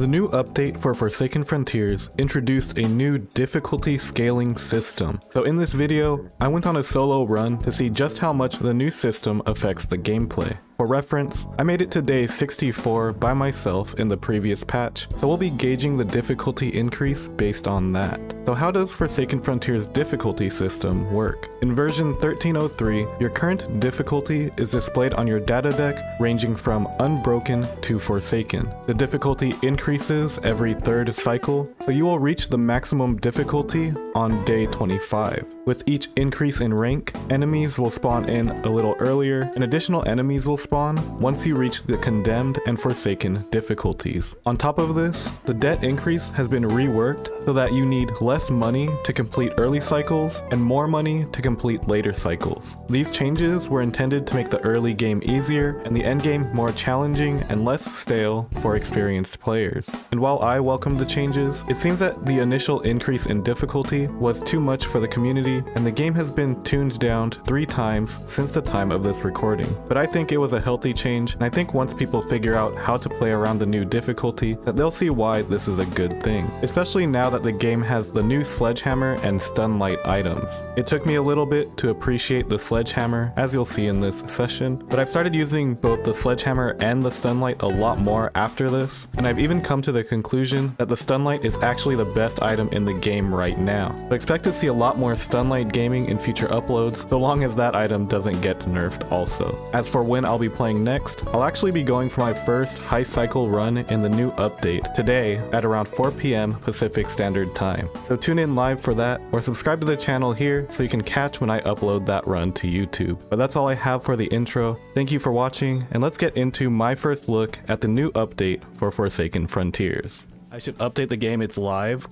The new update for Forsaken Frontiers introduced a new difficulty scaling system. So in this video, I went on a solo run to see just how much the new system affects the gameplay. For reference, I made it to day 64 by myself in the previous patch, so we'll be gauging the difficulty increase based on that. So how does Forsaken Frontiers difficulty system work? In version 1303, your current difficulty is displayed on your data deck ranging from Unbroken to Forsaken. The difficulty increases every third cycle, so you will reach the maximum difficulty on day 25. With each increase in rank, enemies will spawn in a little earlier, and additional enemies will spawn once you reach the Condemned and Forsaken difficulties. On top of this, the debt increase has been reworked so that you need less money to complete early cycles and more money to complete later cycles. These changes were intended to make the early game easier and the end game more challenging and less stale for experienced players. And while I welcome the changes, it seems that the initial increase in difficulty was too much for the community, and the game has been tuned down 3 times since the time of this recording. But I think it was a healthy change, and I think once people figure out how to play around the new difficulty, that they'll see why this is a good thing. Especially now that the game has the new sledgehammer and stunlight items. It took me a little bit to appreciate the sledgehammer, as you'll see in this session, but I've started using both the sledgehammer and the stunlight a lot more after this, and I've even come to the conclusion that the stunlight is actually the best item in the game right now. So expect to see a lot more stunlight gaming in future uploads, so long as that item doesn't get nerfed also. As for when I'll be playing next, I'll actually be going for my first high cycle run in the new update today at around 4 PM Pacific Standard Time. So tune in live for that, or subscribe to the channel here so you can catch when I upload that run to YouTube. But that's all I have for the intro. Thank you for watching, and let's get into my first look at the new update for Forsaken Frontiers. I should update the game, it's live.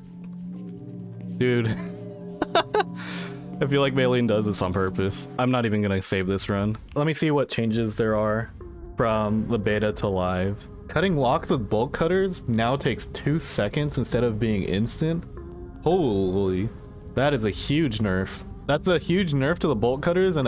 Dude. I feel like Maylene does this on purpose. I'm not even gonna save this run. Let me see what changes there are from the beta to live. Cutting locks with bolt cutters now takes 2 seconds instead of being instant. Holy, that is a huge nerf. That's a huge nerf to the bolt cutters and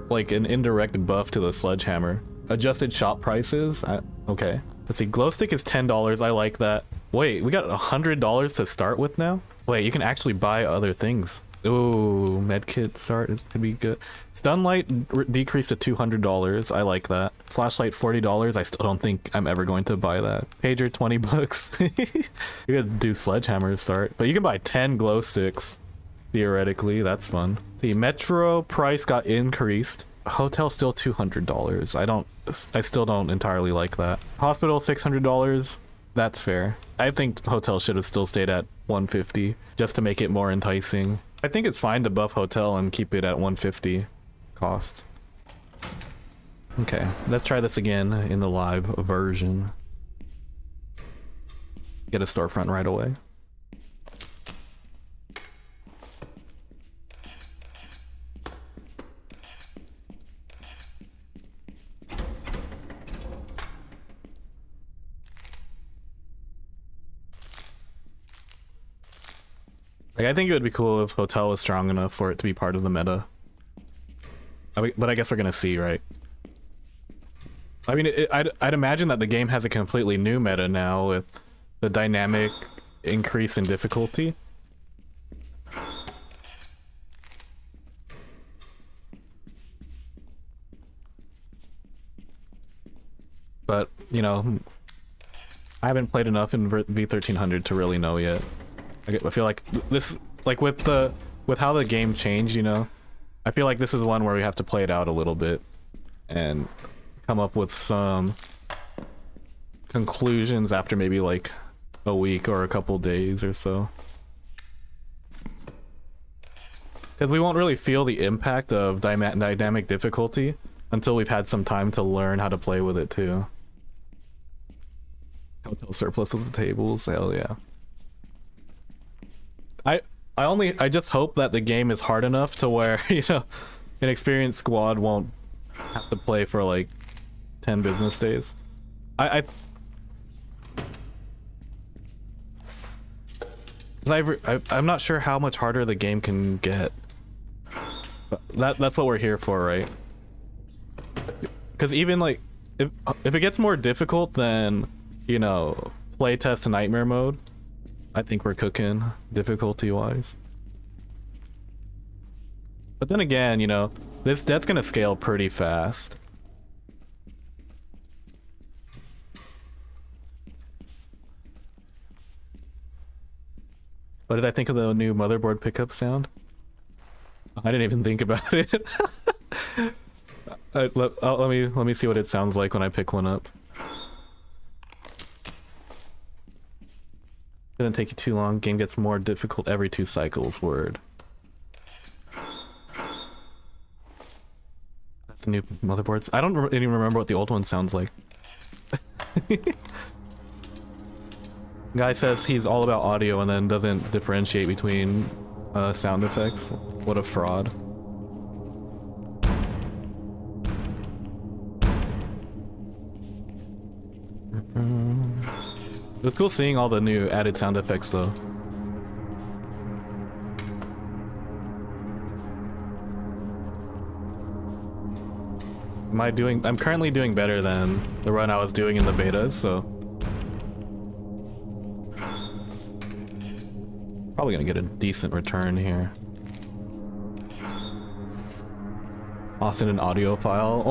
like an indirect buff to the sledgehammer. Adjusted shop prices. Okay. Let's see, glow stick is $10. I like that. Wait, we got $100 to start with now? Wait, you can actually buy other things. Ooh, medkit start, it could be good. Stunlight decreased to $200. I like that. Flashlight $40. I still don't think I'm ever going to buy that. Pager $20. You gotta do sledgehammer to start, but you can buy 10 glow sticks. Theoretically, that's fun. The metro price got increased. Hotel still $200. I still don't entirely like that. Hospital $600. That's fair. I think hotel should have still stayed at $150 just to make it more enticing. I think it's fine to buff hotel and keep it at $150 cost. Okay, let's try this again in the live version. Get a storefront right away. Like, I think it would be cool if hotel was strong enough for it to be part of the meta. But I guess we're gonna see, right? I mean, I'd imagine that the game has a completely new meta now with the dynamic increase in difficulty. But, you know, I haven't played enough in V1300 to really know yet. I feel like this, like with how the game changed, you know, I feel like this is one where we have to play it out a little bit and come up with some conclusions after maybe like a week or a couple days or so. Because we won't really feel the impact of dynamic difficulty until we've had some time to learn how to play with it too. Hotel surplus of the tables, hell yeah. I just hope that the game is hard enough to where, you know, an experienced squad won't have to play for like 10 business days. I'm not sure how much harder the game can get. But that's what we're here for, right? Because even like if it gets more difficult than, you know, playtest nightmare mode, I think we're cooking difficulty-wise. But then again, you know, that's gonna scale pretty fast. What did I think of the new motherboard pickup sound? I didn't even think about it. Let me see what it sounds like when I pick one up. Didn't take you too long. Game gets more difficult every 2 cycles. Word. The new motherboards. I don't even remember what the old one sounds like. Guy says he's all about audio and then doesn't differentiate between sound effects. What a fraud. It was cool seeing all the new added sound effects though. I'm currently doing better than the run I was doing in the beta, so probably gonna get a decent return here. Austin an audiophile?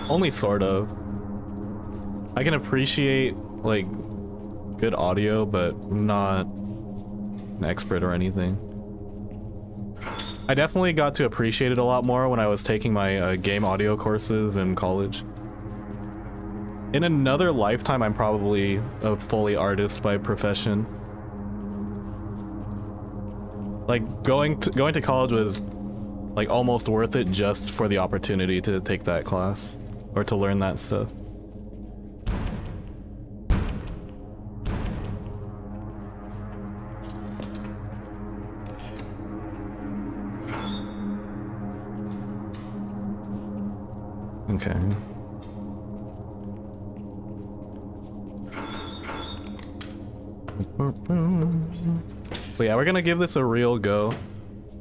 Only sort of. I can appreciate like good audio, but I'm not an expert or anything. I definitely got to appreciate it a lot more when I was taking my game audio courses in college. In another lifetime, I'm probably a fully artist by profession. Like going to college was like almost worth it just for the opportunity to take that class or to learn that stuff. Okay. But yeah, we're gonna give this a real go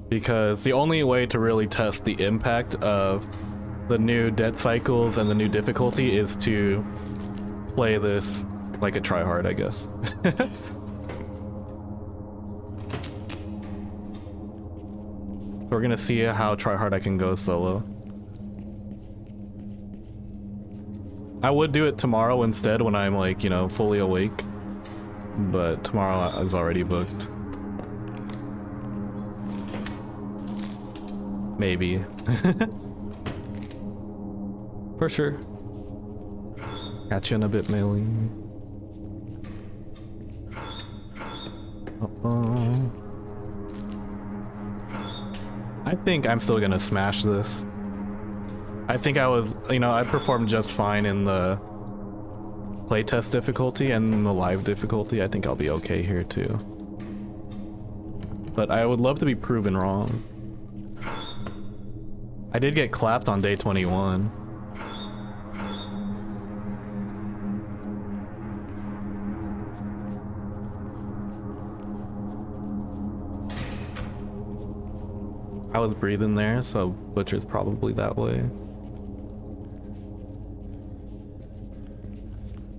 because the only way to really test the impact of the new death cycles and the new difficulty is to play this like a tryhard, I guess. So we're gonna see how tryhard I can go solo. I would do it tomorrow instead when I'm like, you know, fully awake. But tomorrow is already booked. Maybe. For sure. Catch you in a bit, Millie. I think I'm still gonna smash this. I think I was, you know, I performed just fine in the playtest difficulty and the live difficulty. I think I'll be okay here too. But I would love to be proven wrong. I did get clapped on day 21. I was breathing there, so Butcher's probably that way.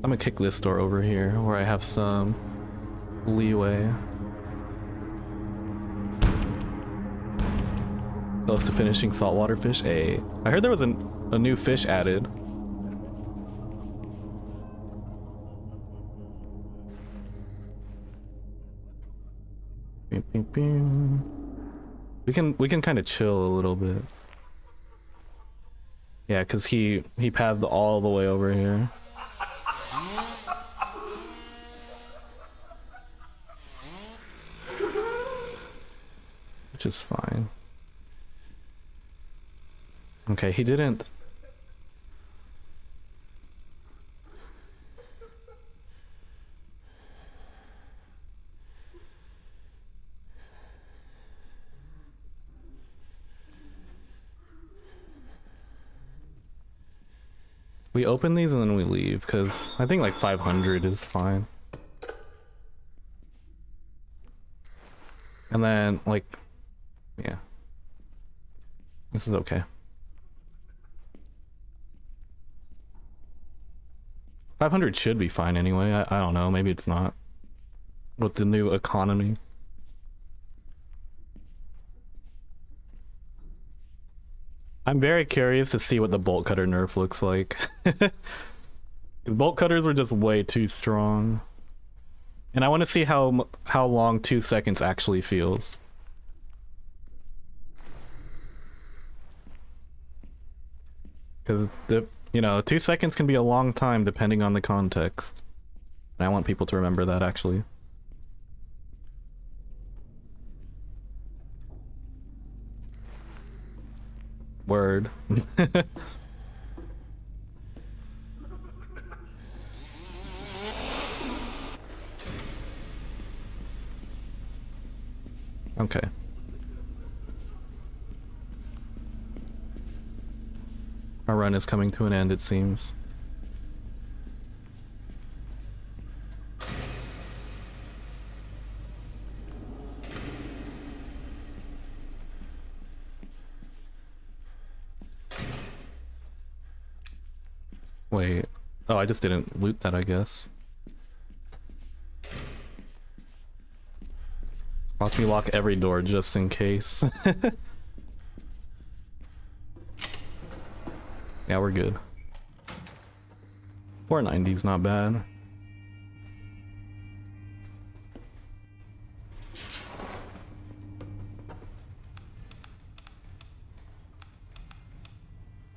I'm gonna kick this door over here where I have some leeway. Close to finishing saltwater fish. Hey, I heard there was a new fish added. We can kind of chill a little bit. Yeah, because he pathed all the way over here. Which is fine. Okay, he didn't. We open these and then we leave, because I think like 500 is fine. And then, like, yeah. This is okay. 500 should be fine anyway. I don't know, maybe it's not. With the new economy. I'm very curious to see what the bolt cutter nerf looks like. Because bolt cutters were just way too strong. And I want to see how long 2 seconds actually feels. Because, you know, 2 seconds can be a long time depending on the context. And I want people to remember that, actually. Word. Okay. Our run is coming to an end, it seems. Wait. Oh, I just didn't loot that, I guess. Watch me lock every door just in case. Yeah, we're good. 490's not bad.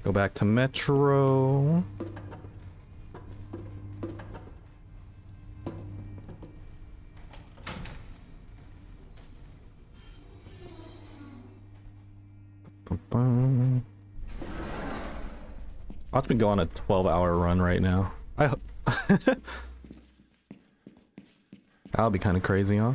Go back to Metro. Watch me go on a 12-hour run right now. That'll be kind of crazy, huh?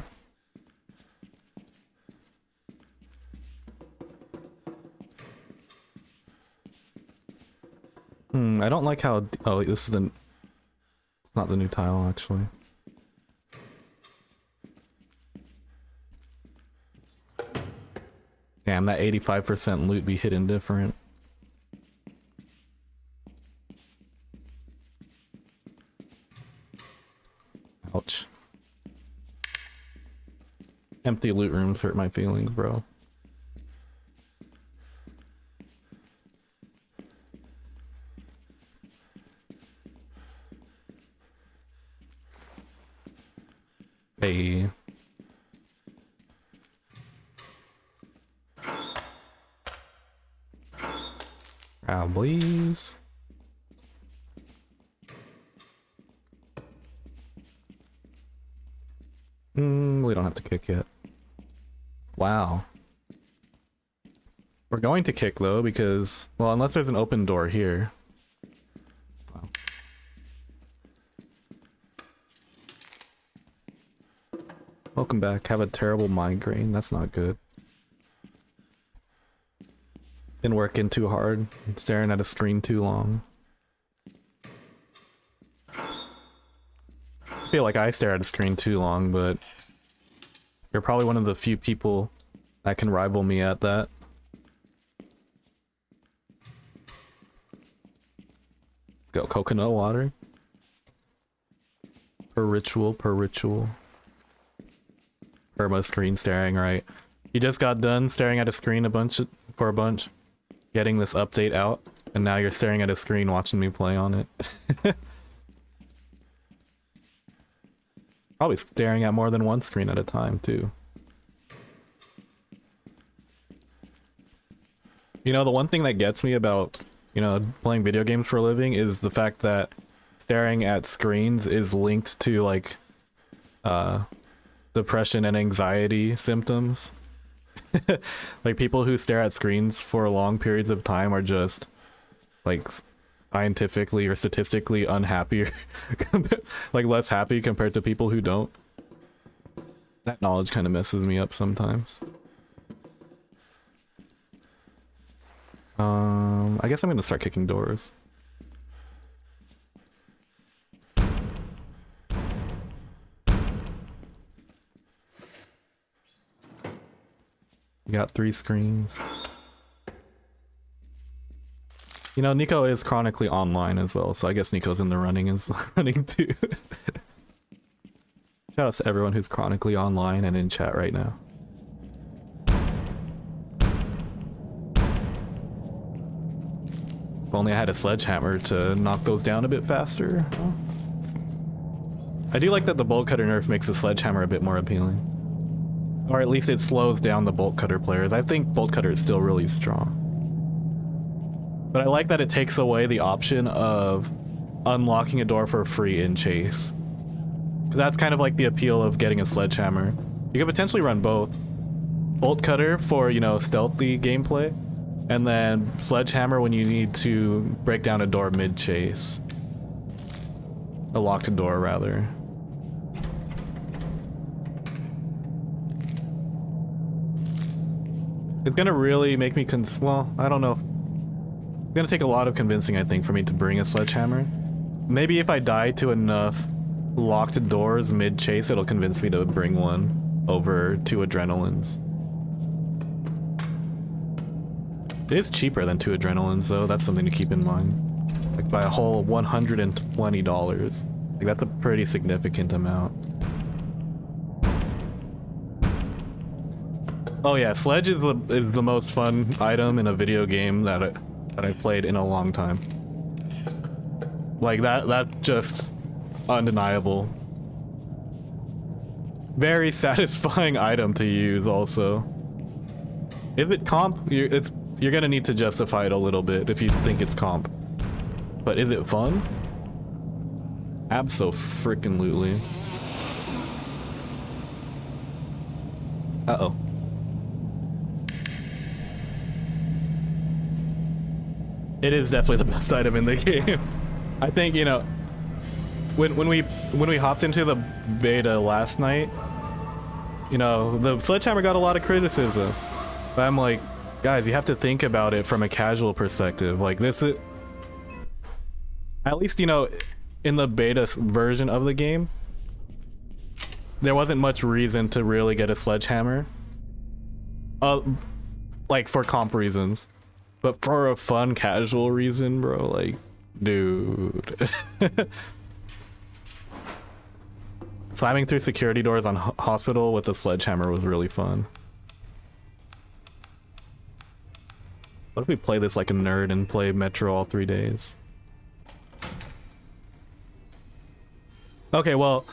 I don't like how... Oh, this is the... It's not the new tile, actually. Damn, that 85% loot be hidden different. Ouch. Empty loot rooms hurt my feelings, bro. Hey. Please. We don't have to kick yet. Wow. We're going to kick though because, well, unless there's an open door here. Wow. Welcome back. Have a terrible migraine. That's not good. Been working too hard, staring at a screen too long. I feel like I stare at a screen too long, but you're probably one of the few people that can rival me at that. Go coconut water. Per ritual, per ritual. Perma screen staring, right? You just got done staring at a screen for a bunch. Getting this update out, and now you're staring at a screen watching me play on it. Probably staring at more than one screen at a time, too. You know, the one thing that gets me about, you know, playing video games for a living is the fact that staring at screens is linked to, like, depression and anxiety symptoms. Like, people who stare at screens for long periods of time are just, like, scientifically or statistically unhappy, like, less happy compared to people who don't. That knowledge kind of messes me up sometimes. I guess I'm gonna start kicking doors. We got 3 screens. You know, Nico is chronically online as well, so I guess Nico's in the running too. Shout out to everyone who's chronically online and in chat right now. If only I had a sledgehammer to knock those down a bit faster. Oh. I do like that the bolt cutter nerf makes the sledgehammer a bit more appealing. Or at least it slows down the bolt cutter players. I think bolt cutter is still really strong. But I like that it takes away the option of unlocking a door for free in chase. Because that's kind of like the appeal of getting a sledgehammer. You could potentially run both. Bolt cutter for, you know, stealthy gameplay. And then sledgehammer when you need to break down a door mid-chase. A locked door, rather. It's gonna really make me well, I don't know. It's gonna take a lot of convincing, I think, for me to bring a sledgehammer. Maybe if I die to enough locked doors mid-chase, it'll convince me to bring one over 2 adrenalines. It is cheaper than 2 adrenalines, though. That's something to keep in mind. Like, by a whole $120. Like, that's a pretty significant amount. Oh yeah, sledge is the most fun item in a video game that I've played in a long time. Like, that's just undeniable. Very satisfying item to use, also. Is it comp? You're gonna need to justify it a little bit if you think it's comp. But is it fun? Abso-frickin-lutely. Uh-oh. It is definitely the best item in the game. I think, you know, when we hopped into the beta last night, you know, the sledgehammer got a lot of criticism. But I'm like, guys, you have to think about it from a casual perspective. Like, this is, at least, you know, in the beta version of the game, there wasn't much reason to really get a sledgehammer. Like, for comp reasons. But for a fun, casual reason, bro, like, dude. Slamming through security doors on hospital with a sledgehammer was really fun. What if we play this like a nerd and play Metro all 3 days? Okay, well,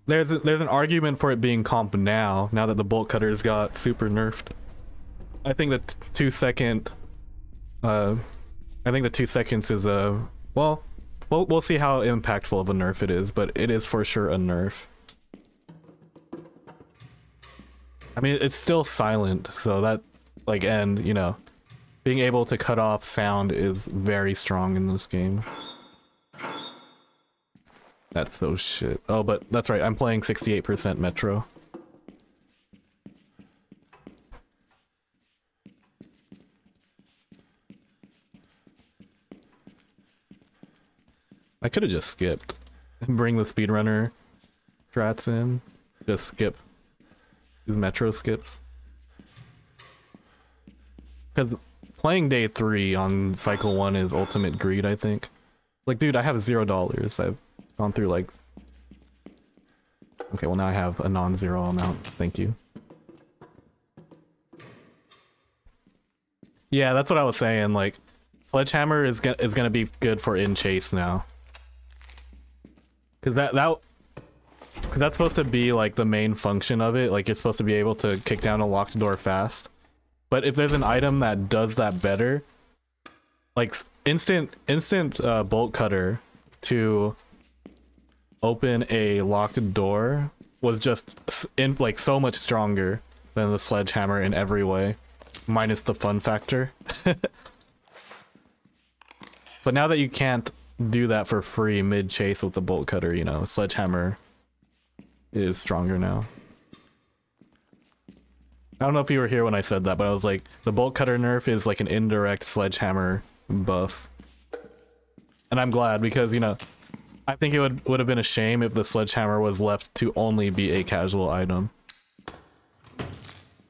there's an argument for it being comp now that the bolt cutters got super nerfed. I think the 2 second, I think the 2 seconds is well, we'll see how impactful of a nerf it is, but it is for sure a nerf. I mean, it's still silent, so that, like, and, you know, being able to cut off sound is very strong in this game. That's so shit. Oh, but that's right, I'm playing 68% Metro. I could have just skipped and bring the speedrunner strats in. Just skip these Metro skips. Because playing day 3 on cycle 1 is ultimate greed, I think. Like, dude, I have $0. I've gone through, like... Okay, well now I have a non-zero amount. Thank you. Yeah, that's what I was saying. Like, sledgehammer is gonna be good for in chase now. Cause that's supposed to be like the main function of it. Like, you're supposed to be able to kick down a locked door fast. But if there's an item that does that better, like instant bolt cutter to open a locked door was just like so much stronger than the sledgehammer in every way, minus the fun factor. But now that you can't do that for free mid-chase with the bolt cutter, you know, sledgehammer is stronger now. I don't know if you were here when I said that, but I was like, the bolt cutter nerf is like an indirect sledgehammer buff. And I'm glad, because, you know, I think it would have been a shame if the sledgehammer was left to only be a casual item.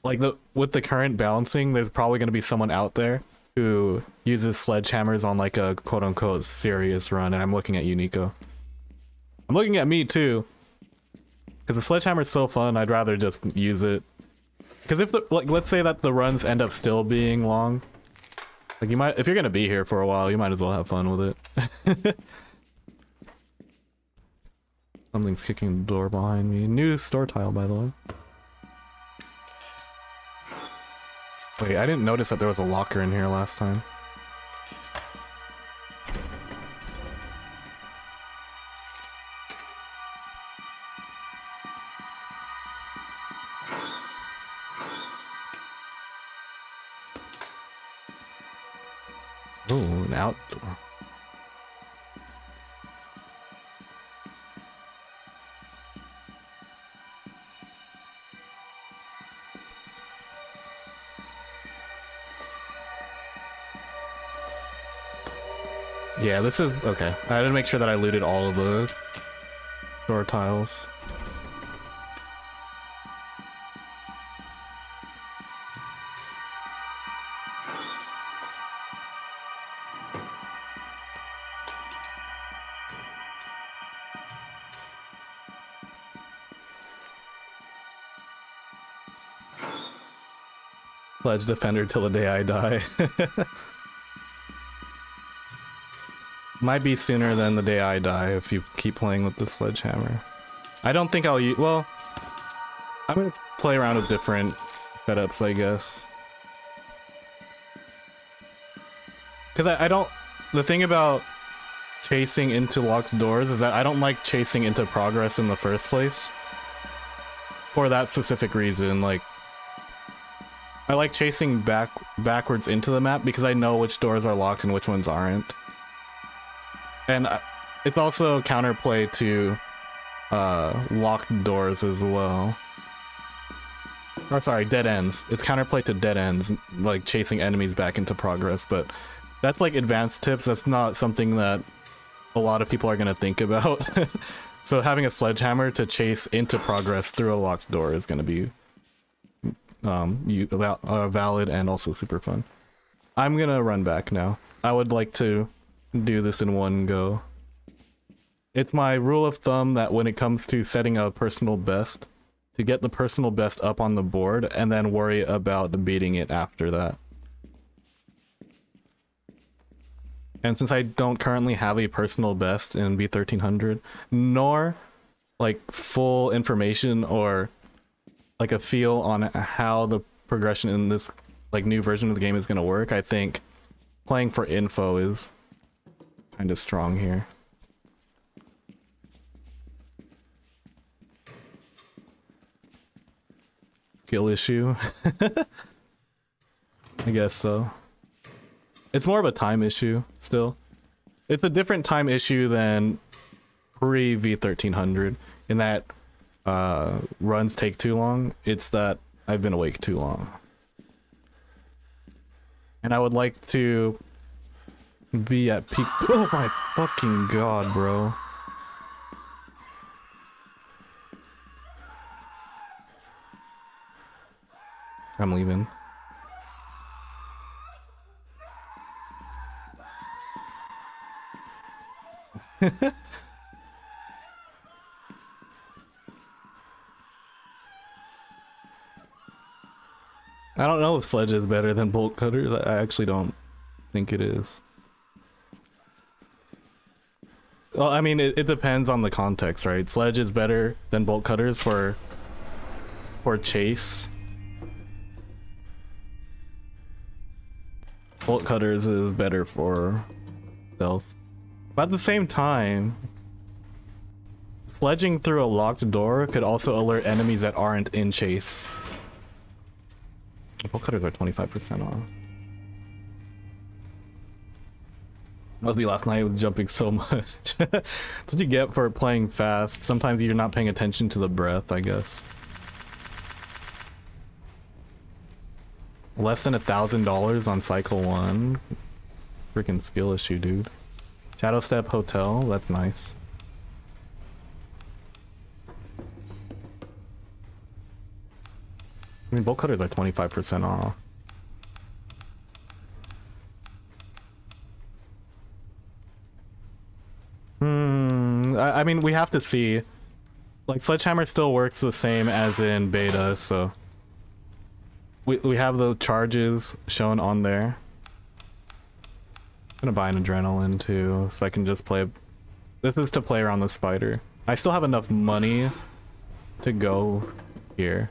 Like, with the current balancing, there's probably going to be someone out there who uses sledgehammers on like a quote-unquote serious run, and I'm looking at you, Nico. I'm looking at me too, because the sledgehammer is so fun. I'd rather just use it. Because if the, like, let's say that the runs end up still being long, like you might, if you're gonna be here for a while, you might as well have fun with it. Something's kicking the door behind me. New store tile, by the way. Wait, I didn't notice that there was a locker in here last time. Oh, an outdoor. Yeah, this is okay. I had to make sure that I looted all of the store tiles. Sledge defender till the day I die. Might be sooner than the day I die if you keep playing with the sledgehammer. I don't think I'll use, well, I'm gonna play around with different setups, I guess. Because I don't, the thing about chasing into locked doors is that I don't like chasing into progress in the first place. For that specific reason, like, I like chasing backwards into the map because I know which doors are locked and which ones aren't. And it's also counterplay to locked doors as well. Or sorry, dead ends. It's counterplay to dead ends, like chasing enemies back into progress, but that's like advanced tips. That's not something that a lot of people are going to think about. So having a sledgehammer to chase into progress through a locked door is going to be valid and also super fun. I'm going to run back now. I would like to do this in one go. It's my rule of thumb that when it comes to setting a personal best, to get the personal best up on the board and then worry about beating it after that. And since I don't currently have a personal best in V1300, nor like full information or like a feel on how the progression in this like new version of the game is going to work, I think playing for info is kind of strong here. Skill issue? I guess so. It's more of a time issue still. It's a different time issue than pre V1300 in that runs take too long. It's that I've been awake too long. And I would like to be at peak. Oh my fucking god, bro. I'm leaving. I don't know if Sledge is better than Bolt Cutters. I actually don't think it is. Well, I mean, it depends on the context, right? Sledge is better than Bolt Cutters for chase. Bolt Cutters is better for stealth. But at the same time, sledging through a locked door could also alert enemies that aren't in chase. Bolt Cutters are 25% off. Must be last night with jumping so much. That's what you get for playing fast. Sometimes you're not paying attention to the breath, I guess. Less than $1,000 on cycle 1. Freaking skill issue, dude. Shadow Step Hotel, that's nice. I mean, Bolt Cutters are 25% off. I mean, we have to see. Like, Sledgehammer still works the same as in beta, so... We have the charges shown on there. I'm gonna buy an adrenaline, too, so I can just play... This is to play around the spider. I still have enough money to go here.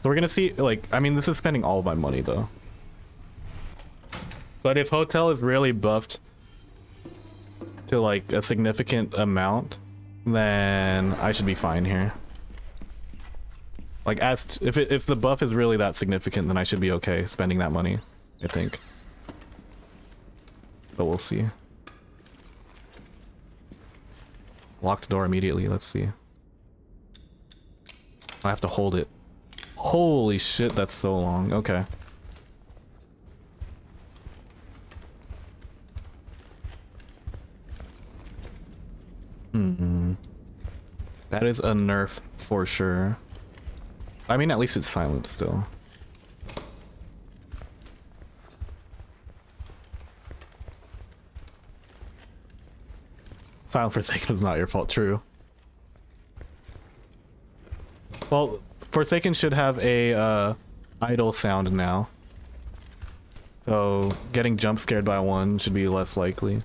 So we're gonna see, like... I mean, this is spending all of my money, though. But if Hotel is really buffed to, like, a significant amount... then I should be fine here. Like, if the buff is really that significant, then I should be okay spending that money, I think. But we'll see. Locked door immediately, let's see. I have to hold it. Holy shit, that's so long. Okay. That is a nerf for sure. I mean, at least it's silent still. Silent Forsaken is not your fault, true. Well, Forsaken should have a idle sound now. So getting jump scared by one should be less likely.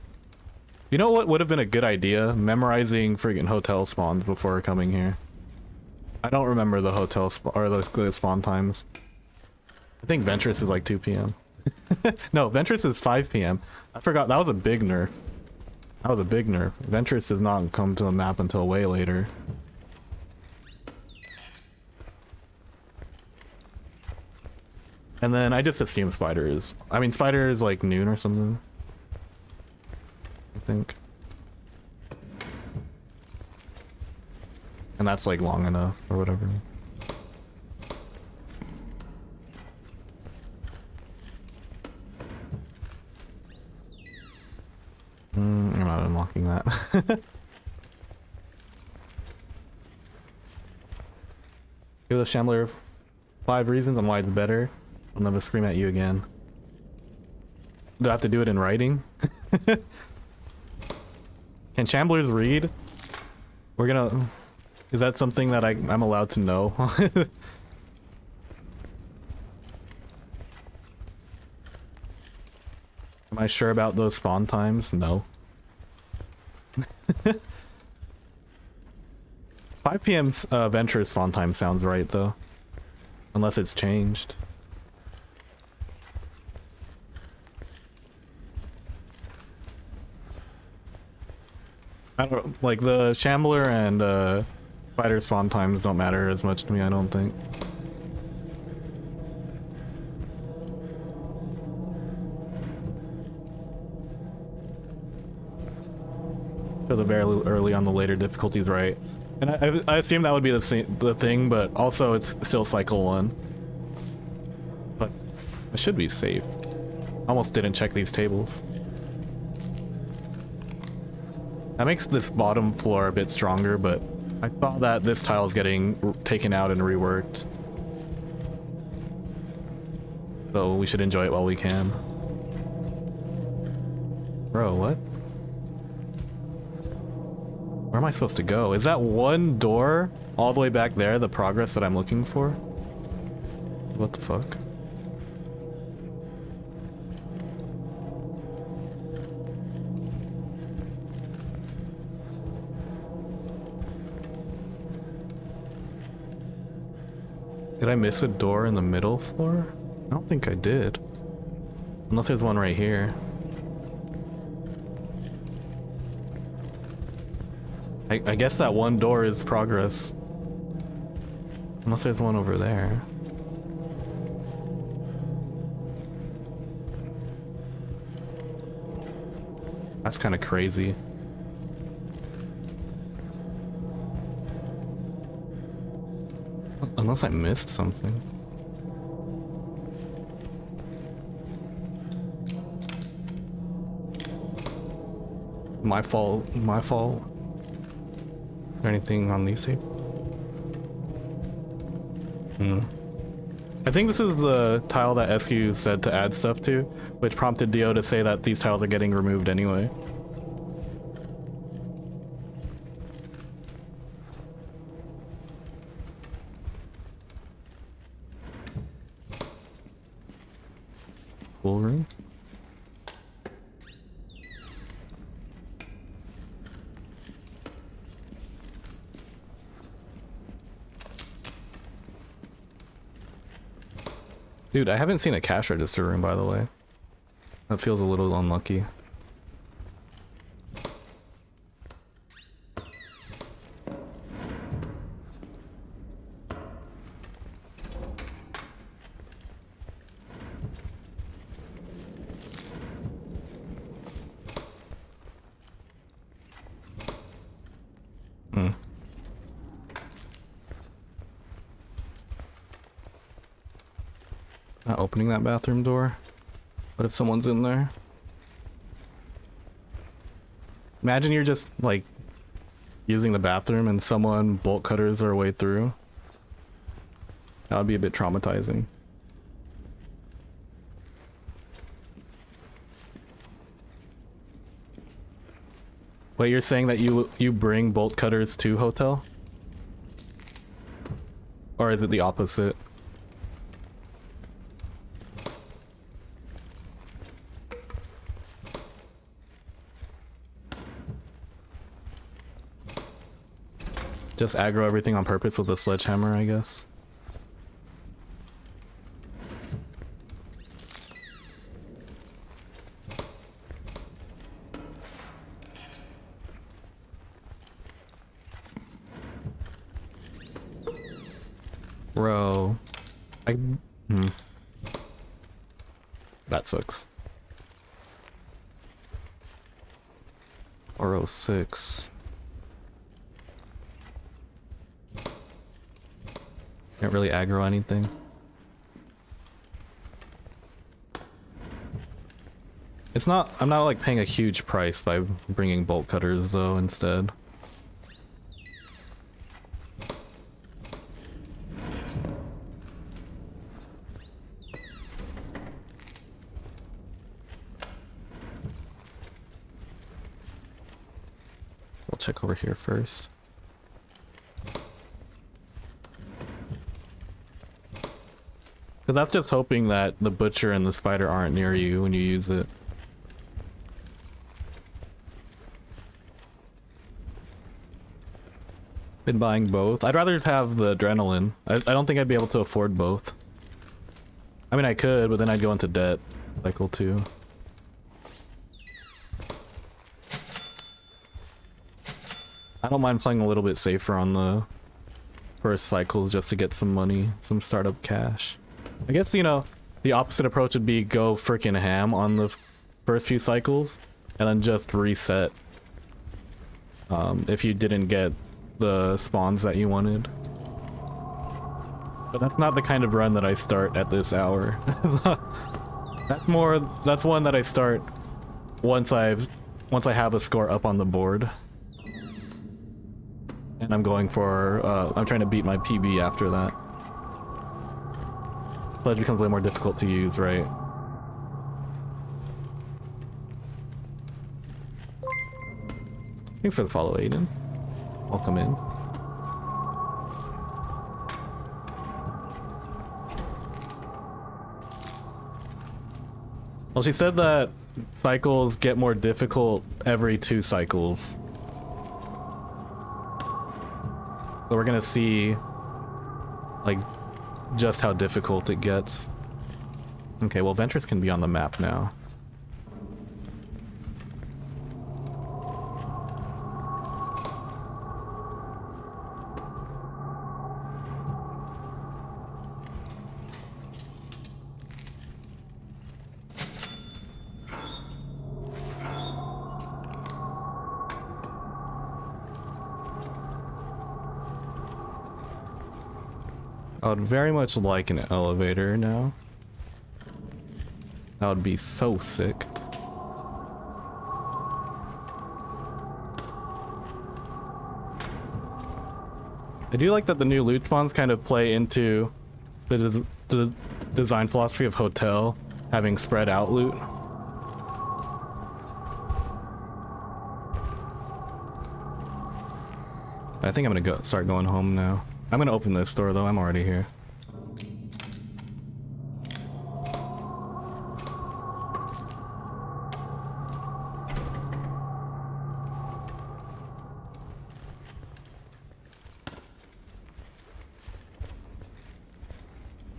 You know what would have been a good idea? Memorizing friggin' hotel spawns before coming here. I don't remember the hotel or the spawn times. I think Ventress is like 2 p.m. No, Ventress is 5 p.m. I forgot, that was a big nerf. That was a big nerf. Ventress does not come to the map until way later. And then I just assume Spider is... I mean, Spider is like noon or something. I think. And that's like long enough or whatever. I'm not unlocking that. Give the Shambler 5 reasons on why it's better. I'll never scream at you again. Do I have to do it in writing? Can Shamblers read? We're gonna... Is that something that I'm allowed to know? Am I sure about those spawn times? No. 5 p.m.'s Venture spawn time sounds right though. Unless it's changed. I don't like the Shambler and Spider spawn times don't matter as much to me, I don't think. So the very early on the later difficulties, right? And I assume that would be the thing, but also it's still cycle 1. But it should be safe. Almost didn't check these tables. That makes this bottom floor a bit stronger, but I thought that this tile is getting taken out and reworked. So we should enjoy it while we can. Bro, what? Where am I supposed to go? Is that one door all the way back there the progress that I'm looking for? What the fuck? Did I miss a door in the middle floor? I don't think I did. Unless there's one right here. I guess that one door is progress. Unless there's one over there. That's kind of crazy. Unless I missed something. My fault, my fault. Is there anything on these tables? I think this is the tile that SQ said to add stuff to, which prompted Dio to say that these tiles are getting removed anyway. Pool room. Dude, I haven't seen a cash register room, by the way. That feels a little unlucky. Not opening that bathroom door. What if someone's in there? Imagine you're just like using the bathroom and someone bolt cutters their way through. That would be a bit traumatizing. Wait, you're saying that you bring bolt cutters to hotel? Or is it the opposite? Just aggro everything on purpose with a sledgehammer, I guess. Bro. That sucks. 406. Can't really aggro anything. It's not, I'm not like paying a huge price by bringing bolt cutters though instead. We'll check over here first. Because that's just hoping that the butcher and the spider aren't near you when you use it. Been buying both. I'd rather have the adrenaline. I don't think I'd be able to afford both. I mean, I could, but then I'd go into debt. Cycle 2. I don't mind playing a little bit safer on the first cycles just to get some money, some startup cash. I guess, you know, the opposite approach would be go freaking ham on the first few cycles and then just reset if you didn't get the spawns that you wanted. But that's not the kind of run that I start at this hour. That's one that I start once I have a score up on the board. And I'm going for, I'm trying to beat my PB after that. Pledge becomes way more difficult to use, right? Thanks for the follow, Aiden. Welcome in. Well, she said that cycles get more difficult every 2 cycles. So we're gonna see, like, just how difficult it gets. Okay, well, Ventress can be on the map now. I would very much like an elevator now. That would be so sick. I do like that the new loot spawns kind of play into the design philosophy of Hotel, having spread out loot. I think I'm gonna start going home now. I'm gonna open this door though, I'm already here.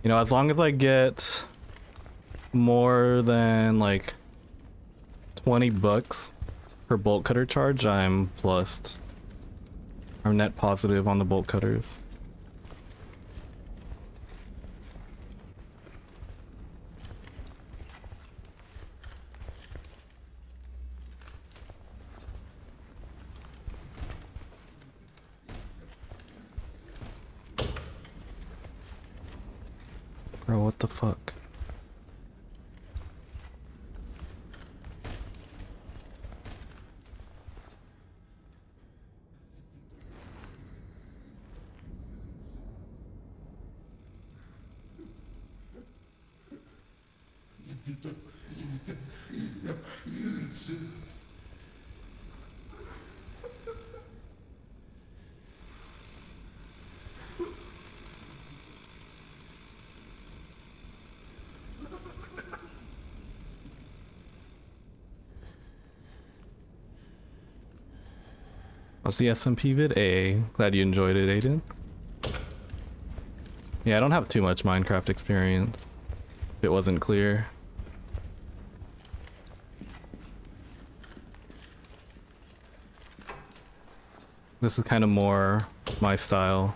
You know, as long as I get more than like 20 bucks per bolt cutter charge, I'm plussed. I'm net positive on the bolt cutters. Bro, what the fuck? What's the SMP vid? A. Glad you enjoyed it, Aiden. Yeah, I don't have too much Minecraft experience. If it wasn't clear. This is kind of more my style.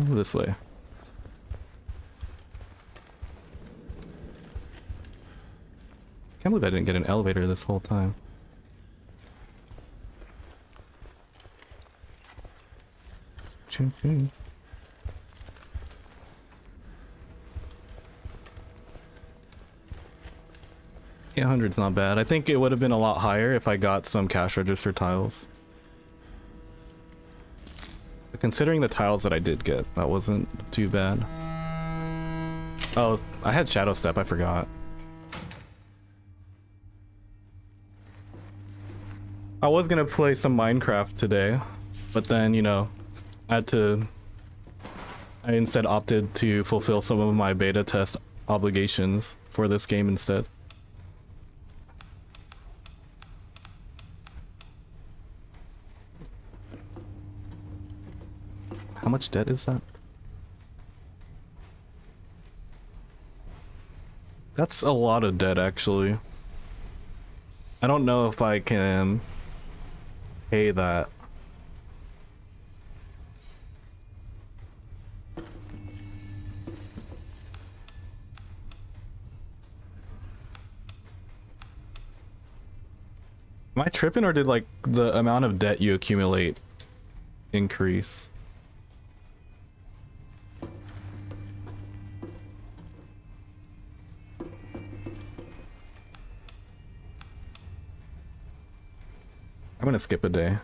This way. Can't believe I didn't get an elevator this whole time. Yeah, 100's not bad. I think it would have been a lot higher if I got some cash register tiles. But considering the tiles that I did get, that wasn't too bad. Oh, I had Shadow Step, I forgot. I was gonna play some Minecraft today, but then, you know, I instead opted to fulfill some of my beta test obligations for this game instead. How much debt is that? That's a lot of debt, actually. I don't know if I can pay that. Am I tripping, or did like the amount of debt you accumulate increase? I'm gonna skip a day.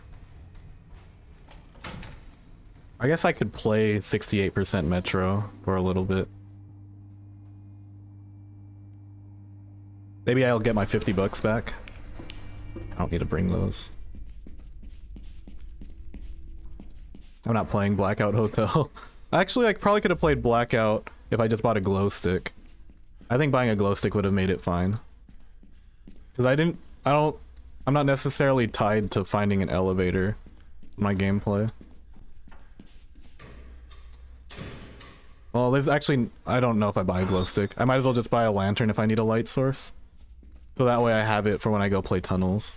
I guess I could play 68% Metro for a little bit. Maybe I'll get my 50 bucks back. I don't need to bring those. I'm not playing Blackout Hotel. Actually, I probably could have played Blackout if I just bought a glow stick. I think buying a glow stick would have made it fine. Because I'm not necessarily tied to finding an elevator in my gameplay. Well, there's actually, I don't know if I buy a glow stick. I might as well just buy a lantern if I need a light source. So that way I have it for when I go play tunnels.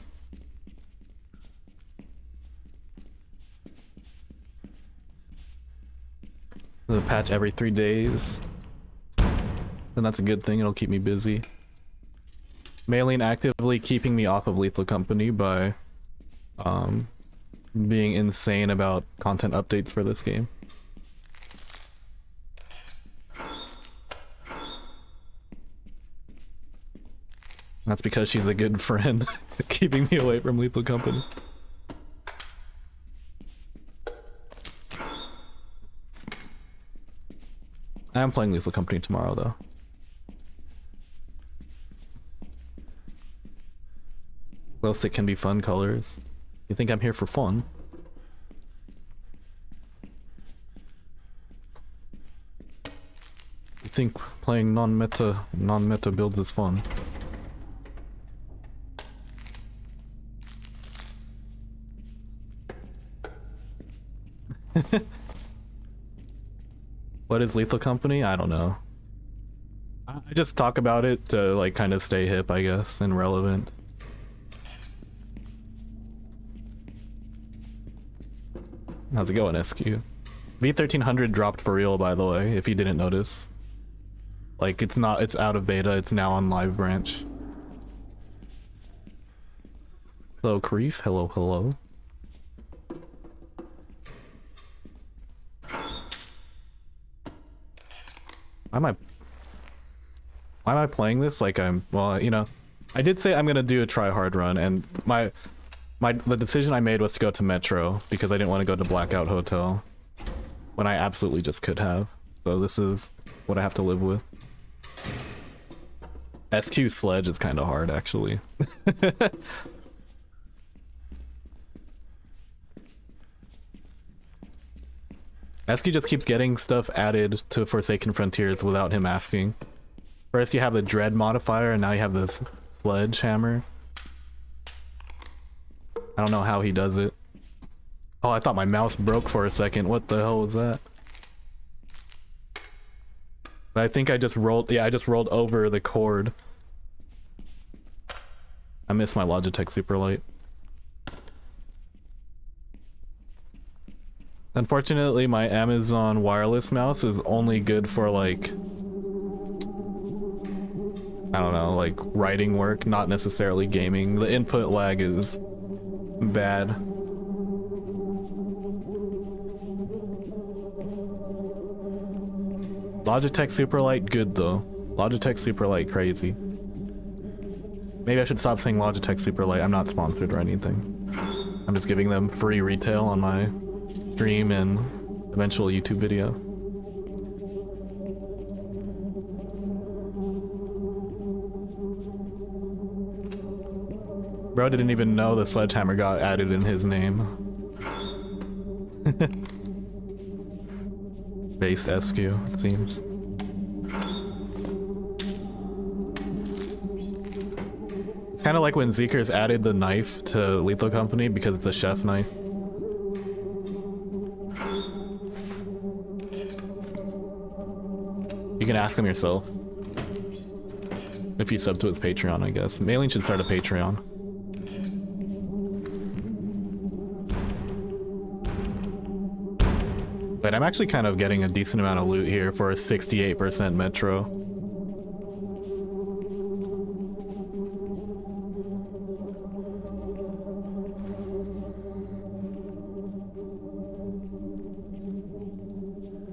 There's a patch every 3 days. And that's a good thing, it'll keep me busy. Mailing actively keeping me off of Lethal Company by being insane about content updates for this game. That's because she's a good friend, keeping me away from Lethal Company. I am playing Lethal Company tomorrow, though. Glow stick can be fun colors. You think I'm here for fun? You think playing non-meta builds is fun? What is Lethal Company? I don't know. I just talk about it to like kind of stay hip, I guess, and relevant. How's it going, SQ? V1300 dropped for real, by the way, if you didn't notice. Like, it's out of beta, it's now on live branch. Hello, Creef. Hello, hello. Why am I playing this like I'm, well, you know, I did say I'm gonna do a try hard run, and the decision I made was to go to Metro because I didn't want to go to Blackout Hotel when I absolutely just could have. So this is what I have to live with. SQ Sledge is kind of hard, actually. SQ just keeps getting stuff added to Forsaken Frontiers without him asking. First you have the Dread modifier, and now you have this Sledgehammer. I don't know how he does it. Oh, I thought my mouse broke for a second. What the hell was that? I think I just rolled, yeah, I just rolled over the cord. I miss my Logitech Superlight. Unfortunately, my Amazon wireless mouse is only good for like, I don't know, like writing work, not necessarily gaming. The input lag is bad. Logitech Superlight, good though. Logitech Superlight, crazy. Maybe I should stop saying Logitech Superlight. I'm not sponsored or anything. I'm just giving them free retail on my stream and eventual YouTube video. Bro didn't even know the Sledgehammer got added in his name. Base SQ, it seems. It's kind of like when Zeekers added the knife to Lethal Company because it's a chef knife. You can ask him yourself. If you sub to his Patreon, I guess. Maylene should start a Patreon. But I'm actually kind of getting a decent amount of loot here for a 68% Metro.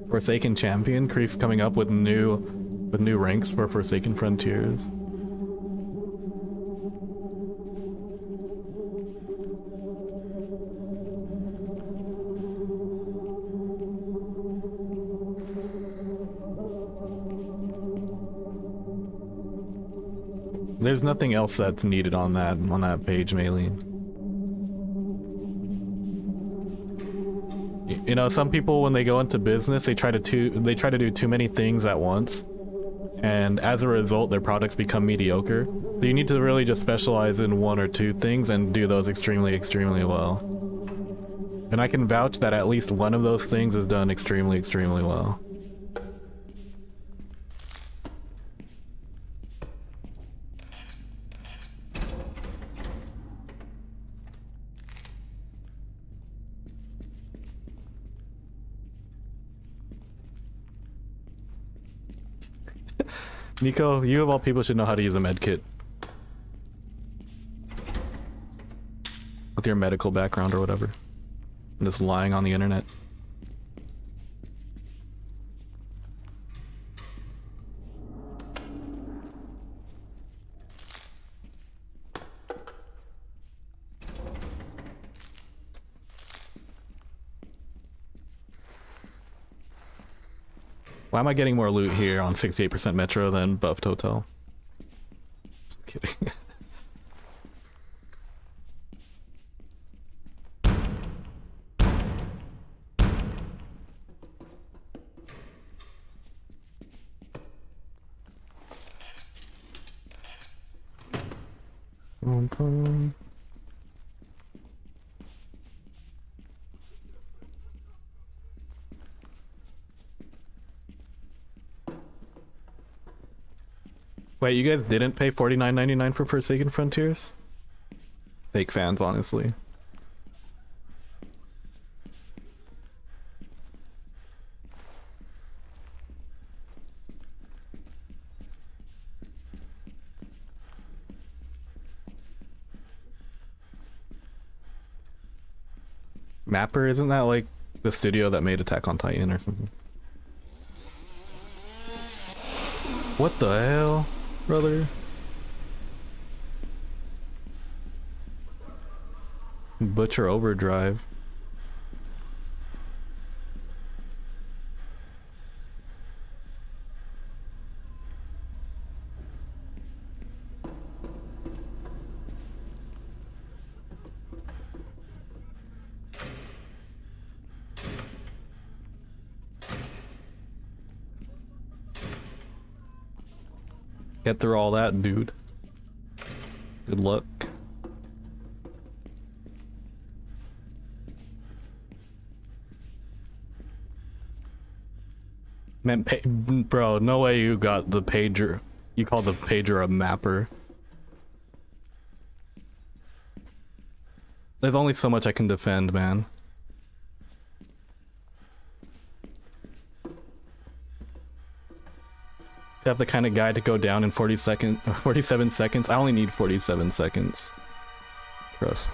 Forsaken Champion, Creef coming up with new ranks for Forsaken Frontiers. There's nothing else that's needed on that page, Maylene. You know, some people when they go into business, they try to do too many things at once, and as a result, their products become mediocre. So you need to really just specialize in one or two things and do those extremely, extremely well. And I can vouch that at least one of those things is done extremely, extremely well. Nico, you of all people should know how to use a med kit. With your medical background or whatever. And just lying on the internet. Why am I getting more loot here on 68% Metro than Buffed Hotel? Just kidding. Wait, you guys didn't pay $49.99 for Forsaken Frontiers? Fake fans, honestly. Mapper, isn't that like the studio that made Attack on Titan or something? What the hell, brother? Butcher Overdrive. Get through all that, dude. Good luck. Man, bro, no way you got the pager. You call the pager a mapper. There's only so much I can defend, man. To have the kind of guy to go down in 47 seconds. I only need 47 seconds. Trust.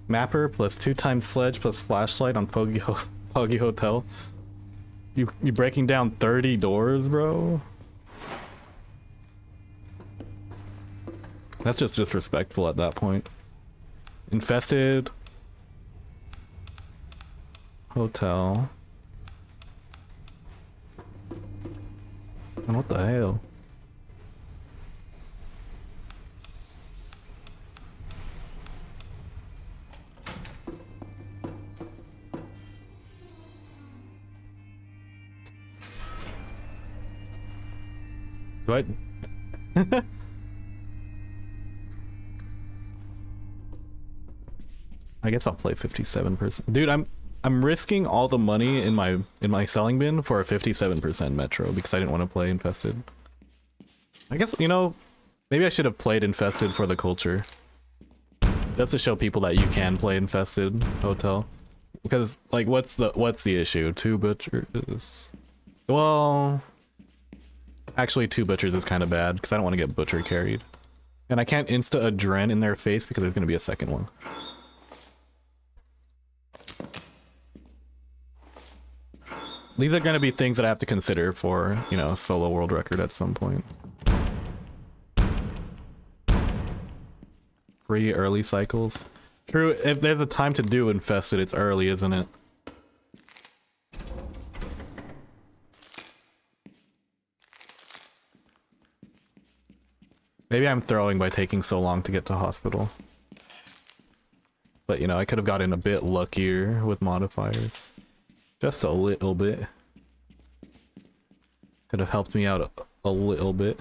Mapper plus 2 times sledge plus flashlight on Foggy Hotel. You breaking down 30 doors, bro? That's just disrespectful at that point. Infested Hotel. And what the hell? Do I? I guess I'll play 57%. Dude, I'm risking all the money in my selling bin for a 57% Metro because I didn't want to play Infested. I guess, you know, maybe I should have played Infested for the culture. Just to show people that you can play Infested Hotel. Because, like, what's the issue? 2 butchers? Well, actually 2 butchers is kind of bad because I don't want to get butcher carried. And I can't insta-adren in their face because there's going to be a second one. These are going to be things that I have to consider for, you know, solo world record at some point. Free early cycles. True, if there's a time to do Infested, it's early, isn't it? Maybe I'm throwing by taking so long to get to hospital. But, you know, I could have gotten a bit luckier with modifiers. Just a little bit. Could have helped me out a little bit.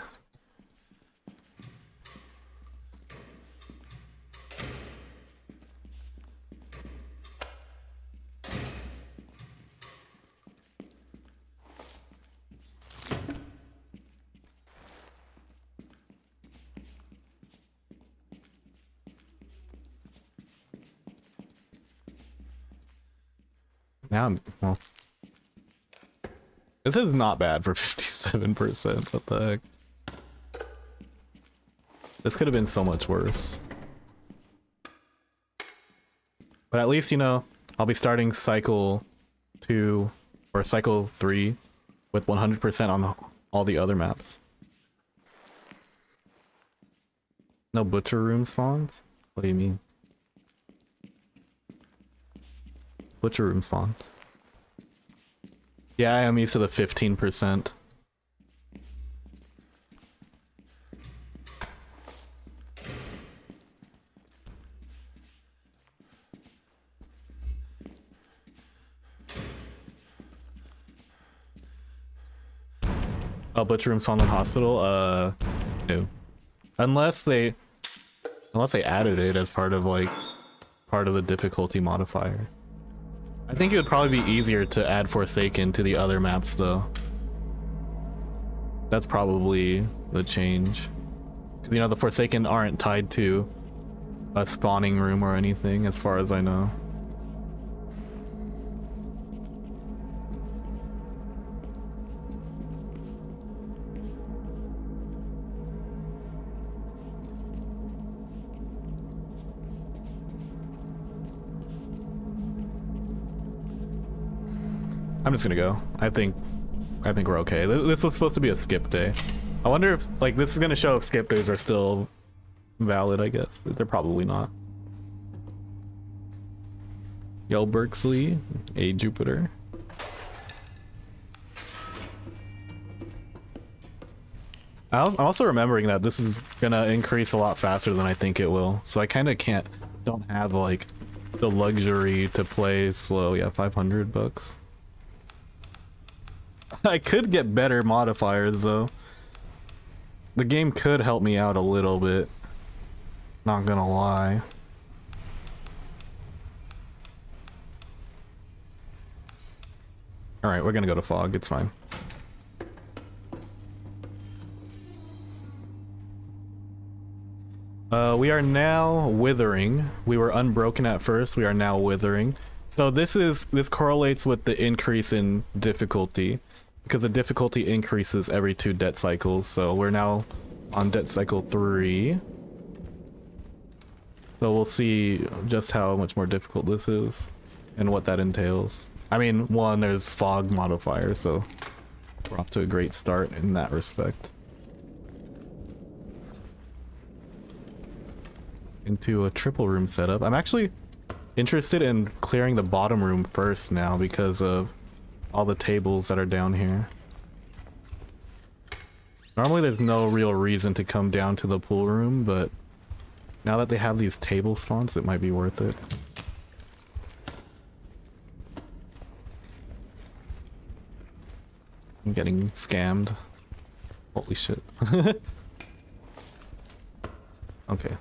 Now well, this is not bad for 57%. What the heck? This could have been so much worse. But at least, you know, I'll be starting cycle 2 or cycle 3 with 100% on all the other maps. No butcher room spawns? What do you mean? Butcher room spawns. Yeah, I am used to the 15%. Oh, butcher room spawned in hospital? No. Unless they added it as part of the difficulty modifier. I think it would probably be easier to add Forsaken to the other maps though. That's probably the change. Because you know the Forsaken aren't tied to a spawning room or anything as far as I know. I'm just gonna go. I think we're okay. This was supposed to be a skip day. I wonder if like this is gonna show if skip days are still valid. I guess they're probably not. Yo, Berksley, a Jupiter. I'm also remembering that this is gonna increase a lot faster than I think it will. So I kind of don't have like the luxury to play slow. Yeah, 500 bucks. I could get better modifiers though. The game could help me out a little bit. Not gonna lie. Alright, we're gonna go to fog, it's fine. We are now withering. We were unbroken at first, we are now withering. So this correlates with the increase in difficulty, because the difficulty increases every 2 debt cycles. So we're now on debt cycle 3. So we'll see just how much more difficult this is and what that entails. I mean, one, there's fog modifier, so we're off to a great start in that respect. Into a triple room setup. I'm actually interested in clearing the bottom room first now because of all the tables that are down here. Normally there's no real reason to come down to the pool room, but now that they have these table spawns, it might be worth it. I'm getting scammed. Holy shit. Okay.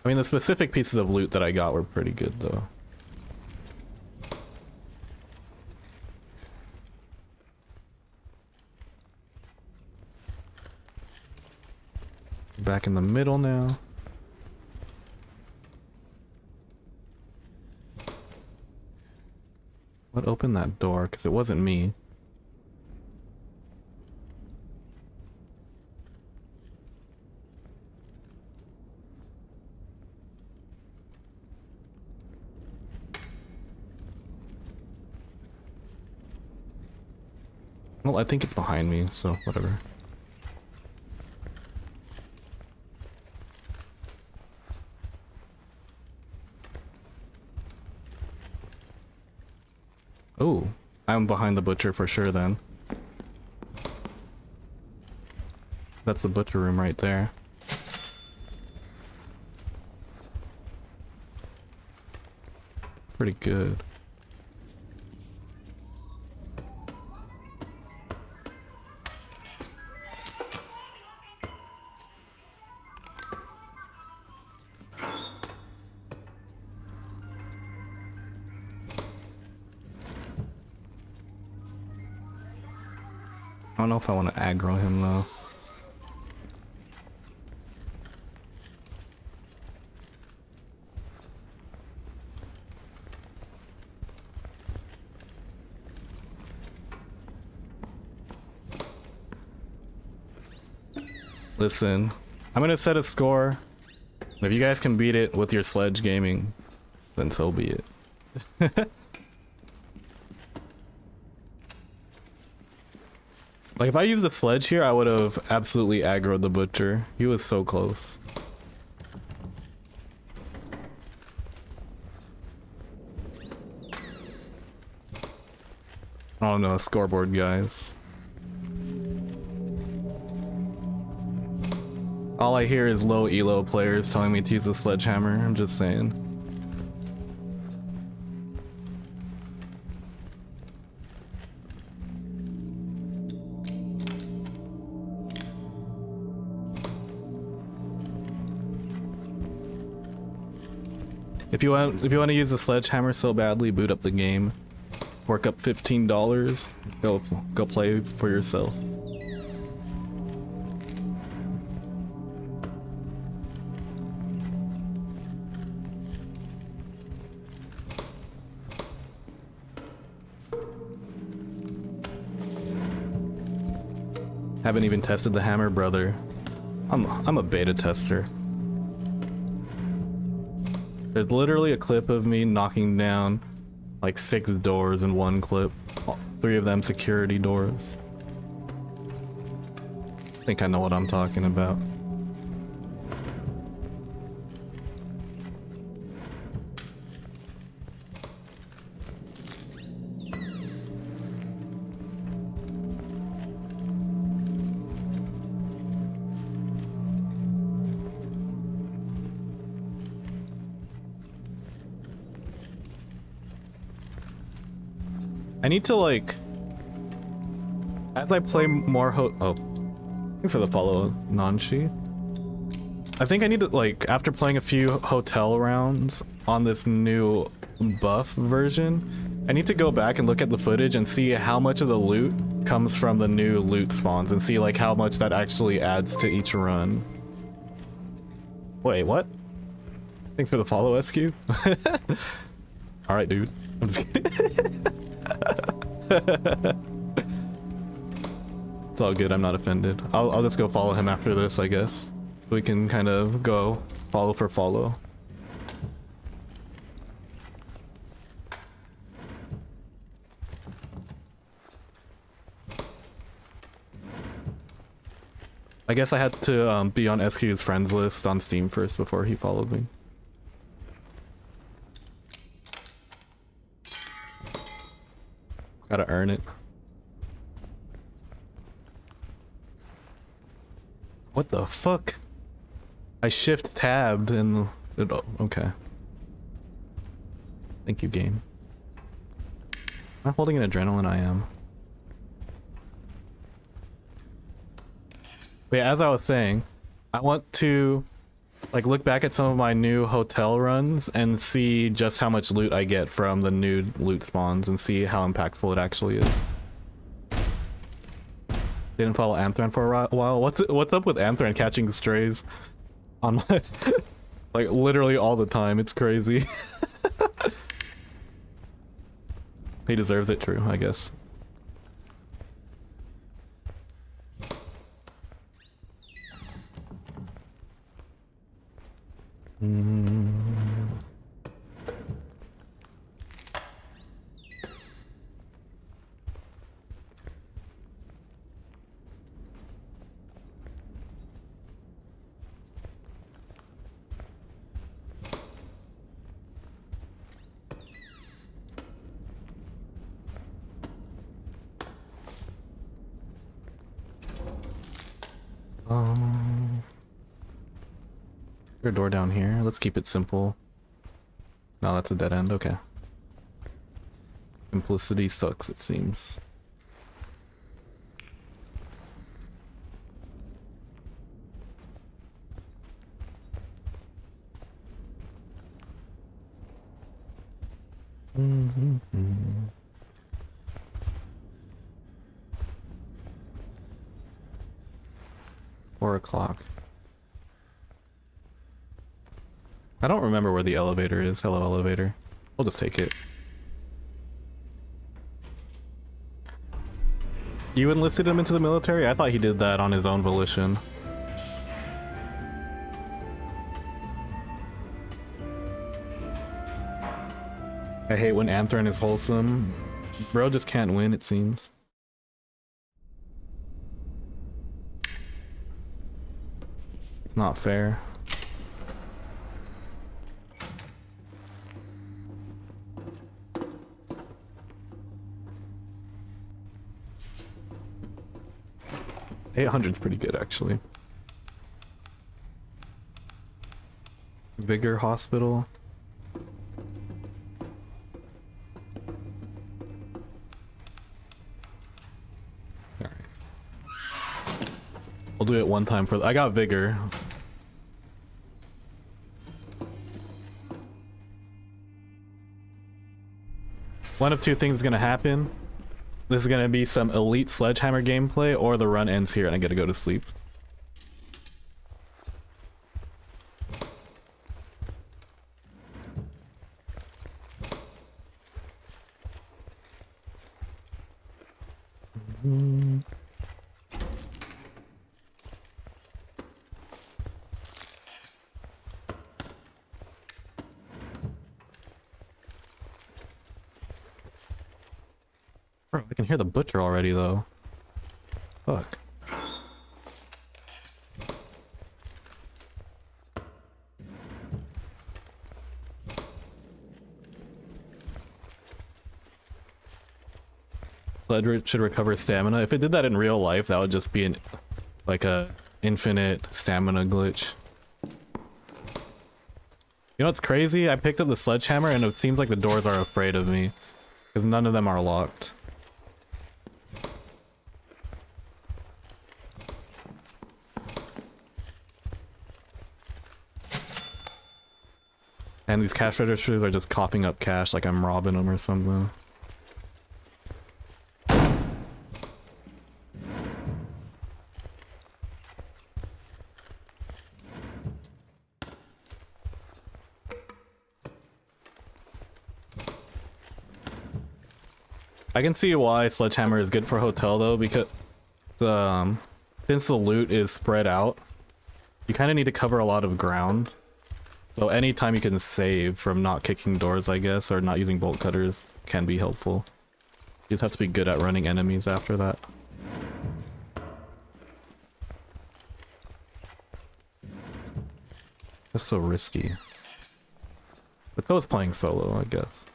I mean, the specific pieces of loot that I got were pretty good, though. Back in the middle now. What opened that door? Because it wasn't me. Well, I think it's behind me, so whatever. Oh, I'm behind the butcher for sure then. That's the butcher room right there. Pretty good. I don't know if I want to aggro him though. Listen, I'm gonna set a score. If you guys can beat it with your sledge gaming, then so be it. Like, if I used the sledge here, I would have absolutely aggroed the butcher. He was so close. Oh no, scoreboard guys. All I hear is low elo players telling me to use a sledgehammer, I'm just saying. If you want to use the sledgehammer so badly, boot up the game, work up $15, go play for yourself. Haven't even tested the hammer, brother. I'm a beta tester. There's literally a clip of me knocking down like 6 doors in one clip. 3 of them security doors. I think I know what I'm talking about. I need to, like, as I play more thanks for the follow, Nanshi. I think I need to, like, after playing a few hotel rounds on this new buff version, I need to go back and look at the footage and see how much of the loot comes from the new loot spawns and see, like, how much that actually adds to each run. Wait, what? Thanks for the follow, SQ. Alright, dude. I'm just kidding. It's all good, I'm not offended. I'll just go follow him after this, I guess. We can kind of go follow for follow. I guess I had to be on SQ's friends list on Steam first before he followed me. Gotta earn it. What the fuck? I shift tabbed and oh, okay. Thank you, game. Am I holding an adrenaline? I am. But yeah, as I was saying, I want to like look back at some of my new hotel runs and see just how much loot I get from the new loot spawns and see how impactful it actually is. Didn't follow Anthran for a while. What's up with Anthran catching strays on my like literally all the time? It's crazy. He deserves it, true, I guess. There's a door down here. Let's keep it simple. No, that's a dead end. Okay. Simplicity sucks, it seems. Mm-hmm. 4 o'clock. I don't remember where the elevator is. Hello, elevator. We'll just take it. You enlisted him into the military? I thought he did that on his own volition. I hate when Anthran is wholesome. Bro just can't win, it seems. It's not fair. $800's pretty good, actually. Vigor Hospital. Alright. We'll do it one time for I got Vigor. One of two things is gonna happen. This is gonna be some elite sledgehammer gameplay, or the run ends here and I get to go to sleep. Bro, I can hear the butcher already though. Fuck. Sledge should recover stamina. If it did that in real life, that would just be like a infinite stamina glitch. You know what's crazy? I picked up the sledgehammer and it seems like the doors are afraid of me because none of them are locked. And these cash registers are just coughing up cash like I'm robbing them or something. I can see why Sledgehammer is good for hotel though, because since the loot is spread out, you kind of need to cover a lot of ground. So anytime you can save from not kicking doors, I guess, or not using bolt cutters can be helpful. You just have to be good at running enemies after that. That's so risky. But so is playing solo, I guess.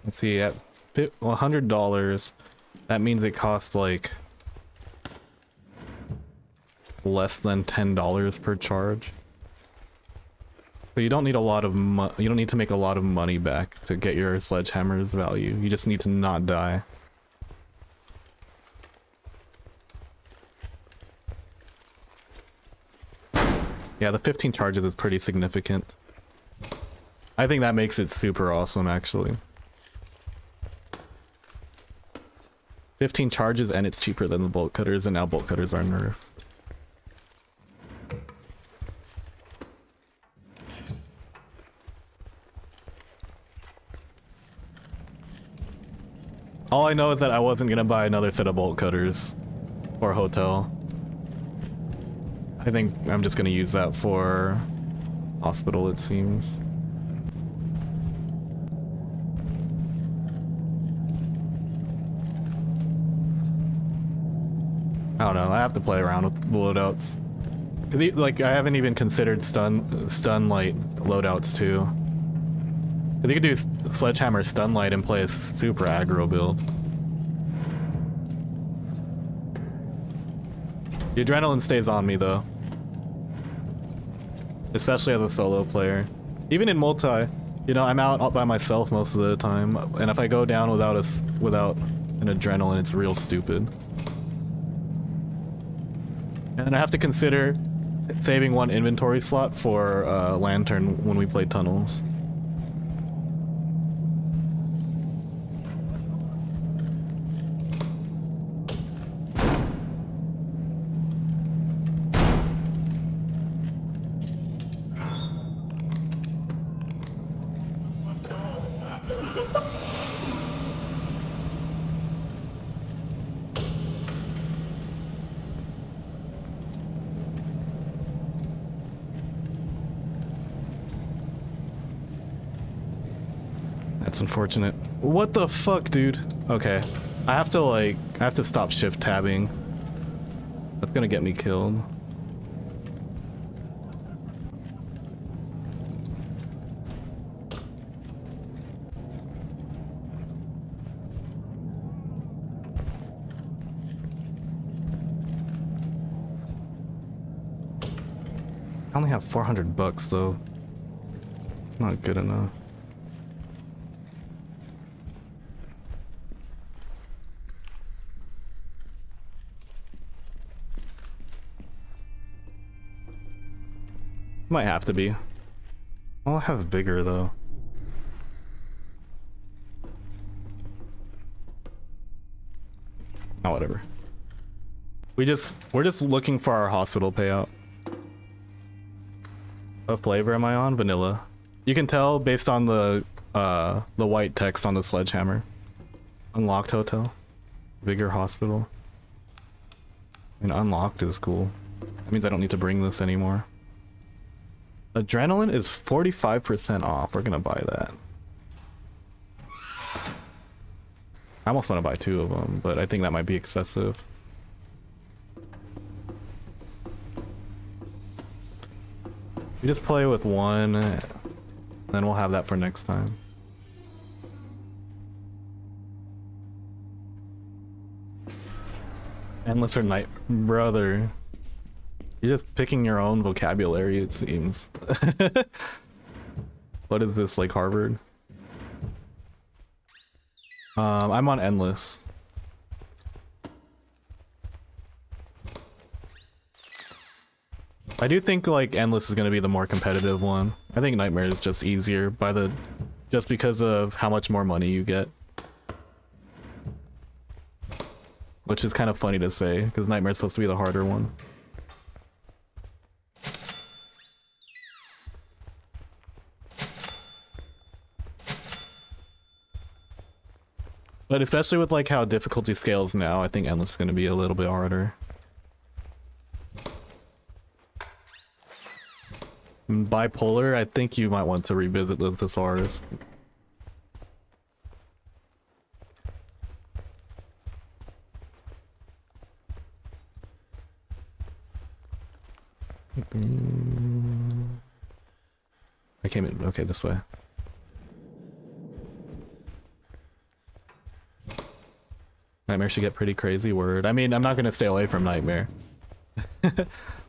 Let's see, at $100, that means it costs like less than $10 per charge. So you don't need a lot of you don't need to make a lot of money back to get your sledgehammer's value. You just need to not die. Yeah, the 15 charges is pretty significant. I think that makes it super awesome, actually. 15 charges and it's cheaper than the bolt cutters, and now bolt cutters are nerfed. All I know is that I wasn't gonna buy another set of bolt cutters for hotel. I think I'm just gonna use that for hospital, it seems. I don't know, I have to play around with loadouts. Cause like I haven't even considered stun light loadouts too. Cause you could do sledgehammer stun light and play a super aggro build. The adrenaline stays on me though. Especially as a solo player. Even in multi, you know, I'm out by myself most of the time, and if I go down without an adrenaline, it's real stupid. And I have to consider saving one inventory slot for lantern when we play tunnels. That's unfortunate. What the fuck, dude? Okay. I have to stop shift tabbing. That's gonna get me killed. I only have 400 bucks though. Not good enough. Might have to be. I'll have vigor though. Oh, whatever. We're just looking for our hospital payout. What flavor am I on? Vanilla. You can tell based on the white text on the sledgehammer. Unlocked hotel. Vigor hospital. I mean, unlocked is cool. That means I don't need to bring this anymore. Adrenaline is 45% off. We're gonna buy that. I almost want to buy 2 of them, but I think that might be excessive. We just play with 1, then we'll have that for next time. Endless or night, brother. You're just picking your own vocabulary, it seems. What is this, like Harvard? I'm on endless. I do think like endless is gonna be the more competitive one. I think nightmare is just easier just because of how much more money you get. Which is kind of funny to say, because nightmare is supposed to be the harder one. But especially with like how difficulty scales now, I think endless is going to be a little bit harder. Bipolar, I think you might want to revisit the thesaurus. I came in, okay, this way. Nightmare should get pretty crazy, word. I mean, I'm not gonna stay away from Nightmare.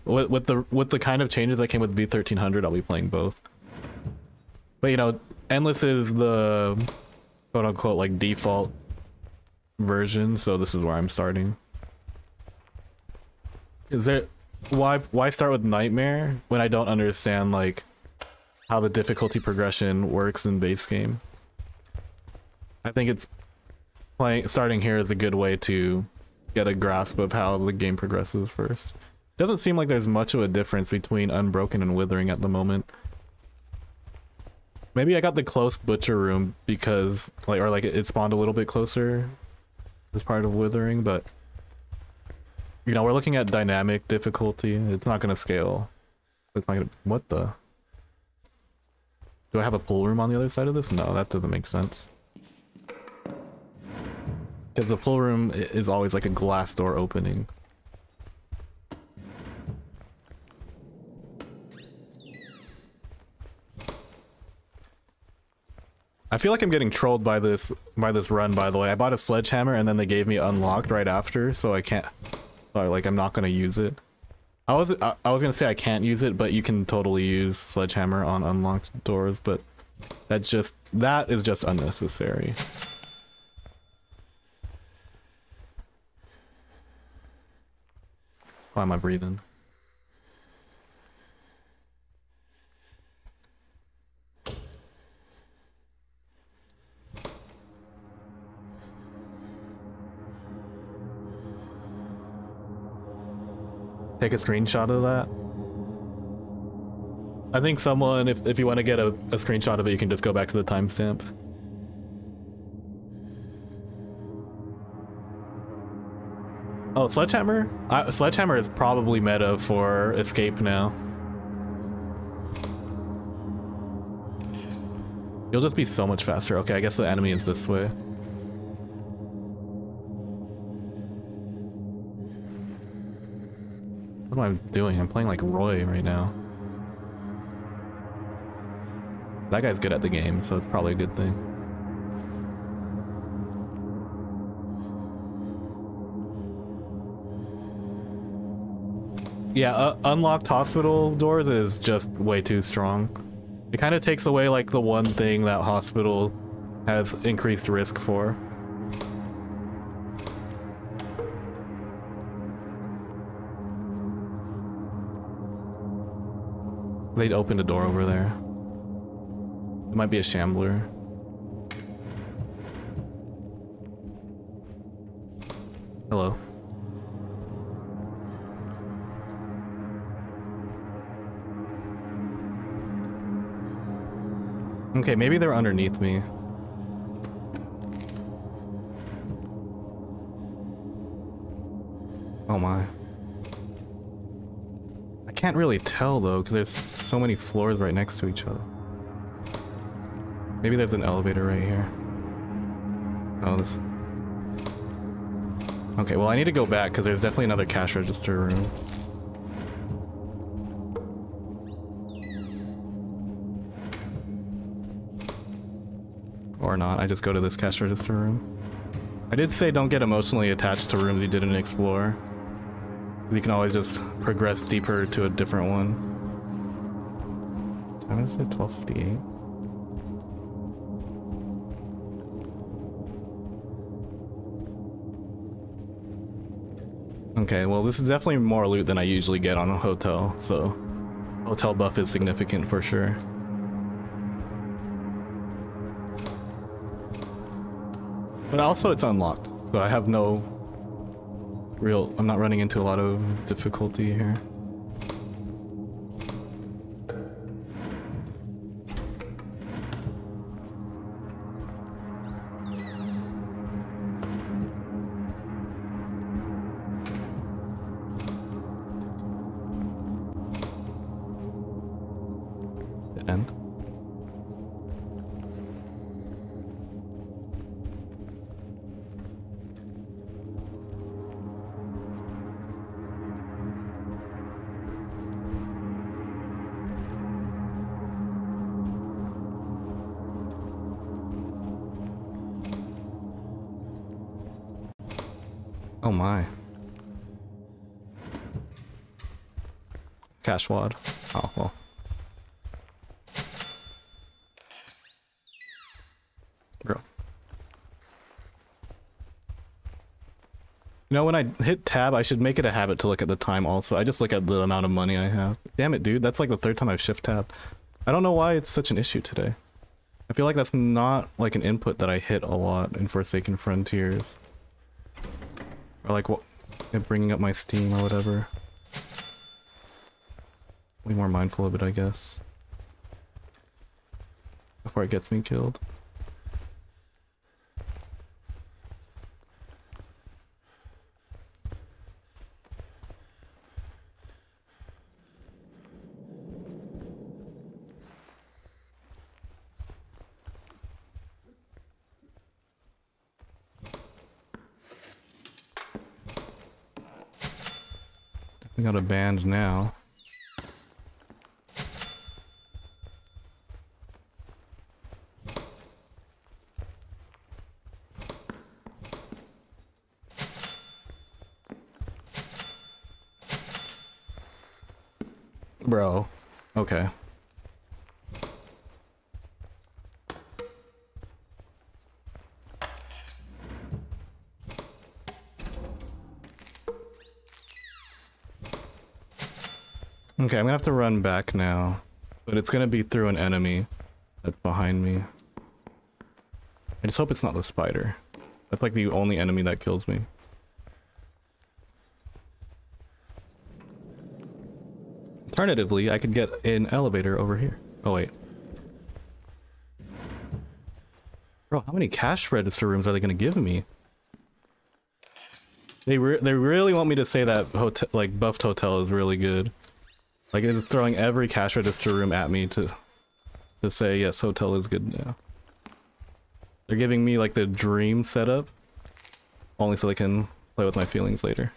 with the kind of changes that came with V1300, I'll be playing both. But you know, Endless is the quote unquote like default version, so this is where I'm starting. Is there why start with Nightmare when I don't understand like how the difficulty progression works in base game? I think it's starting here is a good way to get a grasp of how the game progresses first. Doesn't seem like there's much of a difference between Unbroken and Withering at the moment. Maybe I got the close butcher room because like it spawned a little bit closer as part of Withering, but you know, we're looking at dynamic difficulty. It's not gonna scale. It's not gonna, what the? Do I have a pool room on the other side of this? No, that doesn't make sense. Because the pool room is always like a glass door opening. I feel like I'm getting trolled by this run, by the way. I bought a sledgehammer and then they gave me unlocked right after, so I can't, like, I'm not gonna use it. I was gonna say I can't use it, but you can totally use sledgehammer on unlocked doors, but that is just unnecessary. Why am I breathing? Take a screenshot of that. I think someone, if you want to get a screenshot of it, you can just go back to the timestamp. Oh, Sledgehammer? Sledgehammer is probably meta for escape now. You'll just be so much faster. Okay, I guess the enemy is this way. What am I doing? I'm playing like Roy right now. That guy's good at the game, so it's probably a good thing. Yeah, unlocked hospital doors is just way too strong. It kind of takes away like the one thing that hospital has increased risk for. They opened a door over there. It might be a shambler. Hello. Okay, maybe they're underneath me. Oh my. I can't really tell though, because there's so many floors right next to each other. Maybe there's an elevator right here. Oh, this... Okay, well I need to go back, because there's definitely another cash register room. Or not, I just go to this cash register room. I did say don't get emotionally attached to rooms you didn't explore. You can always just progress deeper to a different one. Time is it? 12:58. Okay, well this is definitely more loot than I usually get on a hotel, so hotel buff is significant for sure. But also it's unlocked, so I have no real... I'm not running into a lot of difficulty here. The end. Oh my. Cash wad. Oh, well. Bro. You know, when I hit tab, I should make it a habit to look at the time also. I just look at the amount of money I have. Damn it, dude. That's like the third time I've shift tab. I don't know why it's such an issue today. I feel like that's not like an input that I hit a lot in Forsaken Frontiers. Or like what, bringing up my Steam or whatever. Way more mindful of it, I guess. Before it gets me killed. We got a band now. Bro. Okay. Okay, I'm gonna have to run back now, but it's gonna be through an enemy that's behind me. I just hope it's not the spider. That's like the only enemy that kills me. Alternatively, I could get an elevator over here. Oh wait. Bro, how many cash register rooms are they gonna give me? They really want me to say that hotel, like buffed hotel, is really good. Like it's throwing every cash register room at me to say yes, hotel is good now. They're giving me like the dream setup, only so they can play with my feelings later.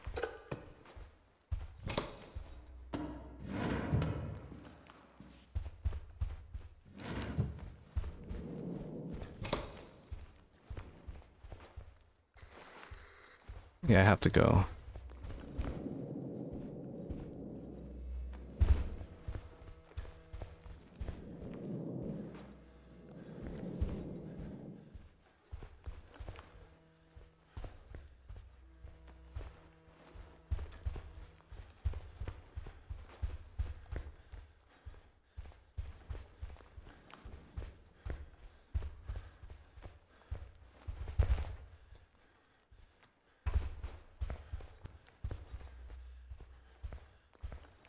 Yeah, I have to go.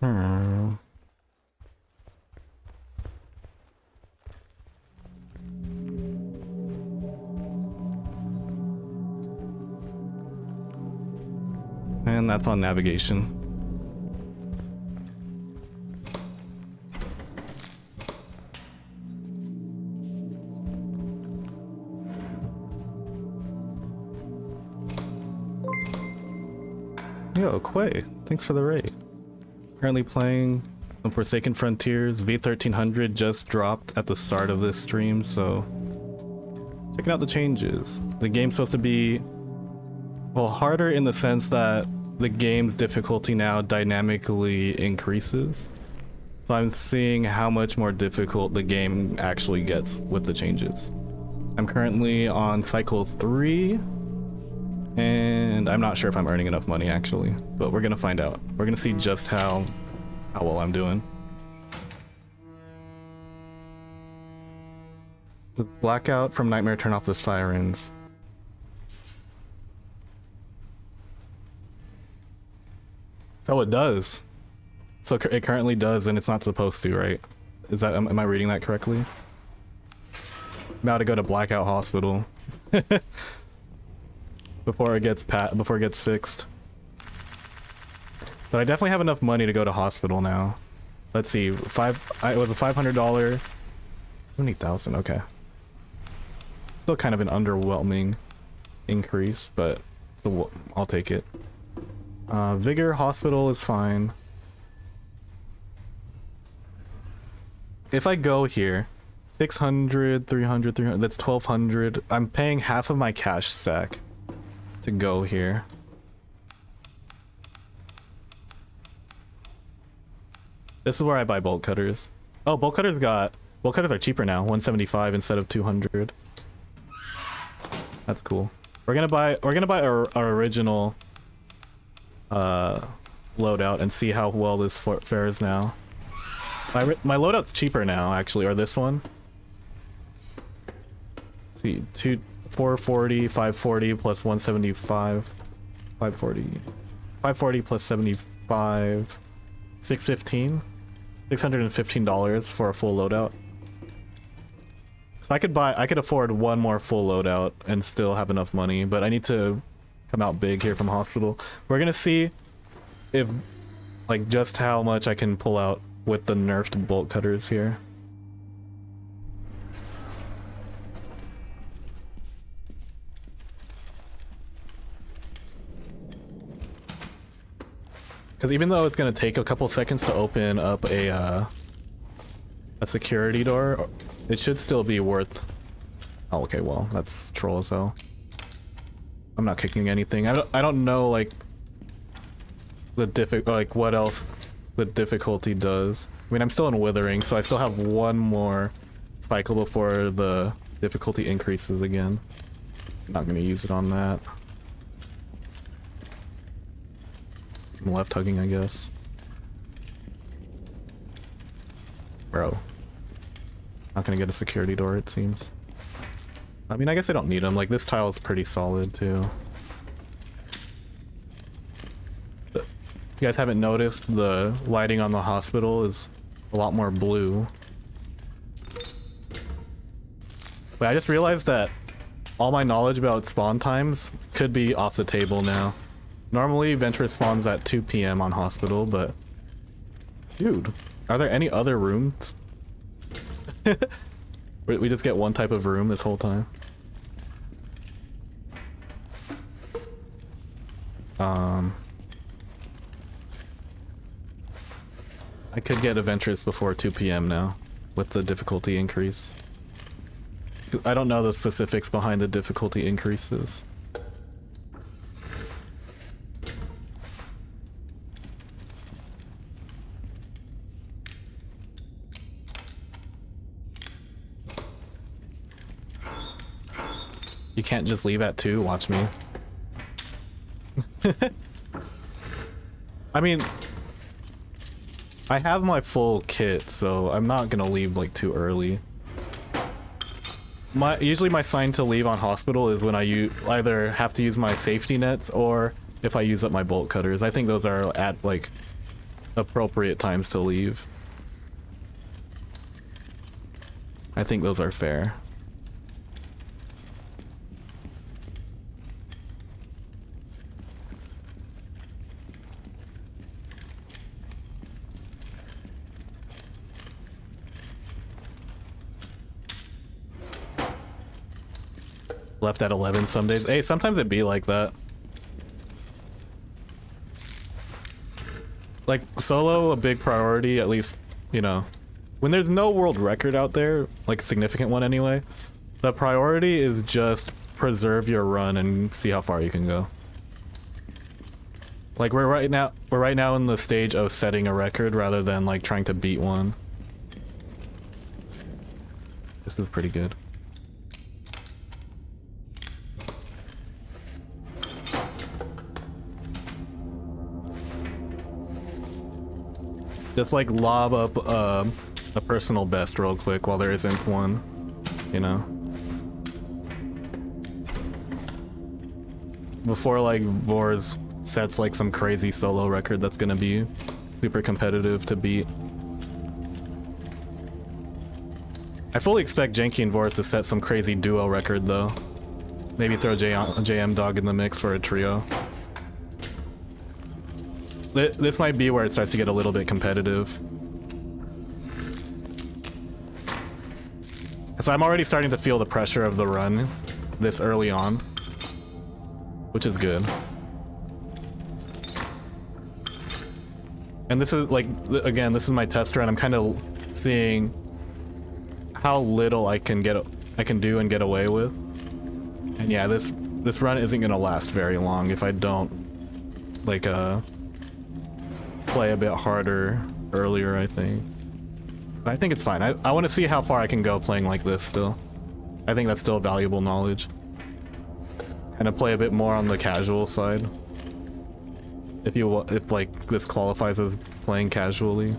Hmm. And that's on navigation. Yo, Quay, thanks for the raid. Currently playing Forsaken Frontiers. V1300 just dropped at the start of this stream, so checking out the changes. The game's supposed to be, well, harder in the sense that the game's difficulty now dynamically increases. So I'm seeing how much more difficult the game actually gets with the changes. I'm currently on cycle 3. And I'm not sure if I'm earning enough money actually, but we're gonna find out. We're gonna see just how well I'm doing. With blackout from nightmare, turn off the sirens. Oh, it does. So it currently does, and it's not supposed to, right? Is that, am I reading that correctly? I'm about to go to blackout hospital. Before it gets fixed. But I definitely have enough money to go to hospital now. Let's see, it was a $500, 70,000, okay. Still kind of an underwhelming increase, but I'll take it. Vigor hospital is fine. If I go here, 600, 300, 300, that's 1,200. I'm paying half of my cash stack to go here. This is where I buy bolt cutters. Oh, bolt cutters are cheaper now, 175 instead of 200. That's cool. We're gonna buy our original loadout and see how well this fares now. My loadout's cheaper now actually, or this one. Let's see, 440, 540 plus 175, 540 plus 75, 615, $615 for a full loadout. So I could afford one more full loadout and still have enough money, but I need to come out big here from hospital. We're gonna see if, like, just how much I can pull out with the nerfed bolt cutters here. Because even though it's going to take a couple seconds to open up a security door, it should still be worth... Oh, okay, well, that's troll as hell. I'm not kicking anything. I don't know, like, what else the difficulty does. I mean, I'm still in Withering, so I still have one more cycle before the difficulty increases again. I'm not going to use it on that. I'm left hugging, I guess. Bro. Not gonna get a security door, it seems. I mean, I guess I don't need them. Like, this tile is pretty solid, too. But if you guys haven't noticed, the lighting on the hospital is a lot more blue. But I just realized that all my knowledge about spawn times could be off the table now. Normally, Ventress spawns at 2 PM on hospital, but... Dude, are there any other rooms? We just get one type of room this whole time. I could get a Ventress before 2 PM now, with the difficulty increase. I don't know the specifics behind the difficulty increases. You can't just leave at 2, watch me. I mean, I have my full kit, so I'm not gonna leave like too early. Usually my sign to leave on hospital is when I either have to use my safety nets or if I use up my bolt cutters. I think those are at like appropriate times to leave. I think those are fair. Left at 11 some days. Hey, sometimes it be like that. Like, solo, a big priority, at least, you know. When there's no world record out there, like a significant one anyway, the priority is just preserve your run and see how far you can go. Like, we're right now in the stage of setting a record rather than like trying to beat one. This is pretty good. Just like lob up a personal best real quick while there isn't one, you know? Before like Vors sets like some crazy solo record that's gonna be super competitive to beat. I fully expect Janky and Vors to set some crazy duo record though. Maybe throw JM Dog in the mix for a trio. This might be where it starts to get a little bit competitive. So I'm already starting to feel the pressure of the run this early on, which is good. And this is like, again, this is my test run. I'm kind of seeing how little I can do and get away with. And yeah, this run isn't gonna last very long if I don't like play a bit harder earlier, I think. But I think it's fine. I want to see how far I can go playing like this still. I think that's still valuable knowledge. And to play a bit more on the casual side. If like this qualifies as playing casually.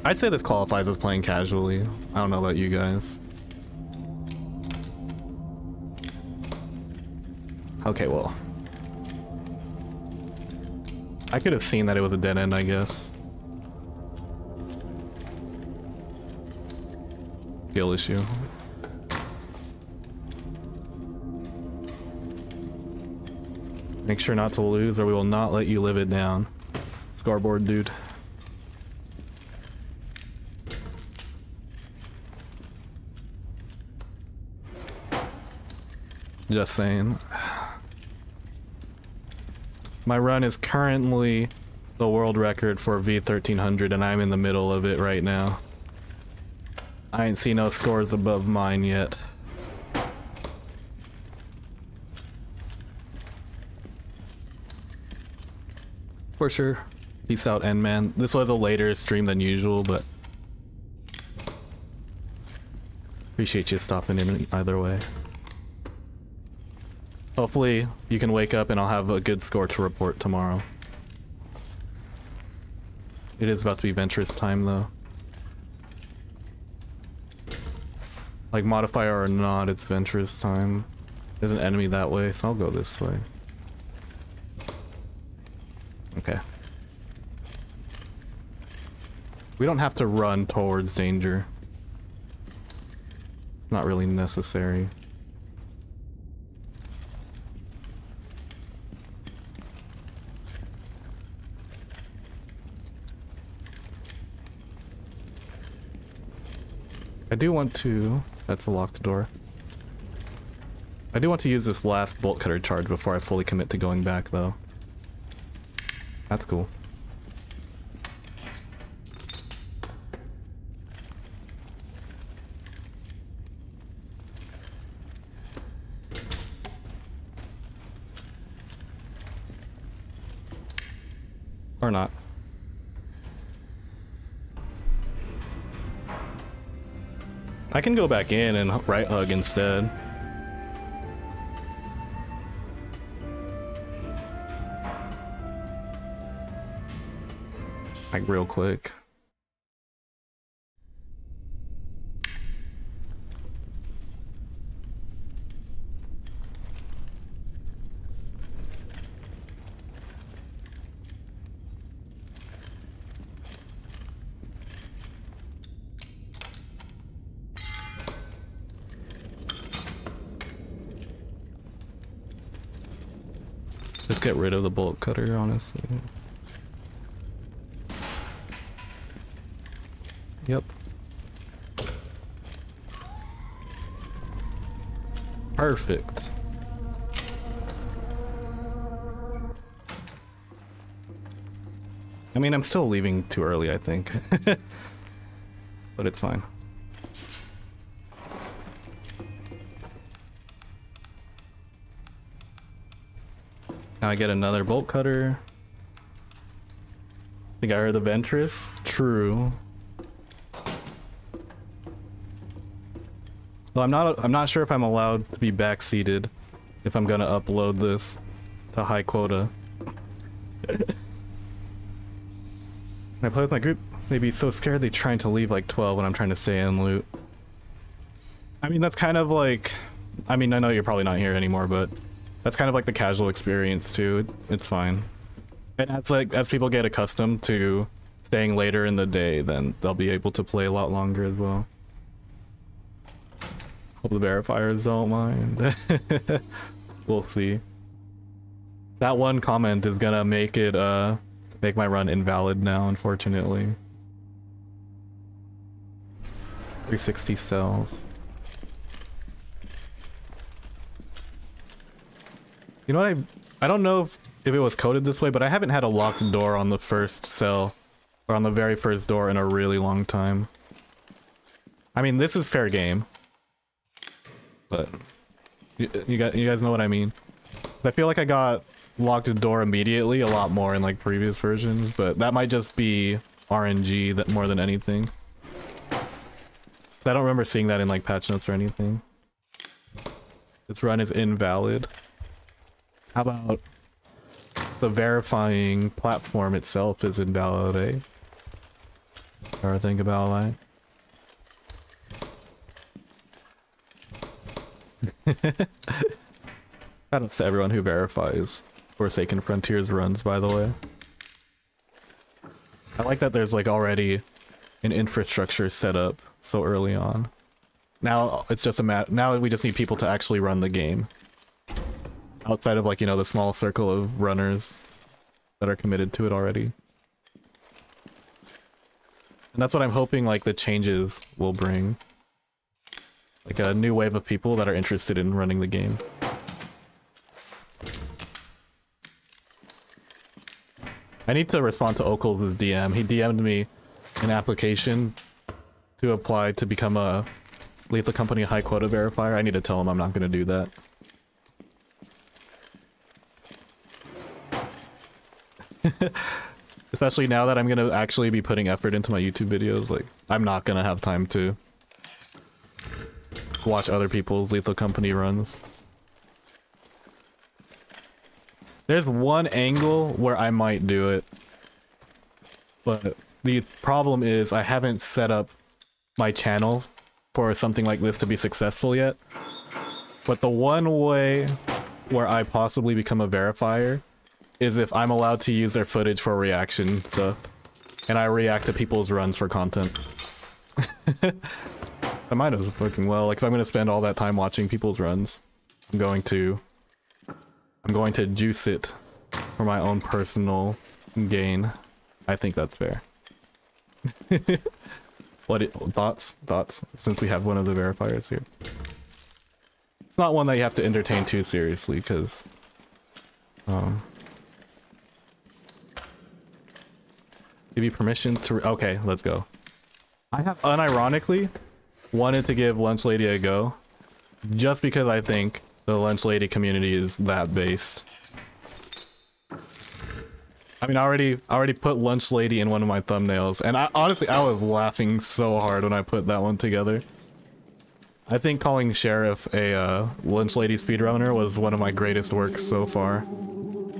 I'd say this qualifies as playing casually. I don't know about you guys. Okay, well. I could have seen that it was a dead end, I guess. Skill issue. Make sure not to lose or we will not let you live it down. Scoreboard, dude. Just saying. My run is currently the world record for V1300 and I'm in the middle of it right now. I ain't seen no scores above mine yet. For sure. Peace out, N-Man. This was a later stream than usual, but appreciate you stopping in either way. Hopefully you can wake up and I'll have a good score to report tomorrow. It is about to be Ventress time though. Like modifier or not, it's Ventress time. There's an enemy that way, so I'll go this way. Okay. We don't have to run towards danger. It's not really necessary. I do want to... That's a locked door. I do want to use this last bolt cutter charge before I fully commit to going back, though. That's cool. Or not. I can go back in and right hug instead. Like real quick. Let's get rid of the bolt cutter, honestly. Yep. Perfect. I mean, I'm still leaving too early, I think. But it's fine. Now I get another bolt cutter. Think I heard the Ventress? True. Well, I'm not sure if I'm allowed to be backseated if I'm gonna upload this to high quota. When I play with my group, they'd be so scared they're trying to leave like 12 when I'm trying to stay in loot. I mean, that's kind of like... I mean, I know you're probably not here anymore, but that's kind of like the casual experience too. It's fine. And that's like, as people get accustomed to staying later in the day, then they'll be able to play a lot longer as well. Hope the verifiers don't mind. We'll see. That one comment is gonna make it, make my run invalid now, unfortunately. 360 cells. You know what, I don't know if it was coded this way, but I haven't had a locked door on the first cell, or on the very first door in a really long time. I mean, this is fair game. But, you guys know what I mean? I feel like I got locked door immediately a lot more in like previous versions, but that might just be RNG that more than anything. I don't remember seeing that in like patch notes or anything. This run is invalid. How about the verifying platform itself is invalid, eh? Ever think about that? Shoutouts to everyone who verifies Forsaken Frontiers runs, by the way. I like that there's like already an infrastructure set up so early on. Now it's just a now we just need people to actually run the game. Outside of like, you know, the small circle of runners that are committed to it already. And that's what I'm hoping like the changes will bring. Like a new wave of people that are interested in running the game. I need to respond to Okul's DM. He DM'd me an application to apply to become a Lethal Company high quota verifier. I need to tell him I'm not going to do that. Especially now that I'm going to actually be putting effort into my YouTube videos. Like, I'm not going to have time to watch other people's Lethal Company runs. There's one angle where I might do it, but the problem is I haven't set up my channel for something like this to be successful yet. But the one way where I possibly become a verifier is if I'm allowed to use their footage for reaction stuff, and I react to people's runs for content. That might have working well. Like if I'm going to spend all that time watching people's runs, I'm going to juice it for my own personal gain. I think that's fair. Thoughts? Since we have one of the verifiers here. It's not one that you have to entertain too seriously, because give you permission to okay, let's go. I have unironically wanted to give Lunch Lady a go, just because I think the Lunch Lady community is that based. I mean, I already put Lunch Lady in one of my thumbnails, and honestly, I was laughing so hard when I put that one together. I think calling Sheriff a Lunch Lady speedrunner was one of my greatest works so far.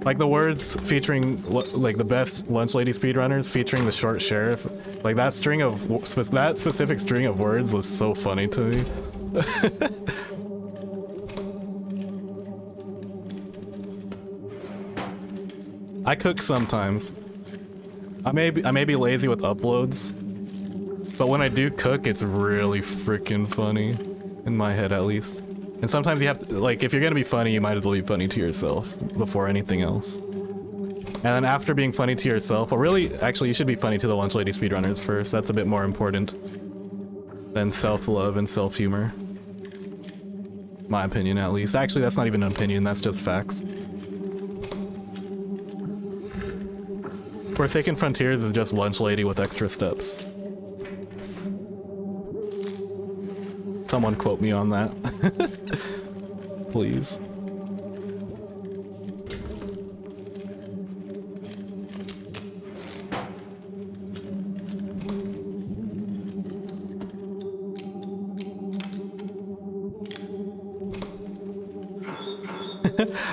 Like the words featuring like the best Lunch Lady speedrunners featuring the short Sheriff, like that specific string of words was so funny to me. I cook sometimes. I may be lazy with uploads, but when I do cook, it's really freaking funny, in my head at least. And sometimes you have to, like, if you're gonna be funny, you might as well be funny to yourself before anything else. And then after being funny to yourself, well really, actually you should be funny to the lunch lady speedrunners first. That's a bit more important than self-love and self-humor. My opinion, at least. Actually, that's not even an opinion, that's just facts. Forsaken Frontiers is just lunch lady with extra steps. Someone quote me on that. Please.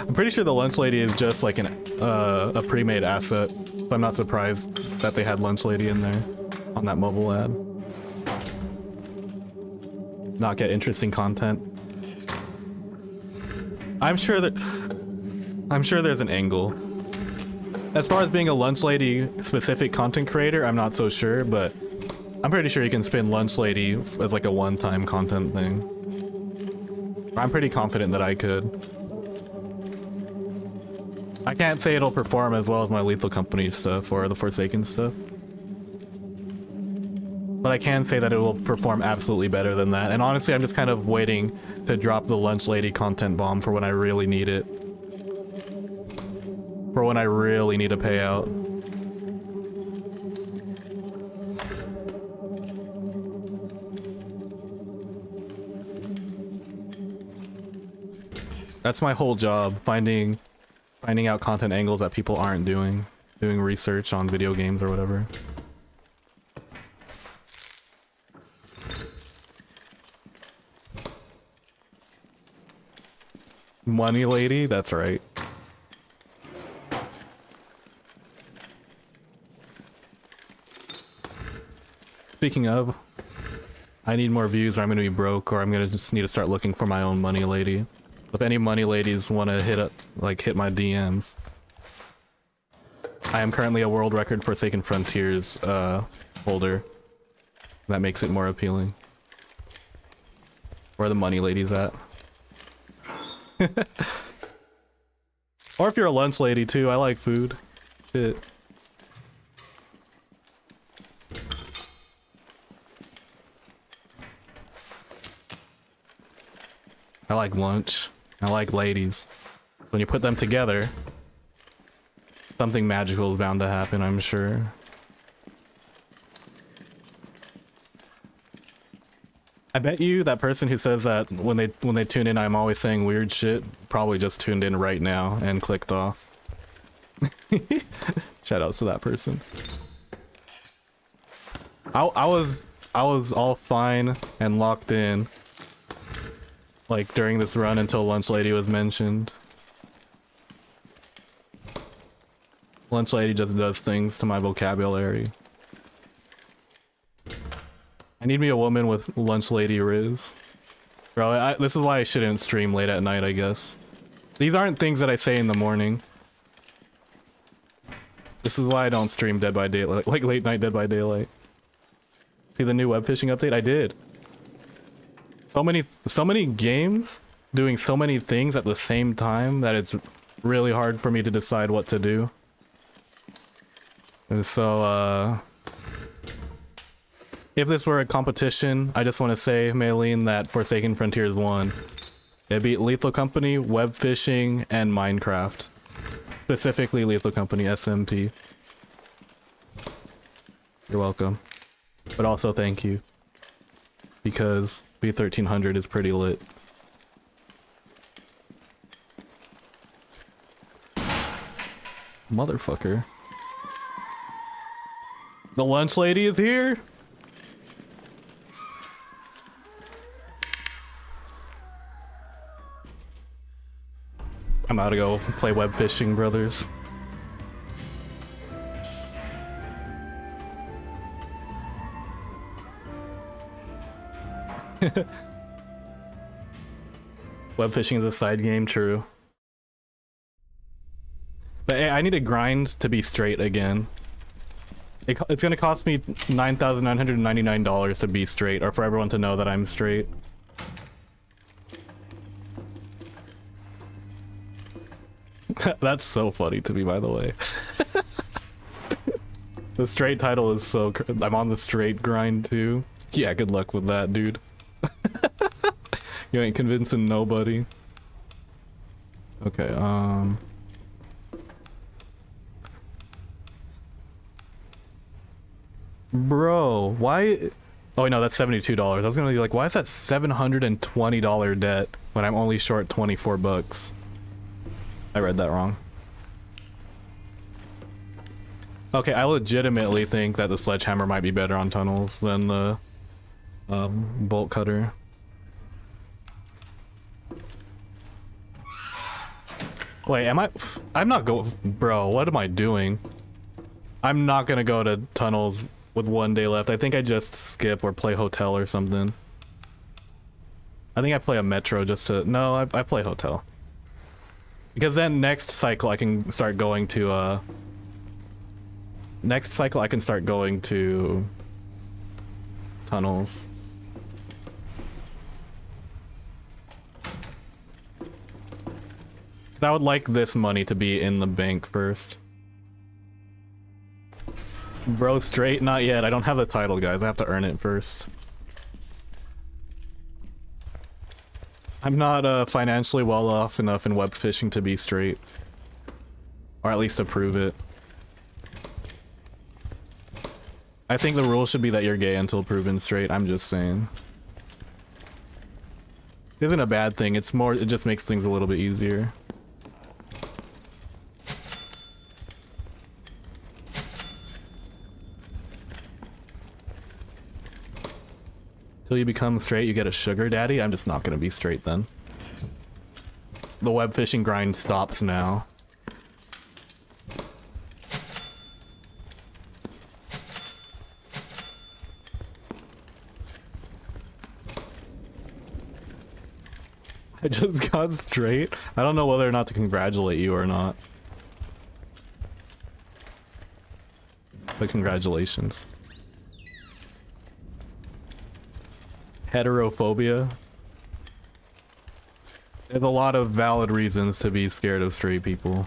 I'm pretty sure the lunch lady is just like a pre-made asset. So I'm not surprised that they had lunch lady in there on that mobile ad. Not get interesting content. I'm sure there's an angle. As far as being a lunch lady specific content creator, I'm not so sure, but I'm pretty sure you can spin lunch lady as like a one-time content thing. I'm pretty confident that I could. I can't say it'll perform as well as my Lethal Company stuff or the Forsaken stuff. But I can say that it will perform absolutely better than that. And honestly, I'm just kind of waiting to drop the lunch lady content bomb for when I really need it. For when I really need a payout. That's my whole job, finding out content angles that people aren't doing research on video games or whatever. Money lady, that's right. Speaking of, I need more views or I'm gonna be broke, or I'm gonna just need to start looking for my own money lady. If any money ladies want to hit my DMs. I am currently a world record Forsaken Frontiers holder. That makes it more appealing. Where are the money ladies at? Or if you're a lunch lady too, I like food. Shit. I like lunch. I like ladies. When you put them together, something magical is bound to happen, I'm sure. I bet you that person who says that when they tune in I'm always saying weird shit probably just tuned in right now and clicked off. Shout outs to that person. I was all fine and locked in like during this run until lunch lady was mentioned. Lunch lady just does things to my vocabulary. I need me a woman with lunch lady riz. Bro, this is why I shouldn't stream late at night, I guess. These aren't things that I say in the morning. This is why I don't stream Dead by Daylight, like late night Dead by Daylight. See the new web fishing update? I did. So many games doing so many things at the same time that it's really hard for me to decide what to do. And so, if this were a competition, I just want to say, Maylene, that Forsaken Frontiers won. It beat Lethal Company, Web Fishing, and Minecraft. Specifically Lethal Company, SMP. You're welcome. But also thank you. Because B1300 is pretty lit. Motherfucker. The lunch lady is here? I'm about to go play web fishing, brothers. Web fishing is a side game, true. But hey, I need to grind to be straight again. It's gonna cost me $9,999 to be straight, or for everyone to know that I'm straight. That's so funny to me, by the way. The straight title is so I'm on the straight grind too. Yeah, good luck with that, dude. You ain't convincing nobody. Okay, bro, why? Oh no, that's $72. I was gonna be like, why is that $720 debt when I'm only short 24 bucks? I read that wrong. Okay, I legitimately think that the sledgehammer might be better on tunnels than the bolt cutter. Wait, I'm not going, bro, what am I doing? I'm not gonna go to tunnels with 1 day left. I think I just skip or play hotel or something. I think I play a metro just to, no, I play hotel. Because then next cycle I can start going to, tunnels. I would like this money to be in the bank first. Bro, straight? Not yet. I don't have the title, guys. I have to earn it first. I'm not financially well off enough in web fishing to be straight. Or at least to prove it. I think the rule should be that you're gay until proven straight. I'm just saying. It isn't a bad thing. It's more, it just makes things a little bit easier. Till you become straight, you get a sugar daddy? I'm just not gonna be straight then. The web fishing grind stops now. I just got straight. I don't know whether or not to congratulate you or not. But congratulations. Heterophobia. There's a lot of valid reasons to be scared of straight people.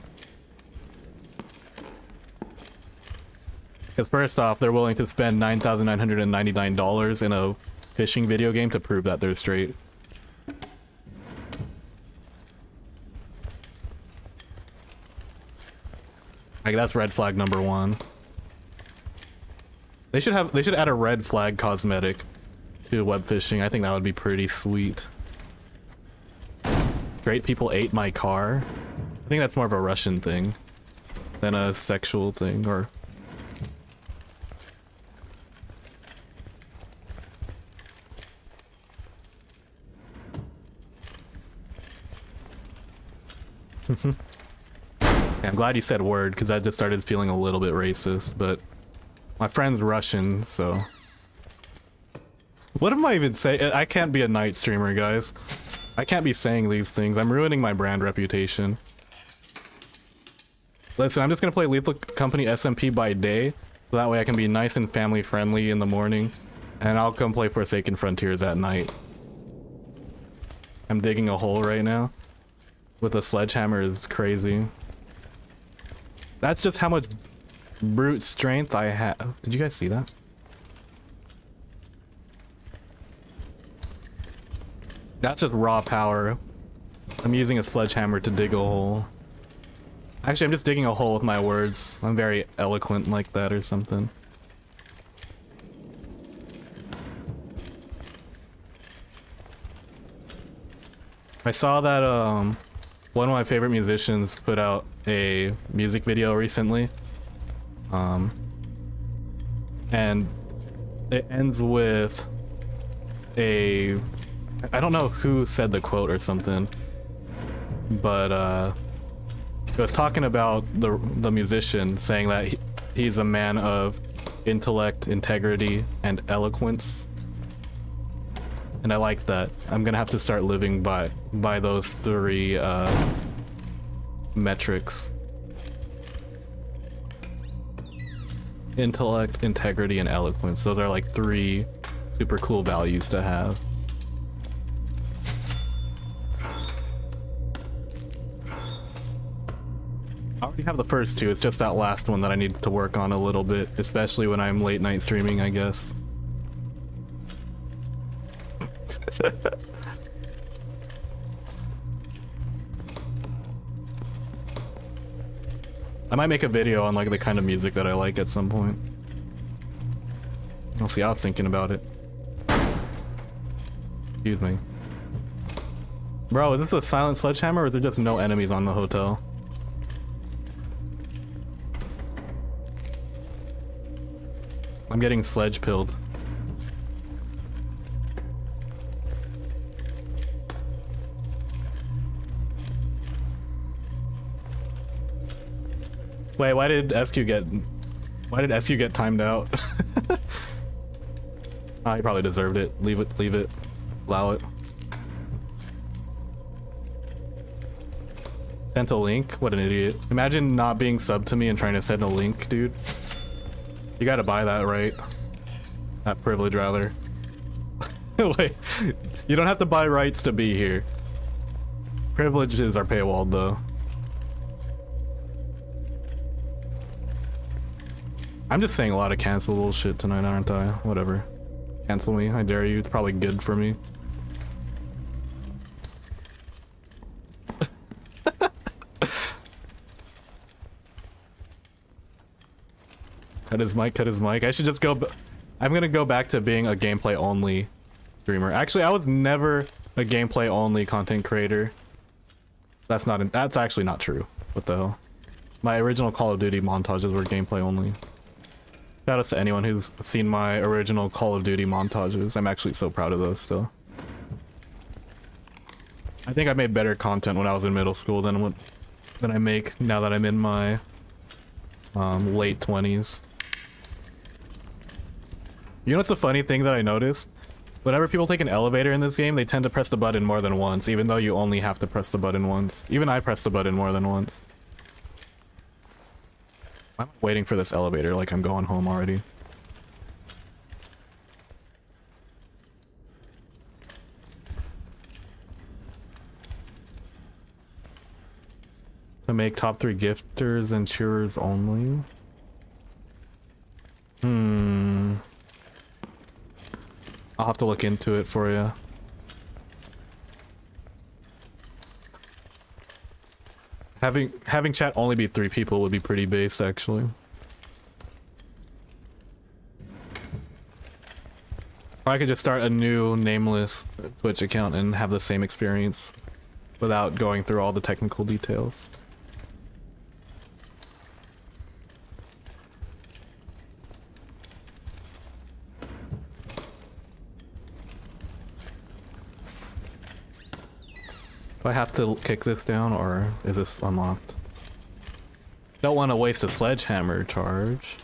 Because first off, they're willing to spend $9,999 in a fishing video game to prove that they're straight. Like, that's red flag number one. They should add a red flag cosmetic to web fishing. I think that would be pretty sweet. Straight people ate my car. I think that's more of a Russian thing than a sexual thing, or I'm glad you said word, because I just started feeling a little bit racist, but my friend's Russian, so... What am I even saying? I can't be a night streamer, guys. I can't be saying these things. I'm ruining my brand reputation. Listen, I'm just gonna play Lethal Company SMP by day, so that way I can be nice and family friendly in the morning, and I'll come play Forsaken Frontiers at night. I'm digging a hole right now. With a sledgehammer is crazy. That's just how much brute strength I have. Did you guys see that? That's just raw power. I'm using a sledgehammer to dig a hole. Actually, I'm just digging a hole with my words. I'm very eloquent like that or something. I saw that one of my favorite musicians put out a music video recently. And it ends with a... I don't know who said the quote or something, but it was talking about the musician saying that he's a man of intellect, integrity, and eloquence. And I like that. I'm gonna have to start living by those three metrics. Intellect, integrity, and eloquence. Those are like three super cool values to have. I already have the first two, it's just that last one that I need to work on a little bit, especially when I'm late night streaming, I guess. I might make a video on like the kind of music that I like at some point. I'll see, I was thinking about it. Excuse me. Bro, is this a silent sledgehammer or is there just no enemies on the hotel? I'm getting sledge pilled. Wait, why did SQ get timed out? Ah, he probably deserved it. Leave it. Allow it. Sent a link? What an idiot. Imagine not being subbed to me and trying to send a link, dude. You gotta buy that, right? That privilege, rather. Wait, you don't have to buy rights to be here. Privileges are paywalled, though. I'm just saying a lot of cancelable shit tonight, aren't I? Whatever. Cancel me, I dare you. It's probably good for me. Cut his mic. I should just go... I'm gonna go back to being a gameplay only streamer. Actually, I was never a gameplay only content creator. That's actually not true. What the hell? My original Call of Duty montages were gameplay only. Shout out to anyone who's seen my original Call of Duty montages. I'm actually so proud of those still. I think I made better content when I was in middle school than I make now that I'm in my late 20s. You know what's the funny thing that I noticed? Whenever people take an elevator in this game, they tend to press the button more than once, even though you only have to press the button once. Even I pressed the button more than once. I'm waiting for this elevator like I'm going home already. To make top 3 gifters and cheerers only? I'll have to look into it for you. Having chat only be 3 people would be pretty based, actually. Or I could just start a new nameless Twitch account and have the same experience without going through all the technical details. Do I have to kick this down or is this unlocked? Don't want to waste a sledgehammer charge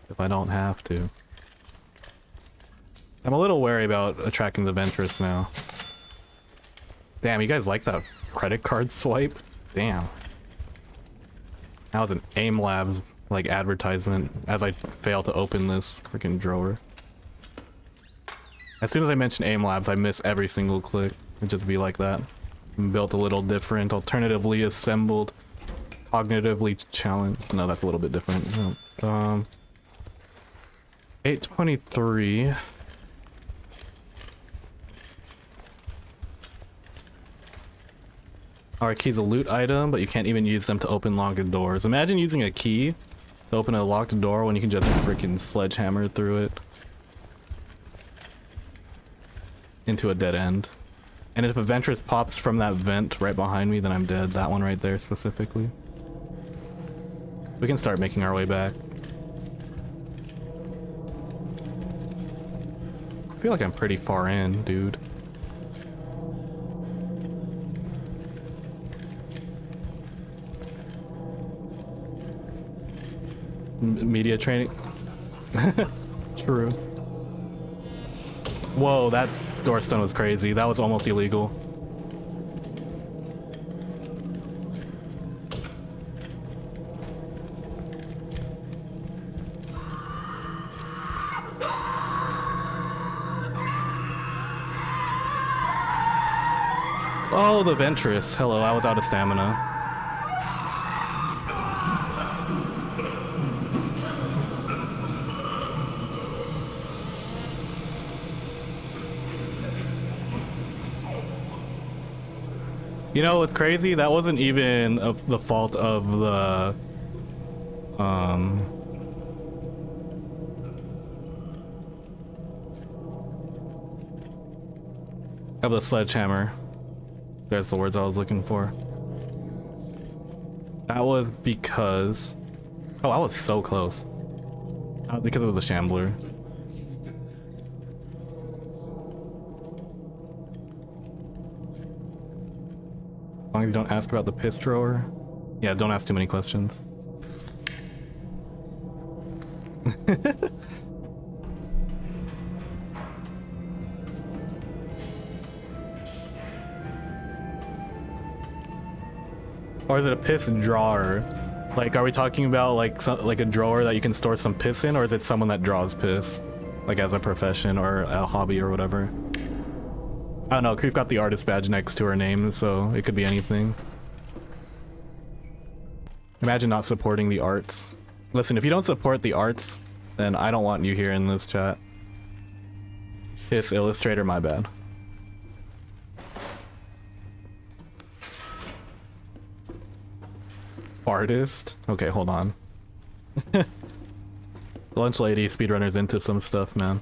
if I don't have to. I'm a little wary about attracting the Ventress now. Damn, you guys like that credit card swipe? Damn. That was an AIM Labs like advertisement as I fail to open this freaking drawer. As soon as I mention AIM Labs, I miss every single click. It'd just be like that. Built a little different, alternatively assembled, cognitively challenged. No, that's a little bit different. 823. Our key's a loot item, but you can't even use them to open locked doors. Imagine using a key to open a locked door when you can just freaking sledgehammer through it into a dead end. And if a Ventress pops from that vent right behind me, then I'm dead. That one right there specifically. We can start making our way back. I feel like I'm pretty far in, dude. Media training. True. Whoa, that doorstone was crazy. That was almost illegal. Oh, the Ventress. Hello, I was out of stamina. You know what's crazy? That wasn't even the fault of the sledgehammer. There's the words I was looking for. That was because... Oh, I was so close. Because of the shambler. As long as you don't ask about the piss drawer. Yeah, don't ask too many questions. Or is it a piss drawer? Like, are we talking about like a drawer that you can store some piss in, or is it someone that draws piss, like as a profession or a hobby or whatever? I don't know. Creep got the artist badge next to her name, so it could be anything. Imagine not supporting the arts. Listen, if you don't support the arts, then I don't want you here in this chat. Piss illustrator, my bad. Artist? Okay, hold on. Lunch lady speedrunners into some stuff, man.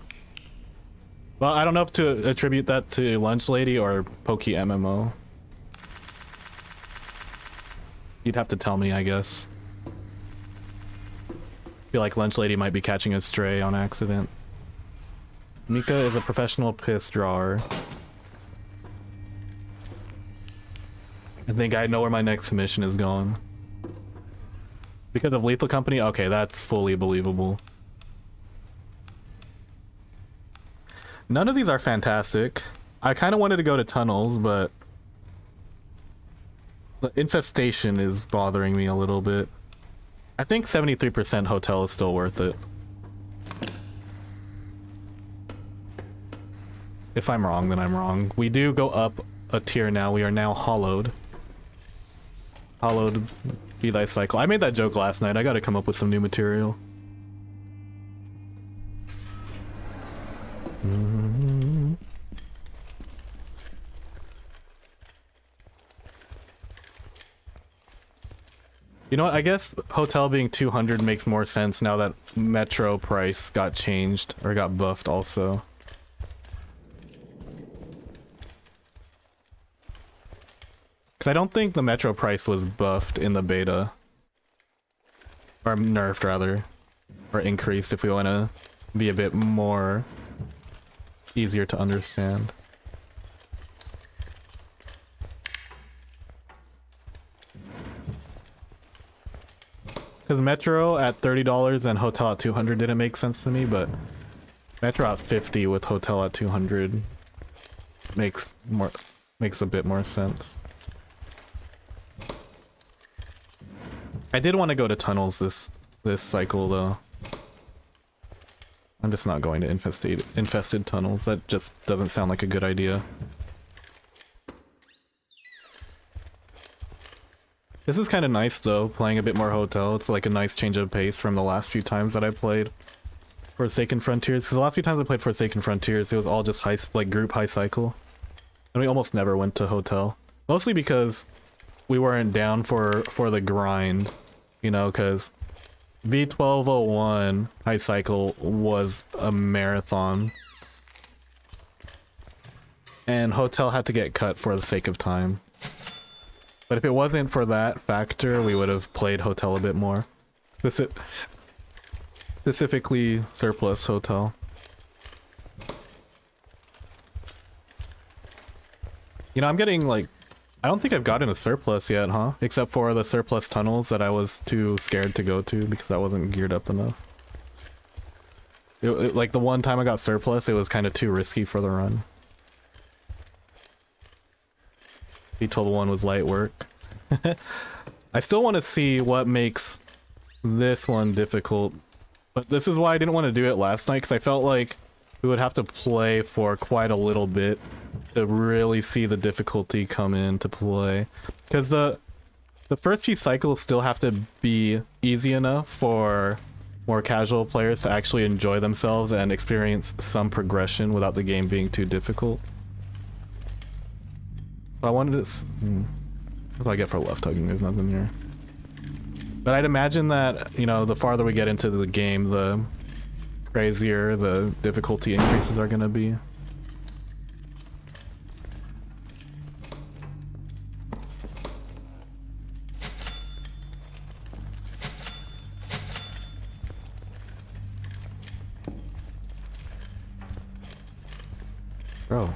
Well, I don't know if to attribute that to Lunch Lady or Pokey MMO. You'd have to tell me, I guess. Feel like Lunch Lady might be catching a stray on accident. Mika is a professional piss drawer. I think I know where my next commission is going. Because of Lethal Company? Okay, that's fully believable. None of these are fantastic. I kind of wanted to go to tunnels, but the infestation is bothering me a little bit. I think 73% hotel is still worth it. If I'm wrong, then I'm wrong. We do go up a tier now. We are now hollowed. Hollowed be thy cycle. I made that joke last night. I gotta come up with some new material. You know what? I guess hotel being 200 makes more sense now that metro price got changed or got buffed also. Because I don't think the metro price was buffed in the beta. Or nerfed, rather. Or increased, if we want to be a bit more easier to understand. Because Metro at $30 and Hotel at 200 didn't make sense to me, but Metro at 50 with Hotel at 200 makes a bit more sense. I did want to go to tunnels this cycle though. I'm just not going to infested tunnels. That just doesn't sound like a good idea. This is kind of nice though, playing a bit more hotel. It's like a nice change of pace from the last few times that I played Forsaken Frontiers. Because the last few times I played Forsaken Frontiers, it was all just group high cycle. And we almost never went to hotel. Mostly because we weren't down for the grind, you know, because V1201 high cycle was a marathon. And hotel had to get cut for the sake of time. But if it wasn't for that factor, we would have played hotel a bit more. Specifically surplus hotel. You know, I'm getting like, I don't think I've gotten a surplus yet, huh? Except for the surplus tunnels that I was too scared to go to because I wasn't geared up enough. Like the one time I got surplus, it was kind of too risky for the run. V1201 was light work. I still want to see what makes this one difficult. But this is why I didn't want to do it last night, because I felt like we would have to play for quite a little bit to really see the difficulty come into play. Because the first few cycles still have to be easy enough for more casual players to actually enjoy themselves and experience some progression without the game being too difficult. I wanted to... That's what I get for left hugging. There's nothing here. But I'd imagine that, you know, the farther we get into the game, the crazier the difficulty increases are gonna be. Bro.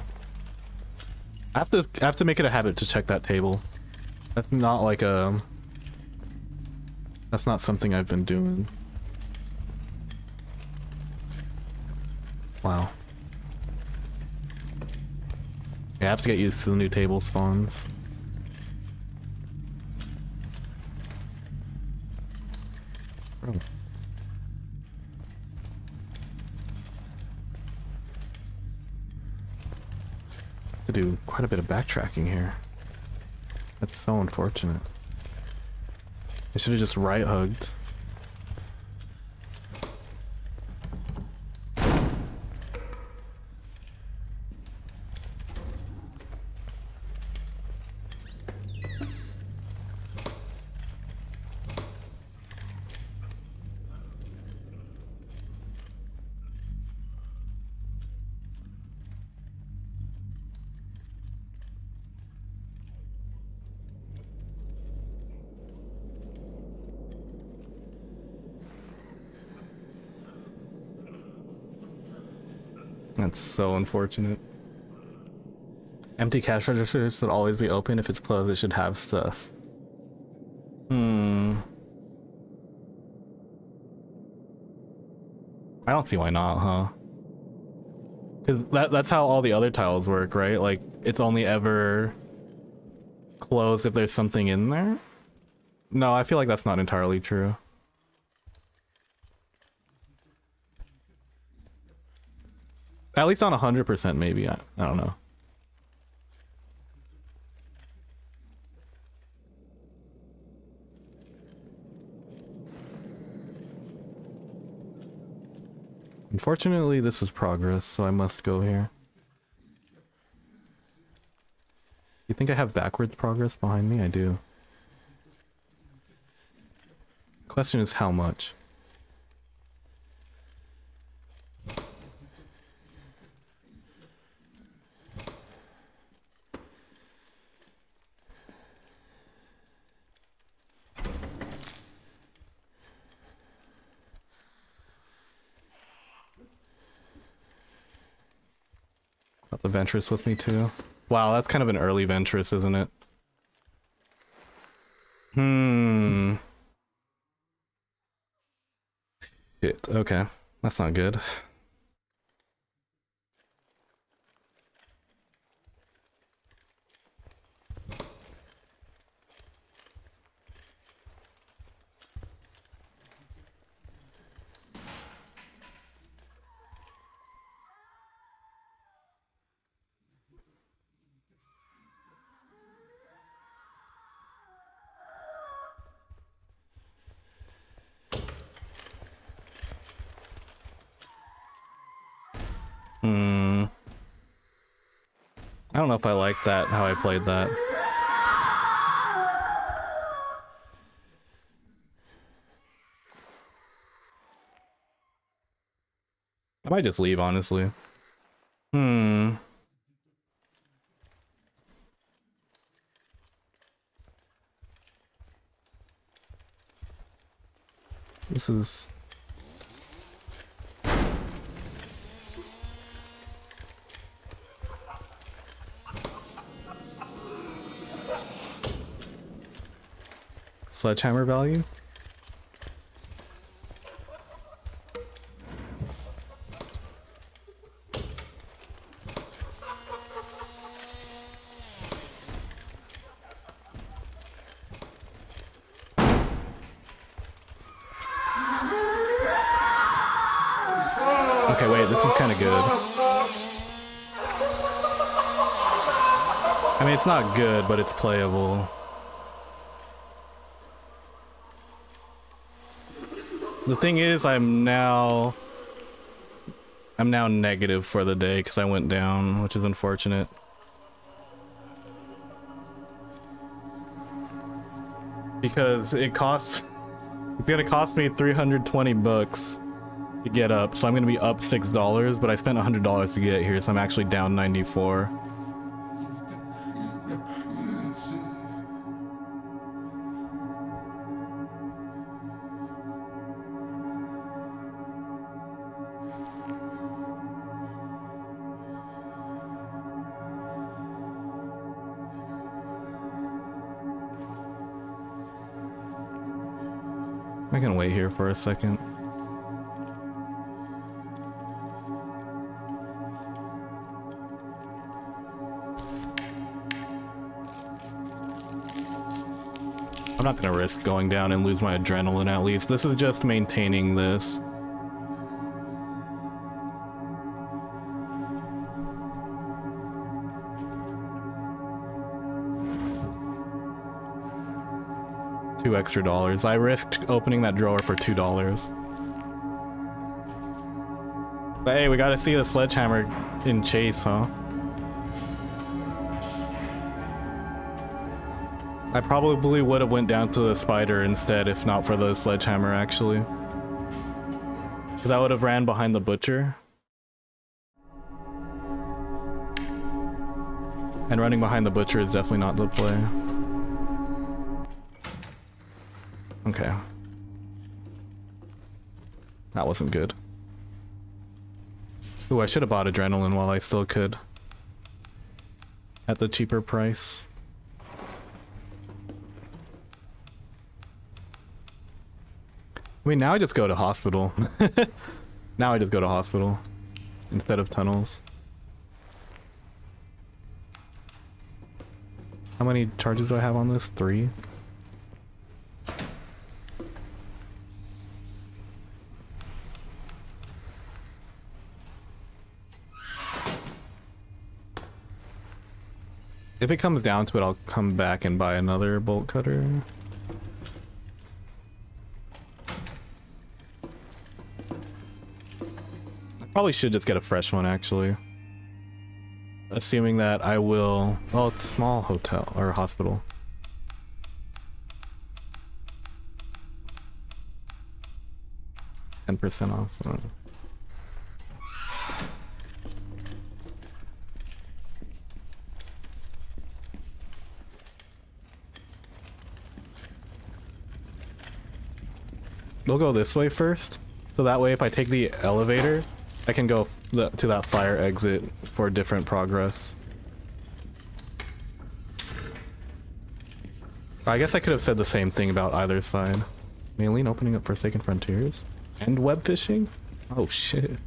I have to make it a habit to check that table. That's not like a... That's not something I've been doing. Wow. Yeah, I have to get used to the new table spawns. Oh. To do quite a bit of backtracking here. That's so unfortunate. I should have just right hugged. That's so unfortunate. Empty cash registers should always be open. If it's closed, it should have stuff. I don't see why not, huh? Because that's how all the other tiles work, right? Like, it's only ever closed if there's something in there? No, I feel like that's not entirely true. At least on 100% maybe, I don't know. Unfortunately, this is progress, so I must go here. You think I have backwards progress behind me? I do. Question is how much? Got the Ventress with me too. Wow, that's kind of an early Ventress, isn't it? Shit, okay. That's not good. I don't know if I like that, how I played that. I might just leave, honestly. This is... Sledgehammer value? Okay, wait, this is kind of good. I mean, it's not good, but it's playable. The thing is, I'm now negative for the day because I went down, which is unfortunate. because it's gonna cost me 320 bucks to get up, so I'm gonna be up $6, but I spent $100 to get here, so I'm actually down 94. I can wait here for a second. I'm not gonna risk going down and lose my adrenaline at least. This is just maintaining this. $2 extra. I risked opening that drawer for $2. But hey, we gotta see the sledgehammer in chase, huh? I probably would have went down to the spider instead if not for the sledgehammer, actually. Because I would have ran behind the butcher. And running behind the butcher is definitely not the play. Okay. That wasn't good. Ooh, I should have bought adrenaline while I still could. At the cheaper price. I mean, now I just go to hospital. Now I just go to hospital instead of tunnels. How many charges do I have on this? 3? If it comes down to it, I'll come back and buy another bolt cutter. I probably should just get a fresh one, actually. Assuming that I will... Well, it's a small hotel, or hospital. %10 off. I don't know. We'll go this way first, so that way if I take the elevator, I can go to that fire exit for different progress. I guess I could have said the same thing about either side. Maylene opening up Forsaken Frontiers? And web fishing? Oh shit.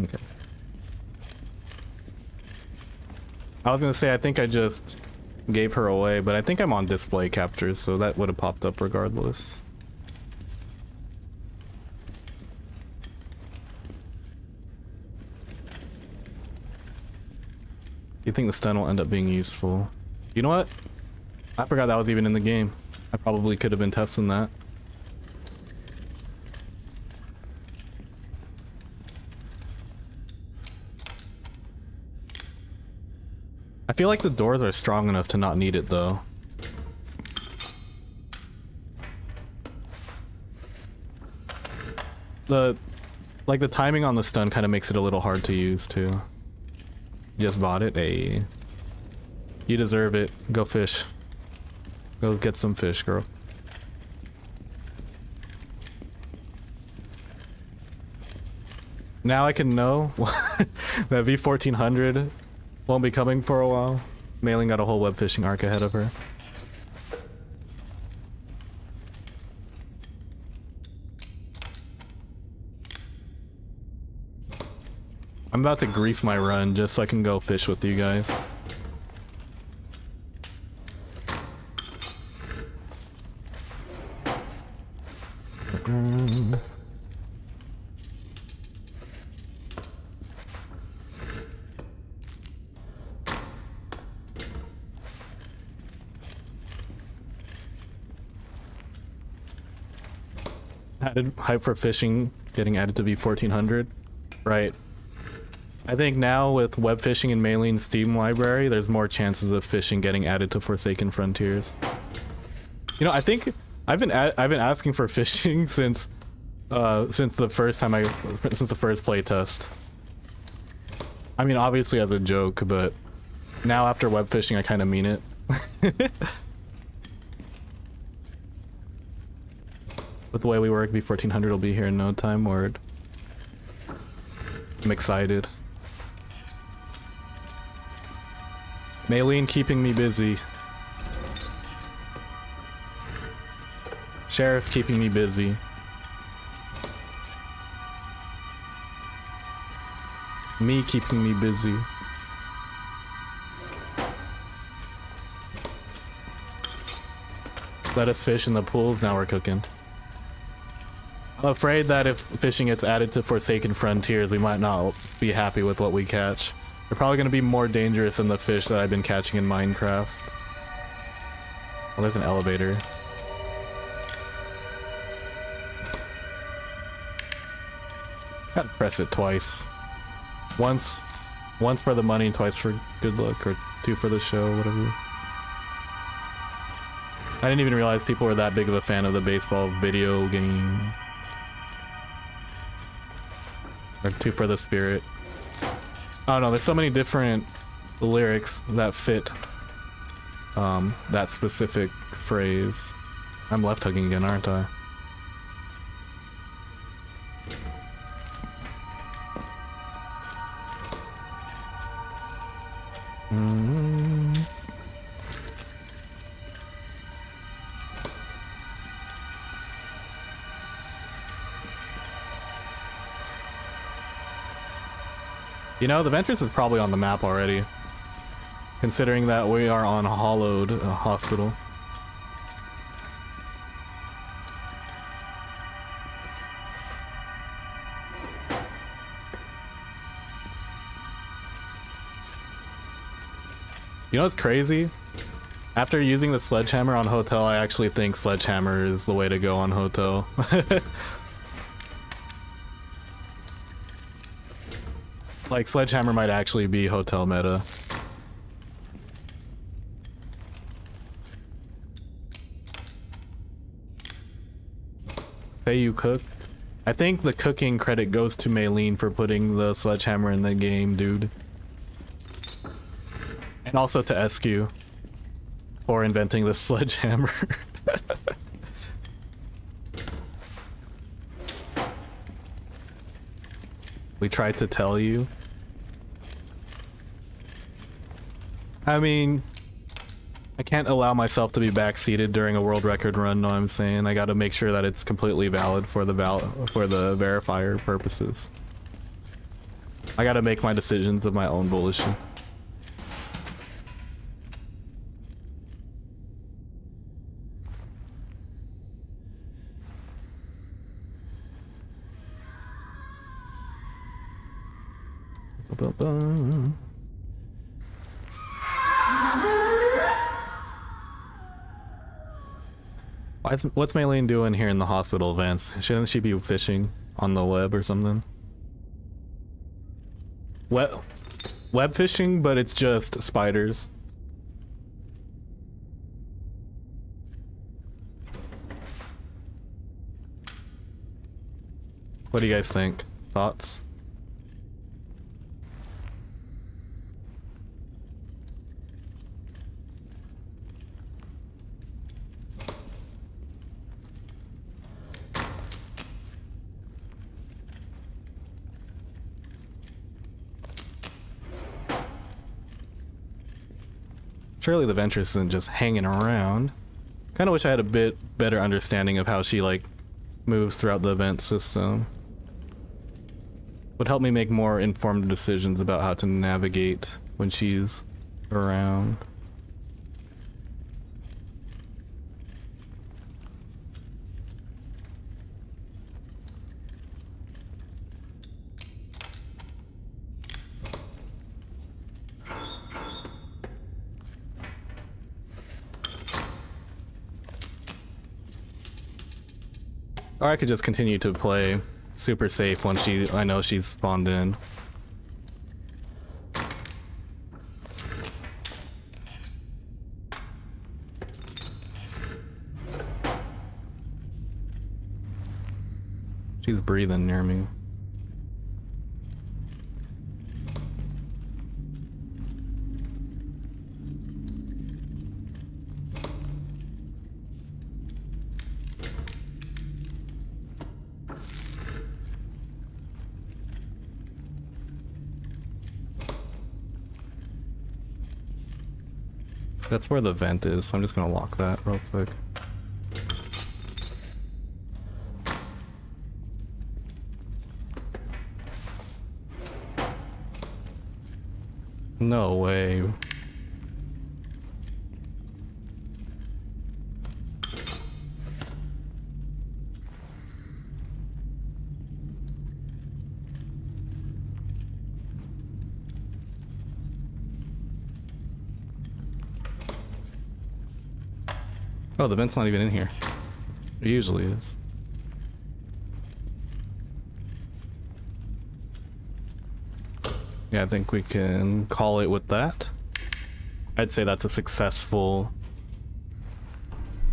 Okay. I was gonna say, I think I just gave her away, but I think I'm on display captures, so that would have popped up regardless. You think the stun will end up being useful? You know what? I forgot that was even in the game. I probably could have been testing that. I feel like the doors are strong enough to not need it though. The timing on the stun kind of makes it a little hard to use too. Just bought it. Hey, you deserve it. Go fish. Go get some fish, girl. Now I can know that V1400 won't be coming for a while. Mailing got a whole web fishing arc ahead of her. I'm about to grief my run just so I can go fish with you guys. Added hype for fishing getting added to V1400. Right. I think now with web fishing and Malene's Steam library, there's more chances of fishing getting added to Forsaken Frontiers. You know, I think I've been asking for fishing since the first playtest. I mean, obviously as a joke, but now after web fishing, I kind of mean it. With the way we work, B1400 will be here in no time. Word. I'm excited. Malene keeping me busy. Sheriff keeping me busy. Me keeping me busy. Let us fish in the pools, now we're cooking. I'm afraid that if fishing gets added to Forsaken Frontiers, we might not be happy with what we catch. They're probably going to be more dangerous than the fish that I've been catching in Minecraft. Oh, there's an elevator. Gotta press it twice. Once for the money, twice for good luck, or 2 for the show, whatever. I didn't even realize people were that big of a fan of the baseball video game. Or 2 for the spirit. I don't know, there's so many different lyrics that fit that specific phrase. I'm left hugging again, aren't I? You know, the Ventress is probably on the map already, considering that we are on Hollowed Hospital. You know what's crazy? After using the sledgehammer on Hotel, I actually think sledgehammer is the way to go on Hotel. Like, sledgehammer might actually be Hotel meta. Say you cooked? I think the cooking credit goes to Malene for putting the sledgehammer in the game, dude. And also to SQ for inventing the sledgehammer. We tried to tell you. I mean, I can't allow myself to be backseated during a world record run, know what I'm saying? I gotta make sure that it's completely valid for the verifier purposes. I gotta make my decisions of my own volition. What's Malene doing here in the hospital, Vance? Shouldn't she be fishing on the web or something? Web fishing, but it's just spiders. What do you guys think? Thoughts? Surely the Ventress isn't just hanging around. Kind of wish I had a bit better understanding of how she, like, moves throughout the event system. Would help me make more informed decisions about how to navigate when she's around. Or I could just continue to play super safe once I know she's spawned in. She's breathing near me. That's where the vent is, so I'm just gonna lock that real quick. No way. Oh, the vent's not even in here. It usually is. Yeah, I think we can call it with that. I'd say that's a successful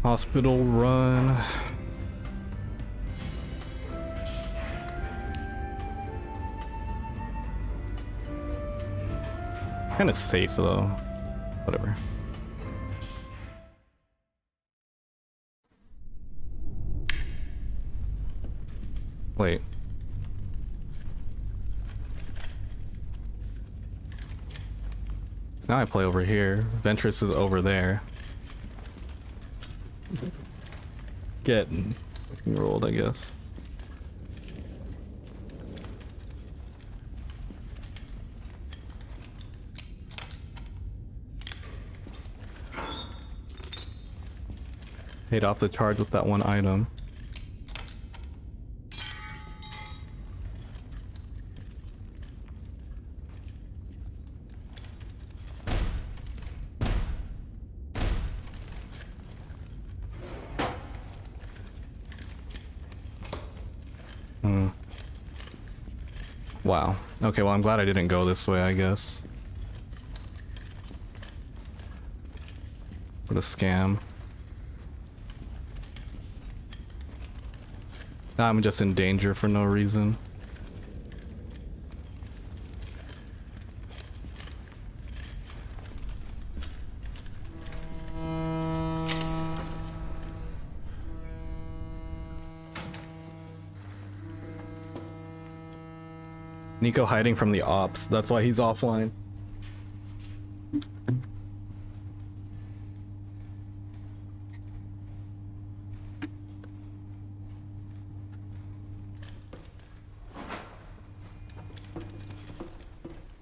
hospital run. Kind of safe though. Whatever. Wait. Now I play over here. Ventress is over there. Getting rolled, I guess. Paid off the charge with that one item. Wow. Okay, well, I'm glad I didn't go this way, I guess. What a scam. Now I'm just in danger for no reason. Nico hiding from the ops, that's why he's offline.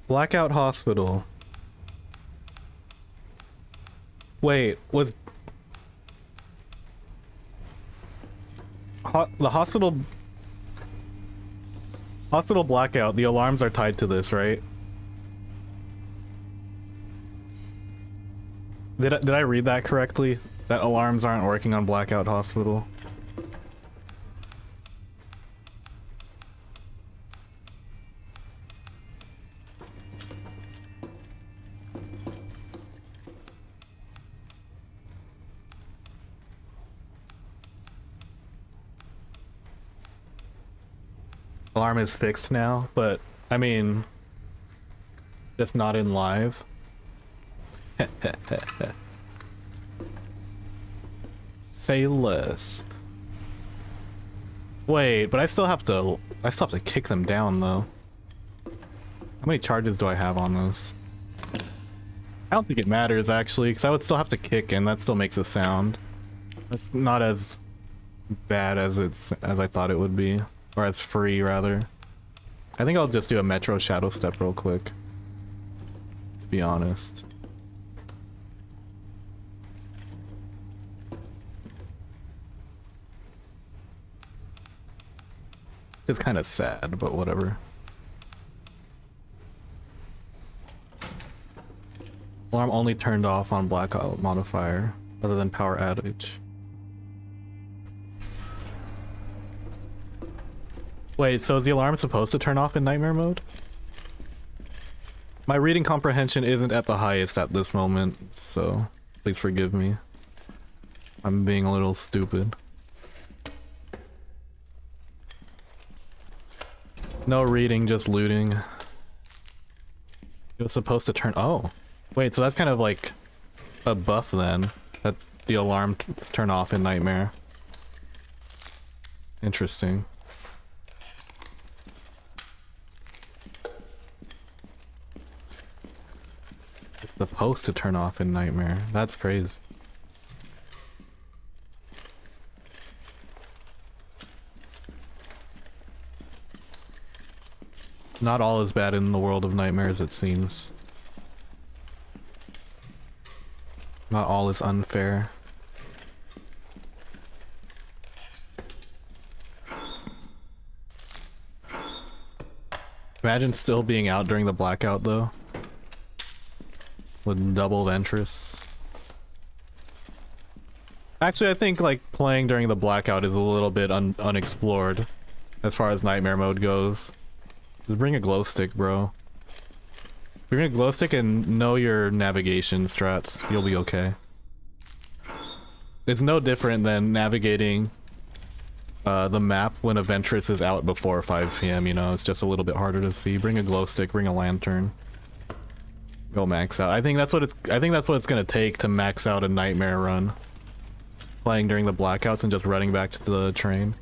Blackout Hospital. Wait, was the hospital blackout, the alarms are tied to this, right? Did I read that correctly? That alarms aren't working on Blackout Hospital? Alarm is fixed now, but I mean, just not in live. Say less. Wait, but I still have to kick them down though. How many charges do I have on this? I don't think it matters actually, because I would still have to kick and that still makes a sound. That's not as bad as I thought it would be. Or as free, rather. I think I'll just do a Metro Shadow Step real quick. To be honest. It's kind of sad, but whatever. Alarm only turned off on blackout modifier, other than power outage. Wait, so is the alarm supposed to turn off in nightmare mode? My reading comprehension isn't at the highest at this moment, so please forgive me. I'm being a little stupid. No reading, just looting. It was supposed to turn. Oh, wait, so that's kind of like a buff then, that the alarms turn off in Nightmare. Interesting. It's supposed to turn off in Nightmare. That's crazy. Not all is bad in the world of nightmares, it seems. Not all is unfair. Imagine still being out during the blackout though. With double Ventress. Actually, I think like playing during the blackout is a little bit unexplored as far as nightmare mode goes. Just bring a glow stick, bro. Bring a glow stick and know your navigation strats. You'll be okay. It's no different than navigating the map when a Ventress is out before 5 PM, you know? It's just a little bit harder to see. Bring a glow stick, bring a lantern. Go max out. I think that's what it's gonna take to max out a nightmare run. Playing during the blackouts and just running back to the train.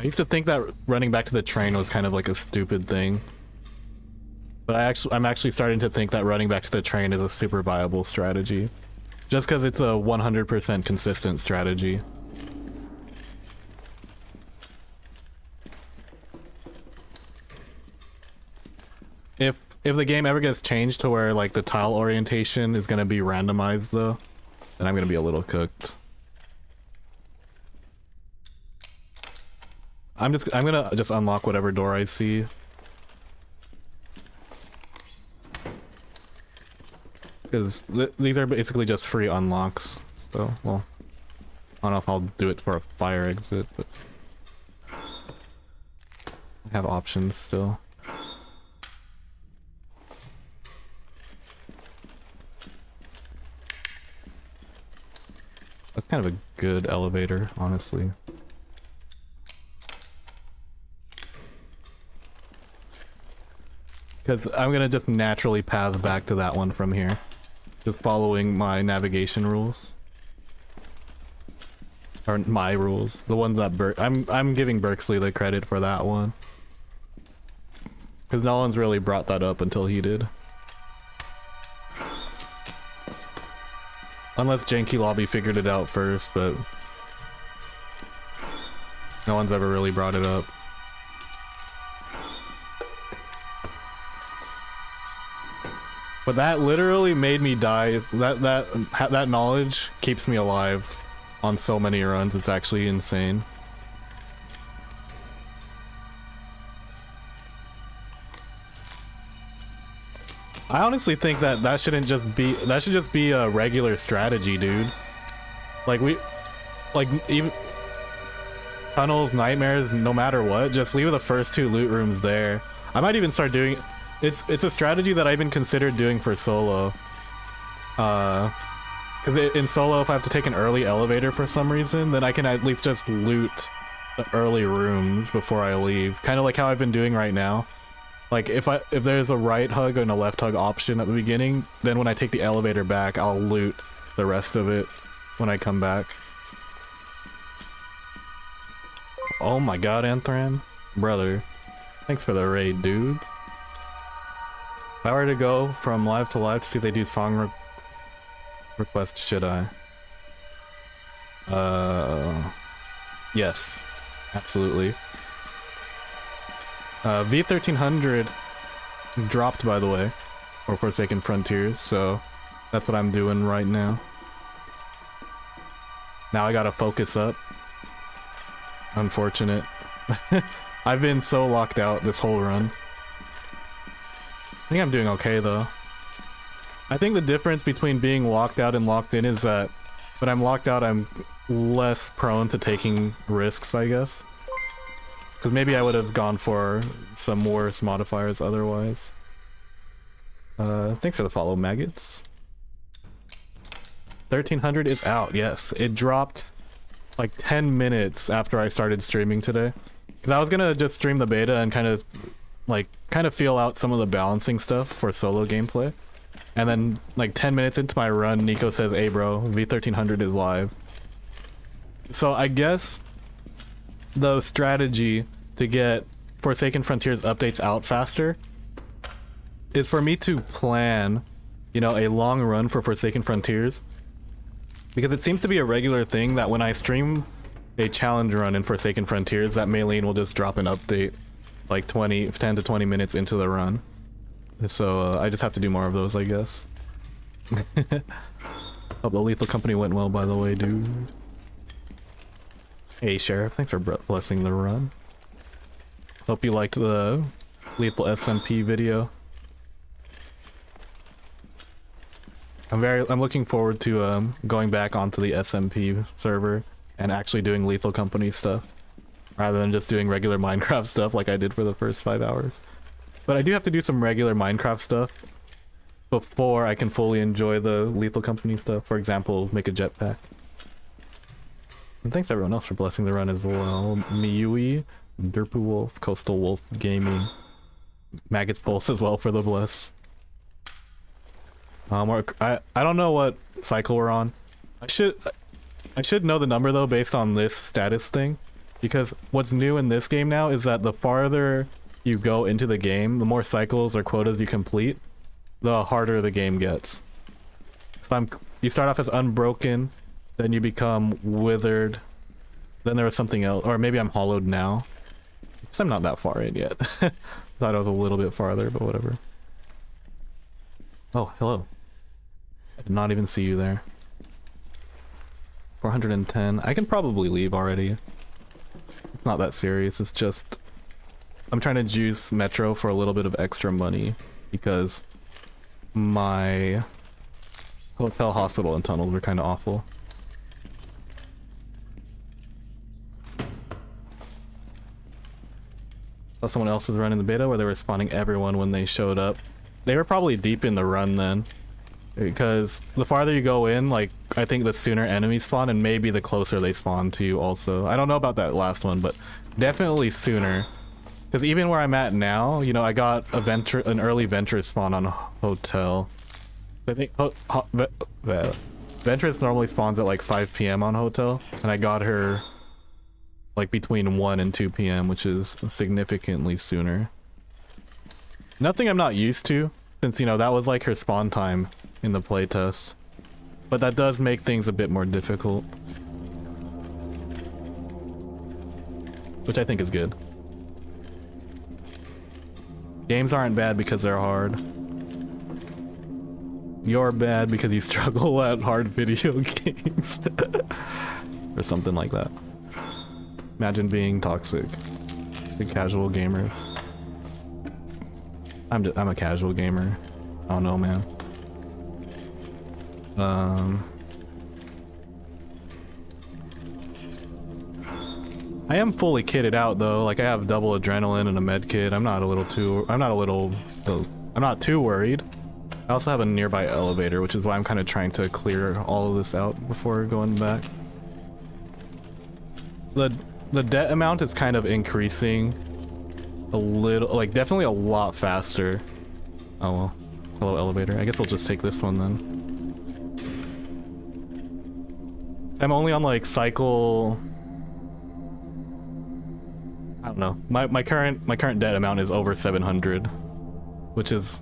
I used to think that running back to the train was kind of like a stupid thing. But I'm actually starting to think that running back to the train is a super viable strategy. Just because it's a 100% consistent strategy. If the game ever gets changed to where like the tile orientation is gonna be randomized though, then I'm gonna be a little cooked. I'm gonna just unlock whatever door I see. Because these are basically just free unlocks. So, well, I don't know if I'll do it for a fire exit, but I have options still. That's kind of a good elevator, honestly. Because I'm gonna just naturally path back to that one from here. Just following my navigation rules. Or my rules. The ones that I'm giving Berksley the credit for that one. Because no one's really brought that up until he did. Unless Janky Lobby figured it out first, but no one's ever really brought it up. But that literally made me die. That knowledge keeps me alive on so many runs. It's actually insane. I honestly think that shouldn't just be, that should just be a regular strategy, dude. Like even tunnels, nightmares, no matter what, just leave the first 2 loot rooms there. I might even start doing, it's a strategy that I even considered doing for solo. Cause in solo, if I have to take an early elevator for some reason, then I can at least just loot the early rooms before I leave. Kind of like how I've been doing right now. Like if there's a right hug and a left hug option at the beginning, then when I take the elevator back, I'll loot the rest of it when I come back. Oh my god, Anthram. Brother. Thanks for the raid, dudes. If I were to go from live to live to see if they do song request, should I? Yes. Absolutely. V1300 dropped, by the way, for Forsaken Frontiers, so that's what I'm doing right now. Now I gotta focus up. Unfortunate. I've been so locked out this whole run. I think I'm doing okay though. I think the difference between being locked out and locked in is that when I'm locked out, I'm less prone to taking risks, I guess. Because maybe I would have gone for some worse modifiers otherwise. Thanks for the follow, maggots. 1300 is out, yes. It dropped like 10 minutes after I started streaming today. Because I was gonna just stream the beta and kind of feel out some of the balancing stuff for solo gameplay. And then like 10 minutes into my run, Nico says, "Hey bro, V1300 is live." So I guess the strategy to get Forsaken Frontiers updates out faster is for me to plan, you know, a long run for Forsaken Frontiers. Because it seems to be a regular thing that when I stream a challenge run in Forsaken Frontiers, that Maylene will just drop an update like 10 to 20 minutes into the run. So I just have to do more of those, I guess. Hope the Lethal Company went well, by the way, dude. Hey Sheriff, thanks for blessing the run. Hope you liked the Lethal SMP video. I'm looking forward to going back onto the SMP server and actually doing Lethal Company stuff, rather than just doing regular Minecraft stuff like I did for the first 5 hours. But I do have to do some regular Minecraft stuff before I can fully enjoy the Lethal Company stuff. For example, make a jetpack. And thanks everyone else for blessing the run as well. Miyui, Derpu Wolf, Coastal Wolf Gaming, Maggot's Pulse as well for the bless. I don't know what cycle we're on. I should know the number though based on this status thing, because what's new in this game now is that the farther you go into the game, the more cycles or quotas you complete, the harder the game gets. So you start off as Unbroken, then you become Withered, then there was something else, or maybe I'm Hollowed now. So I'm not that far in yet. Thought I was a little bit farther, but whatever. Oh, hello. I did not even see you there. 410. I can probably leave already. It's not that serious. It's just I'm trying to juice Metro for a little bit of extra money because my hotel, hospital, and tunnels were kind of awful. Saw someone else was running the beta where they were spawning everyone when they showed up. They were probably deep in the run then, because the farther you go in, like, I think the sooner enemies spawn and maybe the closer they spawn to you also. I don't know about that last one, but definitely sooner. Because even where I'm at now, you know, I got an early Ventress spawn on Hotel. I think Ventress normally spawns at like 5 PM on Hotel, and I got her like between 1 and 2 PM, which is significantly sooner. Nothing I'm not used to, since, you know, that was like her spawn time in the playtest. But that does make things a bit more difficult, which I think is good. Games aren't bad because they're hard. You're bad because you struggle at hard video games. Or something like that. Imagine being toxic to casual gamers. I'm a casual gamer. I don't know, man. I am fully kitted out though. Like I have double adrenaline and a med kit. I'm not too worried. I also have a nearby elevator, which is why I'm kind of trying to clear all of this out before going back. The debt amount is kind of increasing a little, like definitely a lot faster. Oh well. Hello elevator. I guess we'll just take this one then. I'm only on like cycle, I don't know. My current debt amount is over 700, which is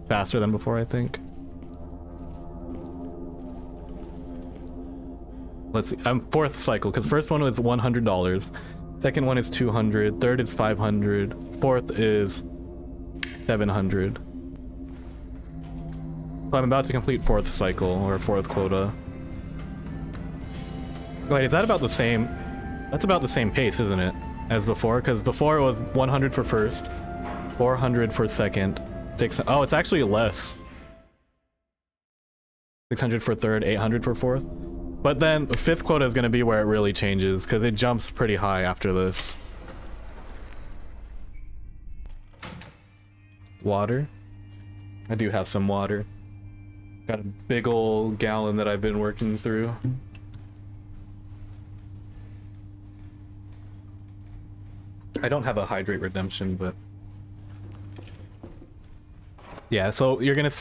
faster than before, I think. Let's see. I'm fourth cycle because first one was $100, second one is 200, third is 500, fourth is 700. So I'm about to complete fourth cycle or fourth quota. Wait, is that about the same? That's about the same pace, isn't it, as before? Because before it was 100 for first, 400 for second, oh, it's actually less. 600 for third, 800 for fourth. But then fifth quota is going to be where it really changes, because it jumps pretty high after this. Water? I do have some water. Got a big old gallon that I've been working through. I don't have a hydrate redemption, but yeah. So you're gonna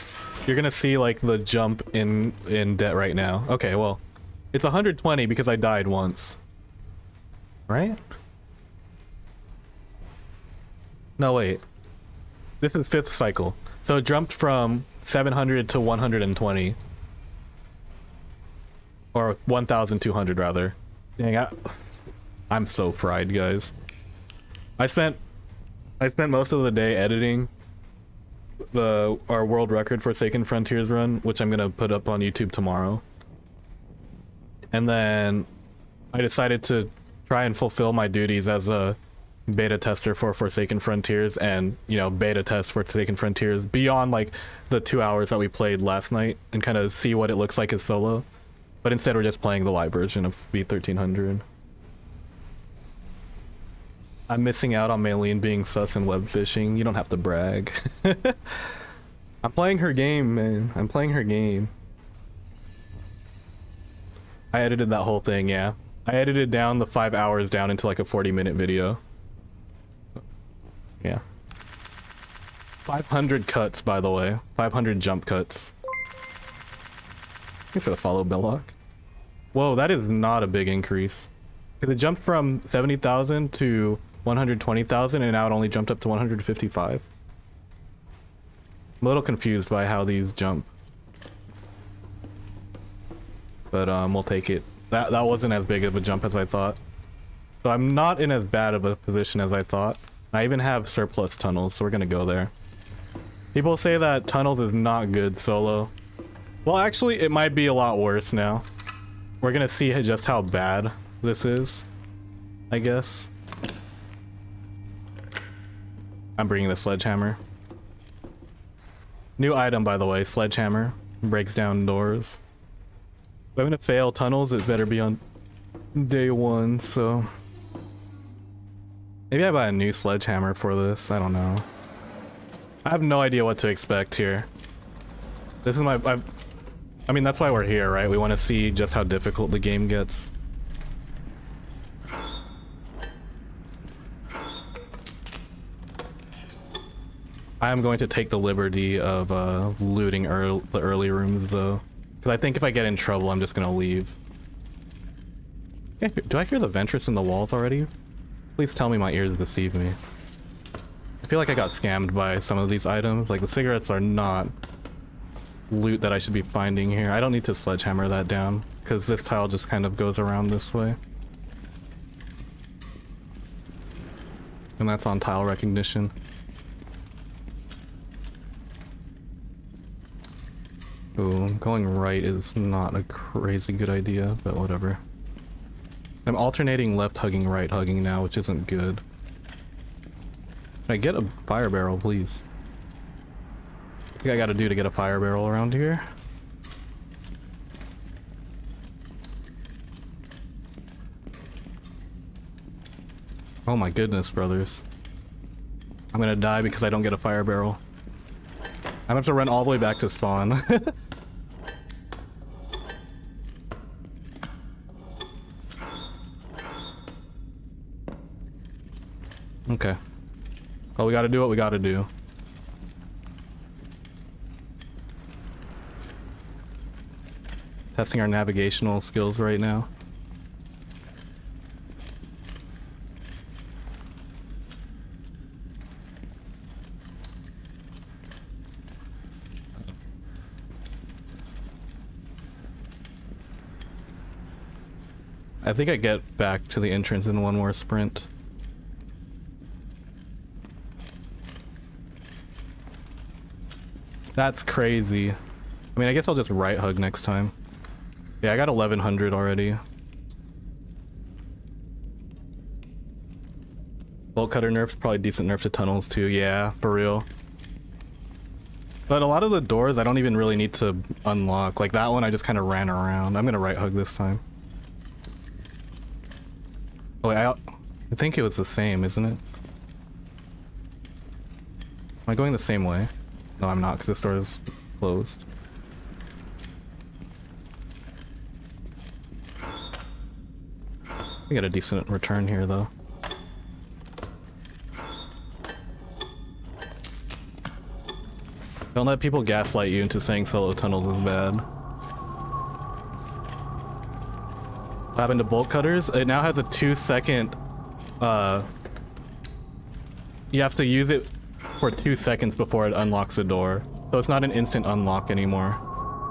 see like the jump in debt right now. Okay, well, it's 120 because I died once, right? No, wait. This is 5th cycle. So it jumped from 700 to 120. Or 1,200 rather. Dang, I'm so fried, guys. I spent most of the day editing our world record Forsaken Frontiers run, which I'm gonna put up on YouTube tomorrow. And then I decided to try and fulfill my duties as a beta tester for Forsaken Frontiers and, you know, beta test Forsaken Frontiers beyond like the 2 hours that we played last night and kind of see what it looks like as solo. But instead we're just playing the live version of V1300. I'm missing out on Maylene being sus and web fishing. You don't have to brag. I'm playing her game, man. I'm playing her game. I edited that whole thing, yeah. I edited down the 5 hours down into like a 40-minute video. Yeah. 500 cuts, by the way. 500 jump cuts. Thanks for the follow, Billock. Whoa, that is not a big increase. Because it jumped from 70,000 to 120,000 and now it only jumped up to 155. I'm a little confused by how these jump. But we'll take it. That wasn't as big of a jump as I thought. So I'm not in as bad of a position as I thought. I even have surplus tunnels, so we're gonna go there. People say that tunnels is not good solo. Well, actually, it might be a lot worse now. We're gonna see just how bad this is, I guess. I'm bringing the sledgehammer. New item, by the way, sledgehammer. Breaks down doors. If I'm gonna fail tunnels, it better be on day 1, so... Maybe I buy a new sledgehammer for this, I don't know. I have no idea what to expect here. This is my... I mean, that's why we're here, right? We want to see just how difficult the game gets. I am going to take the liberty of looting the early rooms, though. Because I think if I get in trouble, I'm just going to leave. Do I hear the Ventress in the walls already? Please tell me my ears deceive me. I feel like I got scammed by some of these items. Like, the cigarettes are not loot that I should be finding here. I don't need to sledgehammer that down, because this tile just kind of goes around this way. And that's on tile recognition. Ooh, going right is not a crazy good idea, but whatever. I'm alternating left hugging, right hugging now, which isn't good. Can I get a fire barrel, please? I think I gotta do to get a fire barrel around here. Oh my goodness, brothers. I'm gonna die because I don't get a fire barrel. I'm gonna have to run all the way back to spawn. Okay. Well, we gotta do what we gotta do. Testing our navigational skills right now. I think I get back to the entrance in one more sprint. That's crazy. I mean, I guess I'll just right hug next time. Yeah, I got 1100 already. Bolt cutter nerf's probably decent nerf to tunnels too. Yeah, for real. But a lot of the doors I don't even really need to unlock. Like that one I just kind of ran around. I'm gonna right hug this time. Oh wait, I think it was the same, isn't it? Am I going the same way? No, I'm not, because this door is closed. We got a decent return here, though. Don't let people gaslight you into saying solo tunnels is bad. What happened to bolt cutters? It now has a 2-second, you have to use it for 2 seconds before it unlocks the door. So it's not an instant unlock anymore.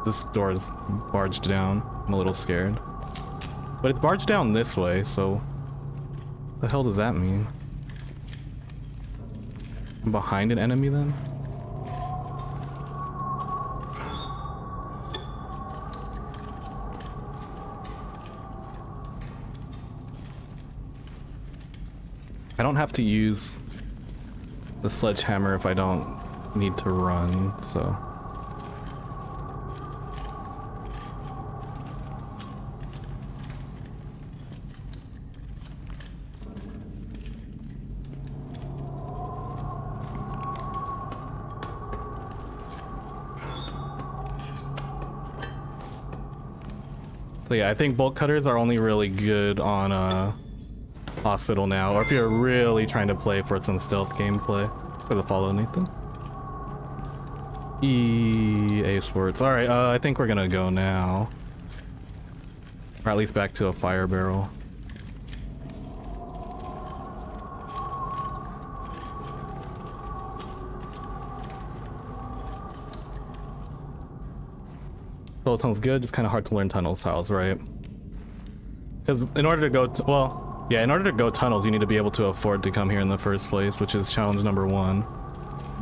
This door is barged down. I'm a little scared. But it's barged down this way, so... what the hell does that mean? I'm behind an enemy then? I don't have to use the sledgehammer if I don't need to run, so... So yeah, I think bolt cutters are only really good on hospital now, or if you're really trying to play for some stealth gameplay. For the follow, Nathan. EA Sports. Alright, I think we're gonna go now. Or at least back to a fire barrel. Solo tunnel's good, it's kind of hard to learn tunnel styles, right? Because in order to go to, well, yeah, in order to go tunnels, you need to be able to afford to come here in the first place, which is challenge number 1.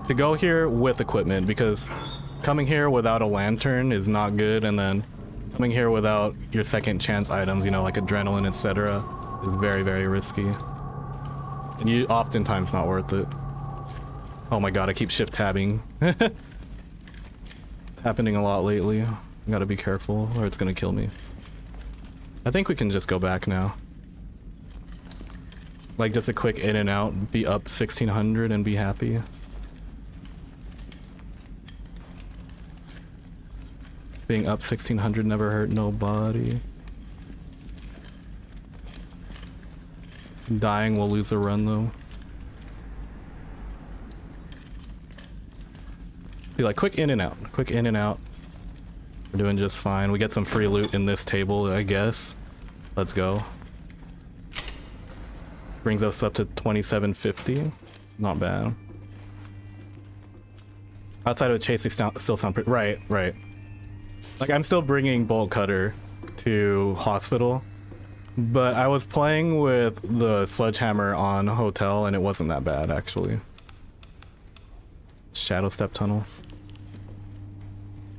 To go here with equipment, because coming here without a lantern is not good, and then coming here without your second chance items, you know, like adrenaline, etc., is very, very risky. And you oftentimes not worth it. Oh my god, I keep shift tabbing. It's happening a lot lately. Gotta be careful, or it's gonna kill me. I think we can just go back now. Like, just a quick in and out, be up 1600 and be happy. Being up 1600 never hurt nobody. Dying will lose a run though. Be like, quick in and out, quick in and out. We're doing just fine. We get some free loot in this table, I guess. Let's go. Brings us up to 2750. Not bad. Outside of chase, they still sound pretty... Right, right. Like, I'm still bringing bolt cutter to hospital, but I was playing with the sledgehammer on hotel, and it wasn't that bad, actually. Shadow step tunnels.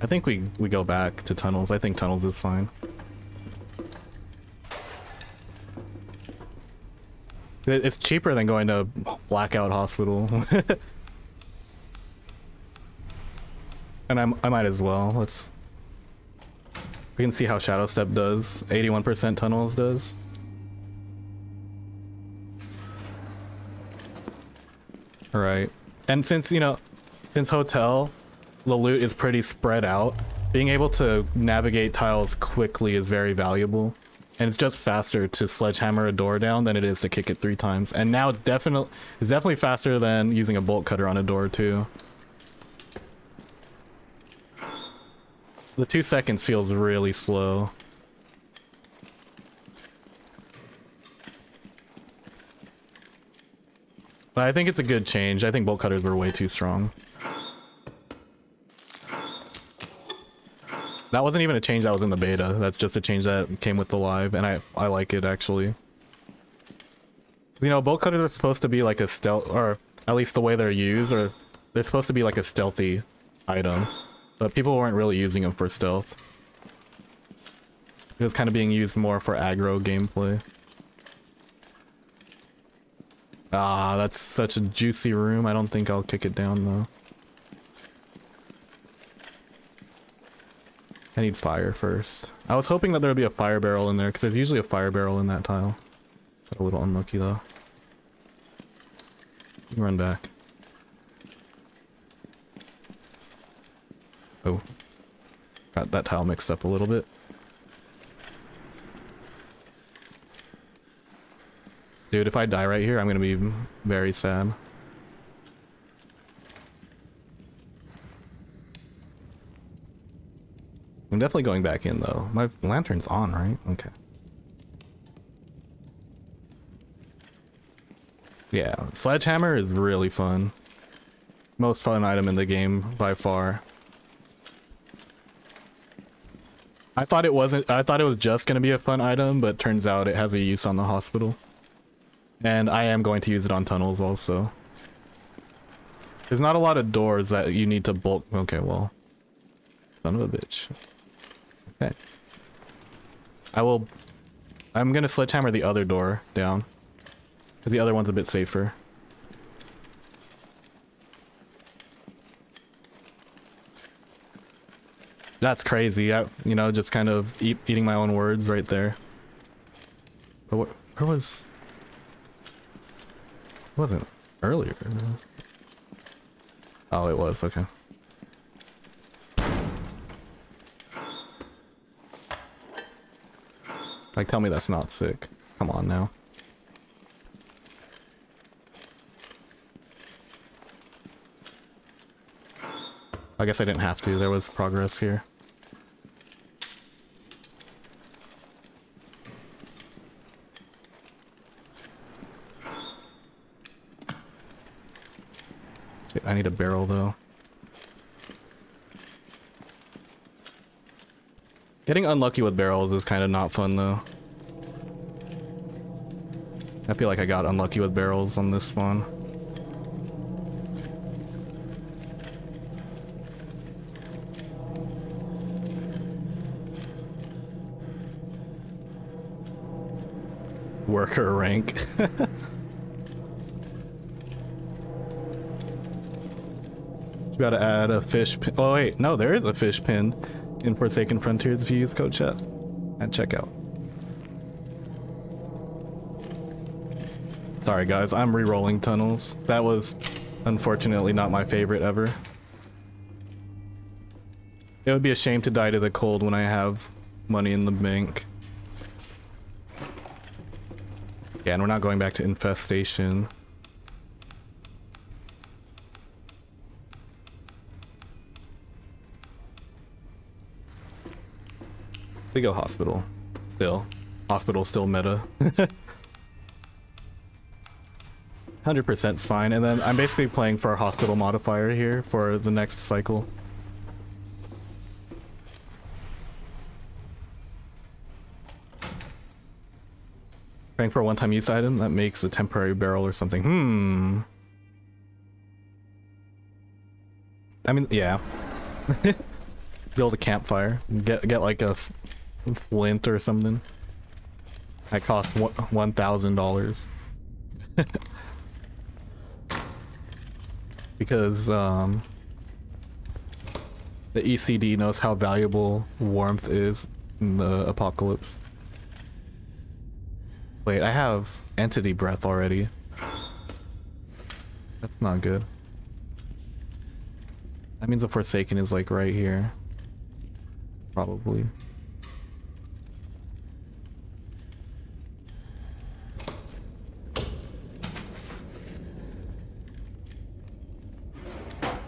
I think we go back to tunnels. I think tunnels is fine. It's cheaper than going to Blackout Hospital. And I might as well. Let's... We can see how Shadow Step does. 81% tunnels does. Alright. And since, you know, since hotel... the loot is pretty spread out, being able to navigate tiles quickly is very valuable, and it's just faster to sledgehammer a door down than it is to kick it 3 times. And now it's definitely faster than using a bolt cutter on a door too. The 2 seconds feels really slow. But I think it's a good change. I think bolt cutters were way too strong. That wasn't even a change that was in the beta. That's just a change that came with the live, and I like it actually. You know, bolt cutters are supposed to be like a stealth, or at least the way they're used, or they're supposed to be like a stealthy item, but people weren't really using them for stealth. It was kind of being used more for aggro gameplay. Ah, that's such a juicy room. I don't think I'll kick it down though. I need fire first. I was hoping that there would be a fire barrel in there, because there's usually a fire barrel in that tile. Got a little unlucky though. Run back. Oh. Got that tile mixed up a little bit. Dude, if I die right here, I'm gonna be very sad. I'm definitely going back in though. My lantern's on, right? Okay. Yeah, sledgehammer is really fun. Most fun item in the game by far. I thought it wasn't, I thought it was just gonna be a fun item, but turns out it has a use on the hospital. And I am going to use it on tunnels also. There's not a lot of doors that you need to bolt. Okay, well. Son of a bitch. Okay. I'm gonna sledgehammer the other door down. Because the other one's a bit safer. That's crazy. You know, just kind of eating my own words right there. But where was... It wasn't earlier. Oh, it was. Okay. Like, tell me that's not sick. Come on now. I guess I didn't have to. There was progress here. I need a barrel though. Getting unlucky with barrels is kind of not fun though. I feel like I got unlucky with barrels on this one. Worker rank. Gotta add a fish pin. Oh wait, no, there is a fish pin in Forsaken Frontiers if you use code chat at checkout. Sorry guys, I'm re-rolling tunnels. That was unfortunately not my favorite ever. It would be a shame to die to the cold when I have money in the bank. Yeah, and we're not going back to infestation. We go hospital. Still. Hospital still meta. 100%'s fine, and then I'm basically playing for a hospital modifier here for the next cycle. Praying for a one-time use item that makes a temporary barrel or something. I mean, yeah. Build a campfire. Get like a flint or something. That cost $1,000. Because the ECD knows how valuable warmth is in the apocalypse. Wait, I have entity breath already. That's not good. That means the Forsaken is like right here. Probably.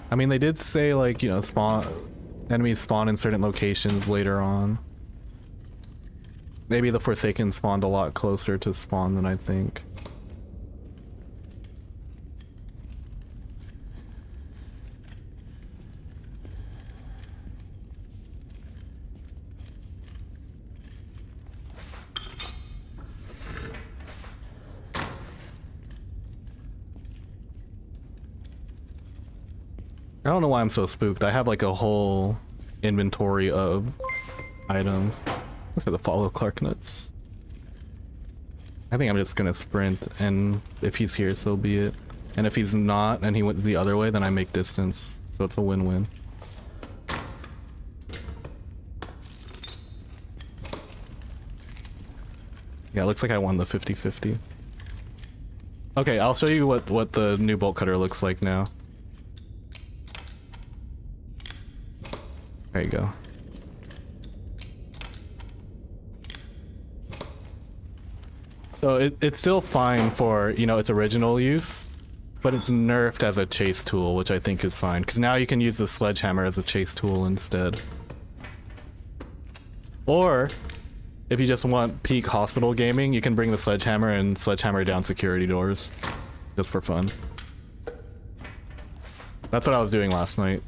I mean, they did say, like, you know, enemies spawn in certain locations later on. Maybe the Forsaken spawned a lot closer to spawn than I think. I don't know why I'm so spooked. I have like a whole inventory of items. Look at the follow Clark nuts. I think I'm just gonna sprint, and if he's here, so be it. And if he's not, and he went the other way, then I make distance. So it's a win-win. Yeah, it looks like I won the 50-50. Okay, I'll show you what the new bolt cutter looks like now. There you go. So it's still fine for, you know, its original use, but it's nerfed as a chase tool, which I think is fine, because now you can use the sledgehammer as a chase tool instead. Or if you just want peak hospital gaming, you can bring the sledgehammer and sledgehammer down security doors. Just for fun. That's what I was doing last night.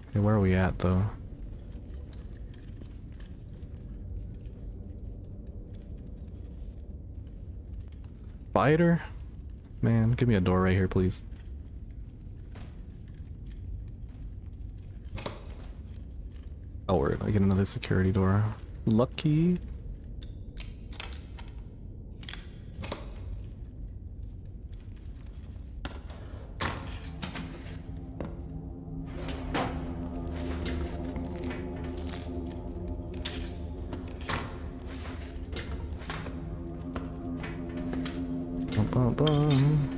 Okay, where are we at though? Spider? Man, give me a door right here, please. Oh, word, I get another security door. Lucky. Bum, bum, bum.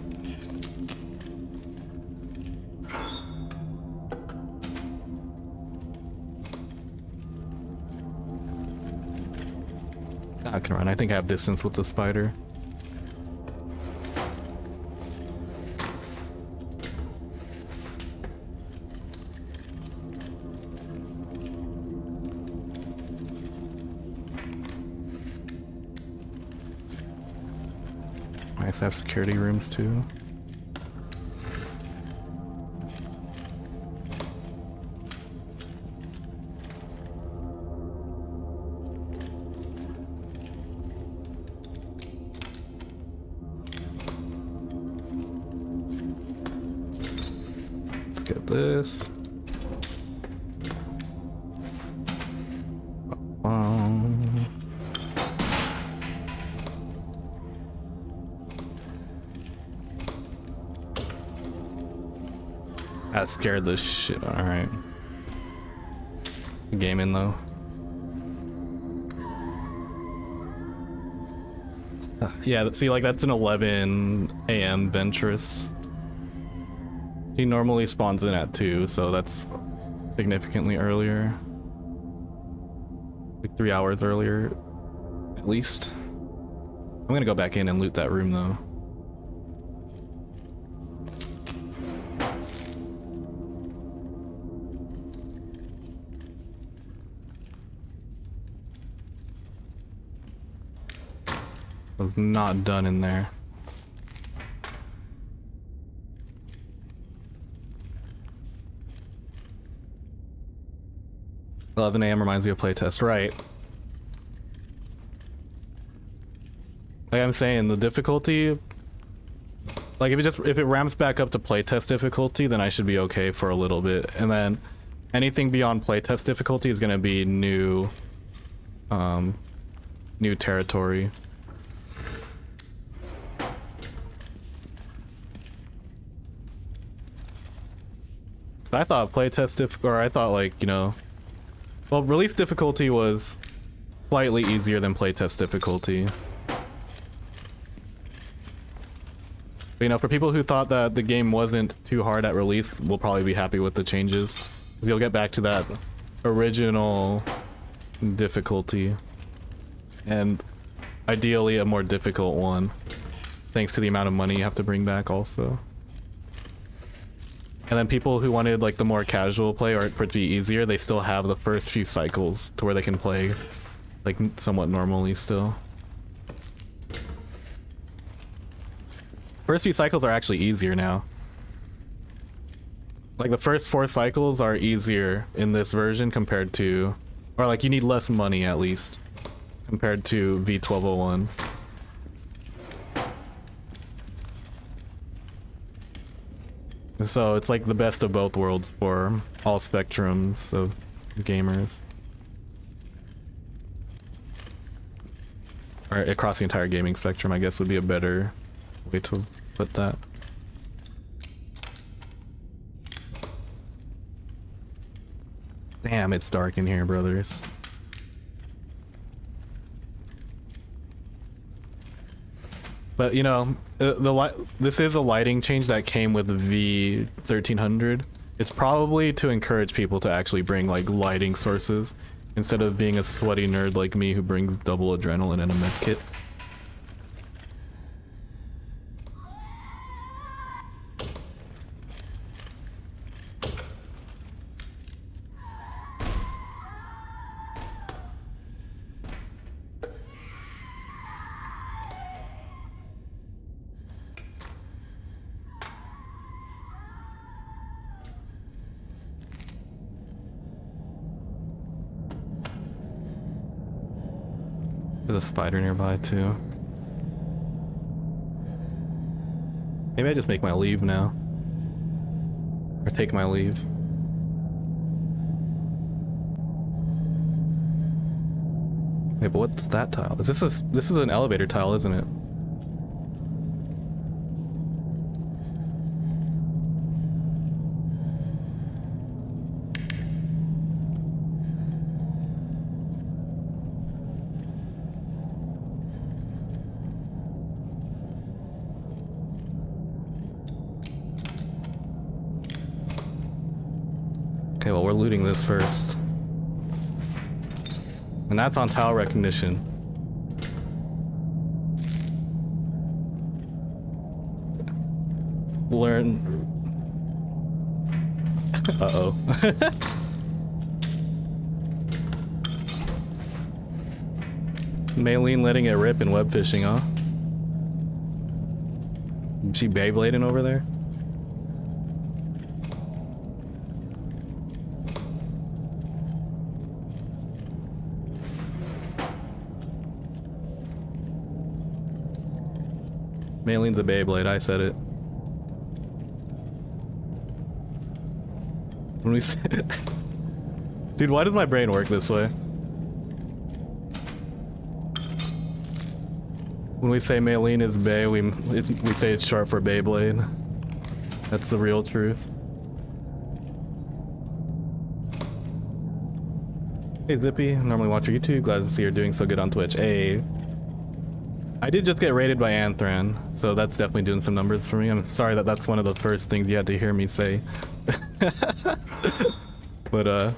I can run. I think I have distance with the spider. Nice, I have security rooms too. Let's get this. That scared the shit. Alright. Game in though. Yeah, see, like that's an 11 AM Ventress. He normally spawns in at 2, so that's significantly earlier. Like 3 hours earlier, at least. I'm gonna go back in and loot that room though. Was not done in there. 11 AM reminds me of playtest, right? Like I'm saying, the difficulty, like if it ramps back up to playtest difficulty, then I should be okay for a little bit, and then anything beyond playtest difficulty is gonna be new territory. I thought playtest I thought, like, you know, well, release difficulty was slightly easier than playtest difficulty. But, you know, for people who thought that the game wasn't too hard at release, we'll probably be happy with the changes. 'Cause you'll get back to that original difficulty, and ideally a more difficult one, thanks to the amount of money you have to bring back also. And then people who wanted like the more casual play or for it to be easier, they still have the first few cycles to where they can play like somewhat normally still. First few cycles are actually easier now. Like the first 4 cycles are easier in this version compared to, or like you need less money at least compared to V1201. So it's like the best of both worlds for all spectrums of gamers. Or across the entire gaming spectrum, I guess would be a better way to put that. Damn, it's dark in here, brothers. But you know, this is a lighting change that came with V1300. It's probably to encourage people to actually bring like lighting sources instead of being a sweaty nerd like me who brings double adrenaline and a med kit. There's a spider nearby too. Maybe I just make my leave now. Or take my leave. Wait, but what's that tile? This is an elevator tile, isn't it? Okay, well, we're looting this first. And that's on tile recognition. Learn. Uh-oh. Maylene letting it rip in web fishing, huh? Is she Beyblading over there? Maylene's a Beyblade, I said it. When we say dude, why does my brain work this way? When we say Maylene is Bay, we say it's short for Beyblade. That's the real truth. Hey Zippy, normally watch your YouTube, glad to see you're doing so good on Twitch. Hey. I did just get raided by Anthran, so that's definitely doing some numbers for me. I'm sorry that that's one of the first things you had to hear me say. But,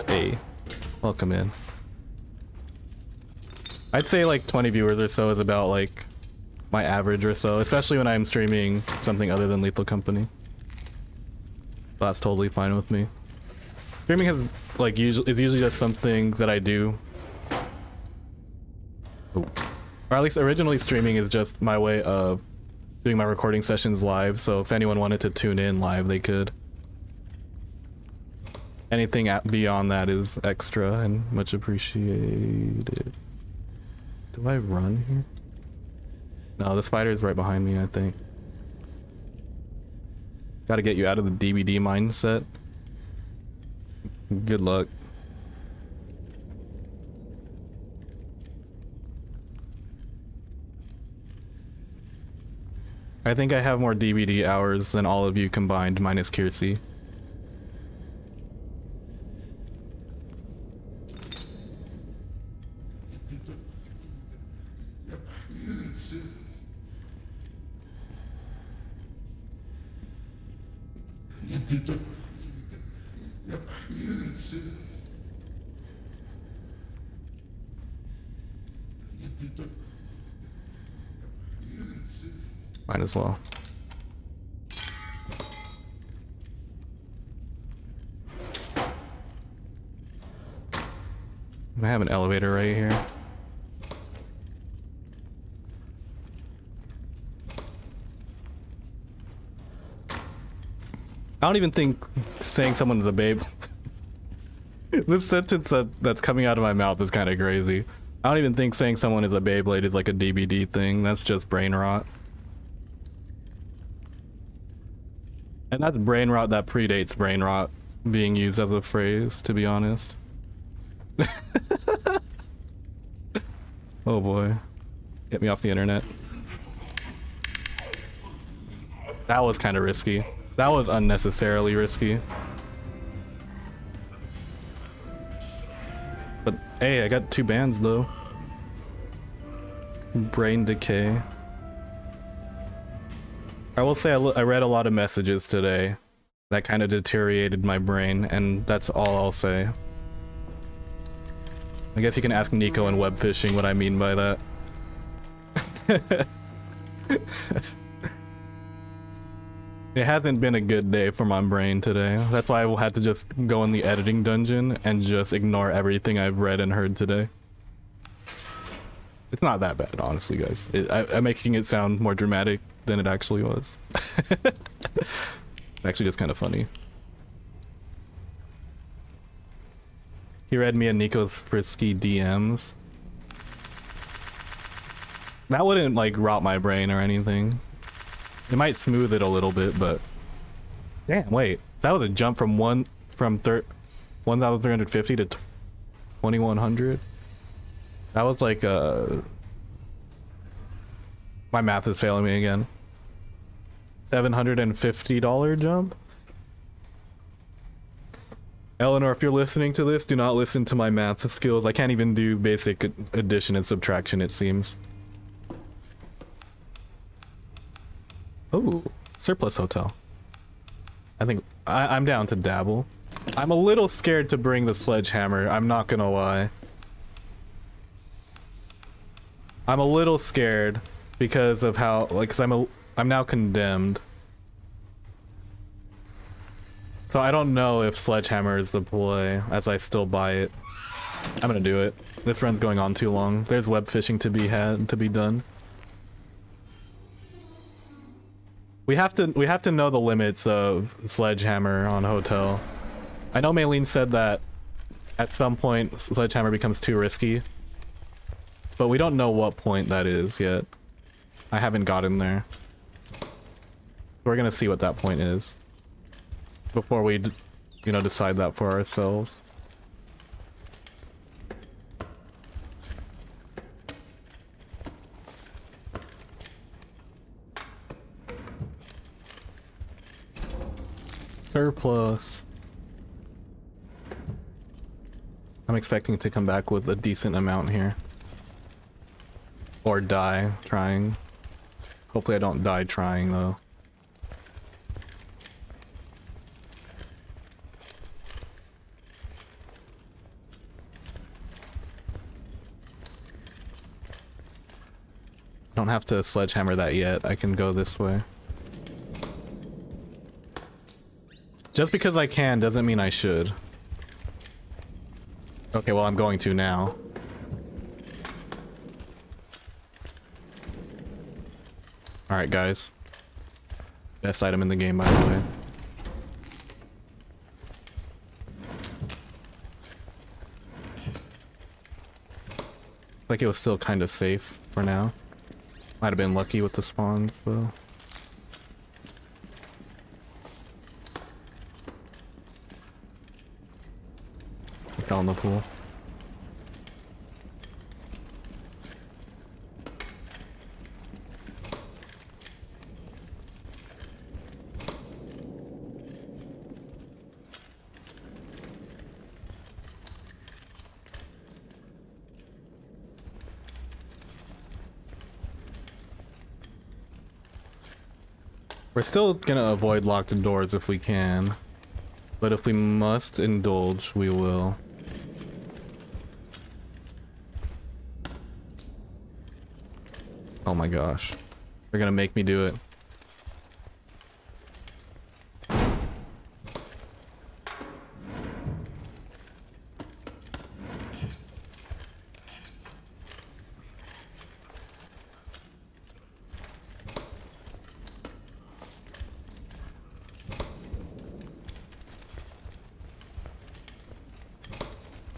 hey, welcome in. I'd say like 20 viewers or so is about like my average or so, especially when I'm streaming something other than Lethal Company. That's totally fine with me. Streaming is usually just something that I do. Oh. Or at least originally streaming is just my way of doing my recording sessions live, so if anyone wanted to tune in live, they could. Anything beyond that is extra and much appreciated. Do I run here? No, the spider is right behind me, I think. Gotta get you out of the DBD mindset. Good luck. I think I have more DBD hours than all of you combined, minus Kiersey. Might as well. I have an elevator right here. I don't even think saying someone's a babe. This sentence that's coming out of my mouth is kind of crazy. I don't even think saying someone is a Beyblade is like a DBD thing. That's just brain rot. And that's brain rot that predates brain rot being used as a phrase, to be honest. Oh boy. Get me off the internet. That was kind of risky. That was unnecessarily risky. But hey, I got 2 bands though. Brain decay. I will say I read a lot of messages today that kind of deteriorated my brain, and that's all I'll say. I guess you can ask Nico and web fishing what I mean by that. It hasn't been a good day for my brain today. That's why I had to just go in the editing dungeon and just ignore everything I've read and heard today. It's not that bad, honestly, guys. I'm making it sound more dramatic than it actually was. Actually, just kind of funny. He read me and Nico's frisky DMs. That wouldn't like rot my brain or anything. It might smooth it a little bit, but damn, wait. That was a jump from 1,350 to 2,100. That was like my math is failing me again. $750 jump? Eleanor, if you're listening to this, do not listen to my math skills. I can't even do basic addition and subtraction, it seems. Oh, surplus hotel. I think I'm down to dabble. I'm a little scared to bring the sledgehammer, I'm not gonna lie. I'm a little scared because of how, like, cause I'm now condemned. So I don't know if sledgehammer is the play as I still buy it. I'm gonna do it. This run's going on too long. There's web fishing to be done. We have to know the limits of sledgehammer on hotel. I know Maylene said that at some point sledgehammer becomes too risky, but we don't know what point that is yet. I haven't gotten there. We're gonna see what that point is before we, you know, decide that for ourselves. Surplus. I'm expecting to come back with a decent amount here. Or die trying. Hopefully I don't die trying though. Don't have to sledgehammer that yet. I can go this way. Just because I can doesn't mean I should. Okay, well I'm going to now. Alright guys. Best item in the game, by the way. Looks like it was still kind of safe for now. Might have been lucky with the spawns though. Fell in the pool. We're still gonna avoid locked doors if we can, but if we must indulge, we will. Oh my gosh. They're gonna make me do it.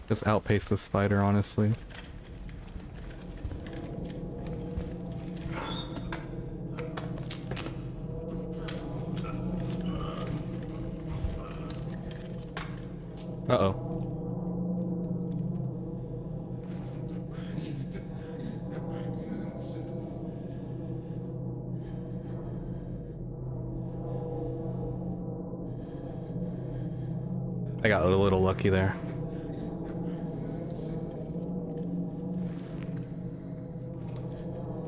Just outpace the spider, honestly. Uh-oh. I got a little lucky there.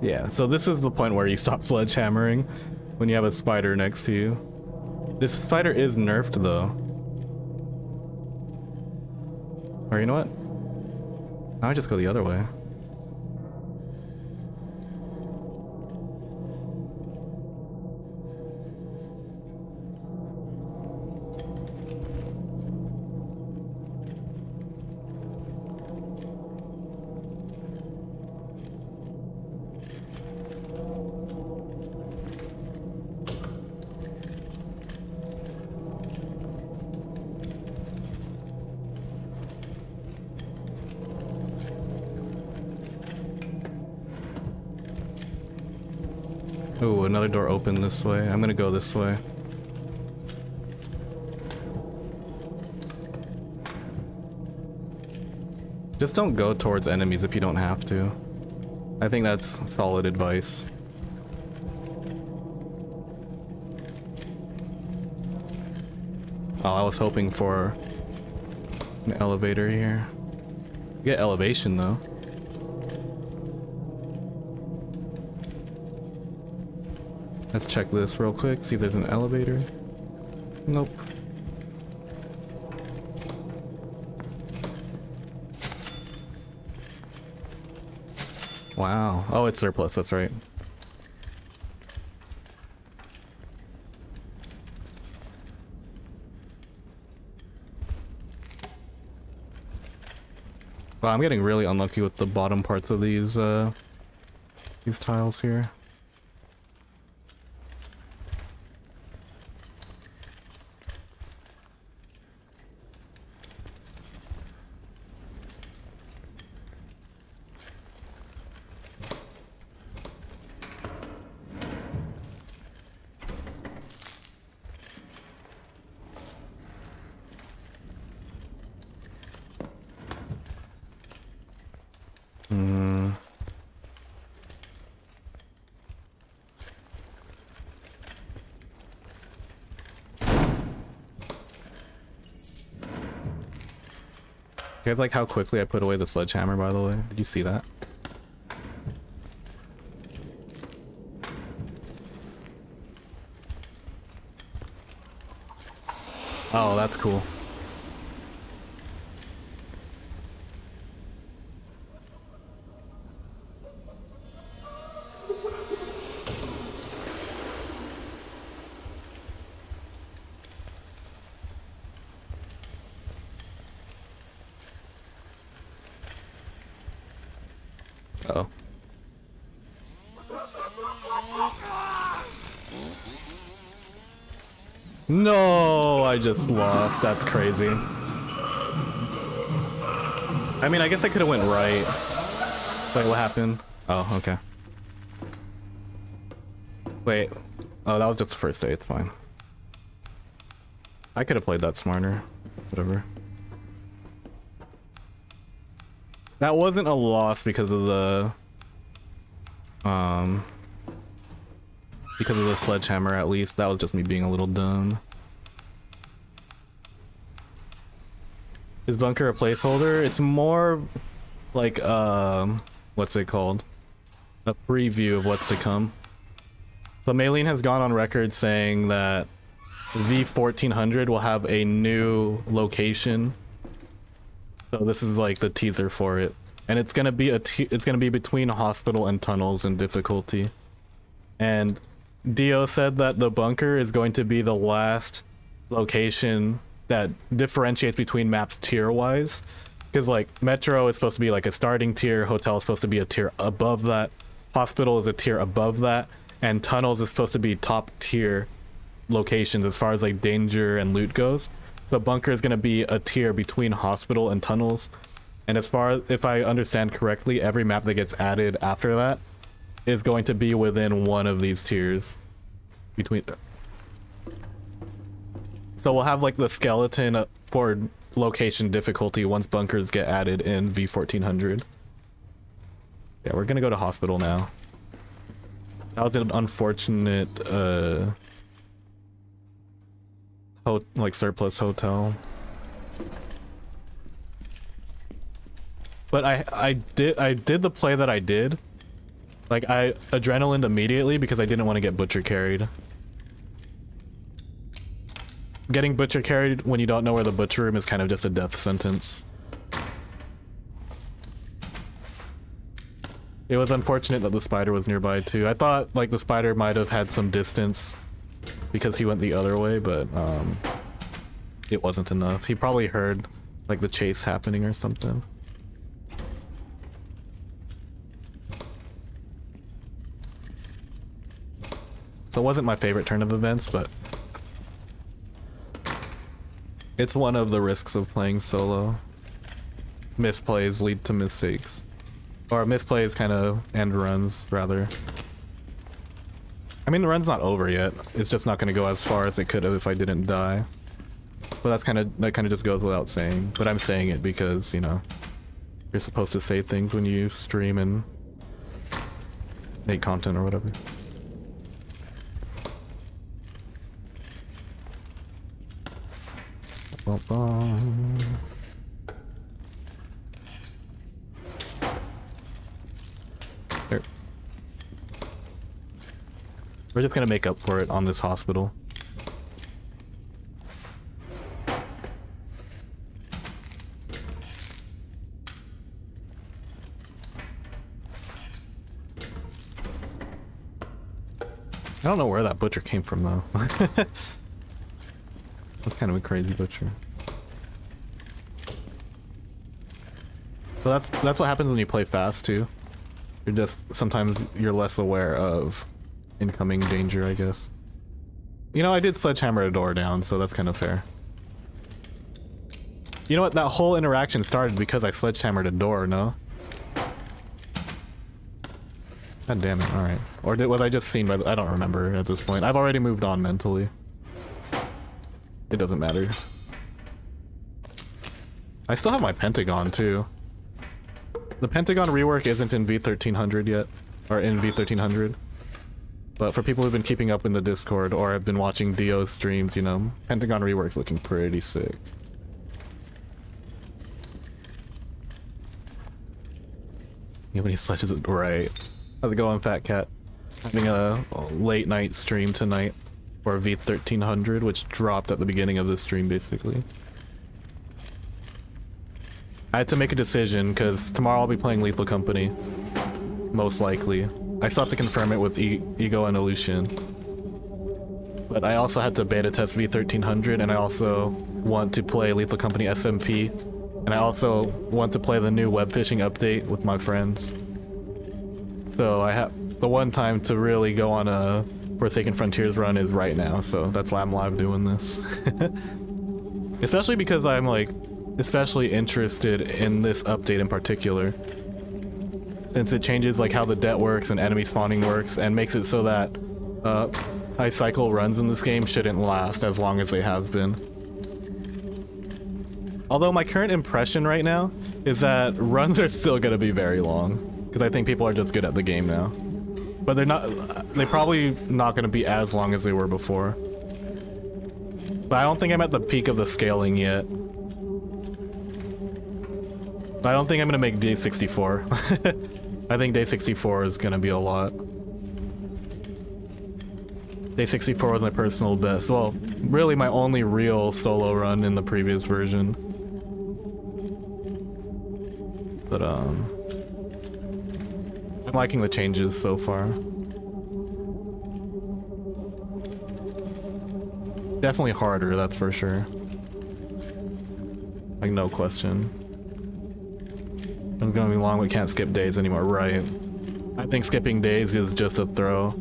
Yeah, so this is the point where you stop sledgehammering when you have a spider next to you. This spider is nerfed though. Or you know what? Now I just go the other way. Ooh, another door open this way. I'm gonna go this way. Just don't go towards enemies if you don't have to. I think that's solid advice. Oh, I was hoping for an elevator here. You get elevation though. Let's check this real quick, see if there's an elevator. Nope. Wow. Oh, it's surplus, that's right. Wow, I'm getting really unlucky with the bottom parts of these tiles here. You guys like how quickly I put away the sledgehammer, by the way? Did you see that? Oh, that's cool. Uh-oh. No, I just lost. That's crazy. I mean, I guess I could have went right. Wait, what happened? Oh, okay. Wait. Oh, that was just the first day. It's fine. I could have played that smarter. Whatever. That wasn't a loss because of the sledgehammer, at least. That was just me being a little dumb. Is bunker a placeholder? It's more like what's it called? A preview of what's to come. So Maylene has gone on record saying that V1400 will have a new location. So this is like the teaser for it, and it's gonna be between hospital and tunnels in difficulty. And Dio said that the bunker is going to be the last location that differentiates between maps tier-wise, because like Metro is supposed to be like a starting tier, Hotel is supposed to be a tier above that, Hospital is a tier above that, and Tunnels is supposed to be top tier locations as far as like danger and loot goes. So bunker is going to be a tier between hospital and tunnels, and as far as, if I understand correctly, every map that gets added after that is going to be within one of these tiers between. So we'll have like the skeleton for location difficulty once bunkers get added in V1400. Yeah, we're gonna go to hospital now. That was an unfortunate like surplus hotel, but I did the play that I did. Like I adrenalined immediately because I didn't want to get butcher carried. Getting butcher carried when you don't know where the butcher room is kind of just a death sentence. It was unfortunate that the spider was nearby too. I thought like the spider might have had some distance because he went the other way, but it wasn't enough. He probably heard like the chase happening or something. So it wasn't my favorite turn of events, but it's one of the risks of playing solo. Misplays lead to mistakes. Or misplays kind of end runs, rather. I mean, the run's not over yet. It's just not gonna go as far as it could have if I didn't die. But that kind of just goes without saying. But I'm saying it because, you know, you're supposed to say things when you stream and make content or whatever. There. We're just gonna make up for it on this hospital. I don't know where that butcher came from though. That's kind of a crazy butcher. But that's what happens when you play fast too. You're just sometimes you're less aware of incoming danger, I guess. You know, I did sledgehammer a door down, so that's kind of fair. You know what? That whole interaction started because I sledgehammered a door, no? God damn it, alright. Or was I just seen by the— I don't remember at this point. I've already moved on mentally. It doesn't matter. I still have my Pentagon too. The Pentagon rework isn't in V1300 yet, or in V1300. But for people who've been keeping up in the Discord or have been watching Dio's streams, you know, Pentagon rework's looking pretty sick. Nobody sledges it right. How's it going, Fat Cat? Having a late night stream tonight for V1300, which dropped at the beginning of this stream, basically. I had to make a decision, because tomorrow I'll be playing Lethal Company. Most likely. I still have to confirm it with Ego and Illusion. But I also had to beta test V1300, and I also want to play Lethal Company SMP. And I also want to play the new web phishing update with my friends. So I have the one time to really go on a Forsaken Frontiers run is right now, so that's why I'm live doing this. Especially because I'm like especially interested in this update in particular, since it changes like how the det works and enemy spawning works and makes it so that high cycle runs in this game shouldn't last as long as they have been. Although my current impression right now is that runs are still gonna be very long, because I think people are just good at the game now. But they're probably not gonna be as long as they were before. But I don't think I'm at the peak of the scaling yet. But I don't think I'm gonna make day 64. I think day 64 is gonna be a lot. Day 64 was my personal best. Well, really my only real solo run in the previous version. But I'm liking the changes so far. Definitely harder, that's for sure. Like, no question. It's gonna be long, we can't skip days anymore, right? I think skipping days is just a throw.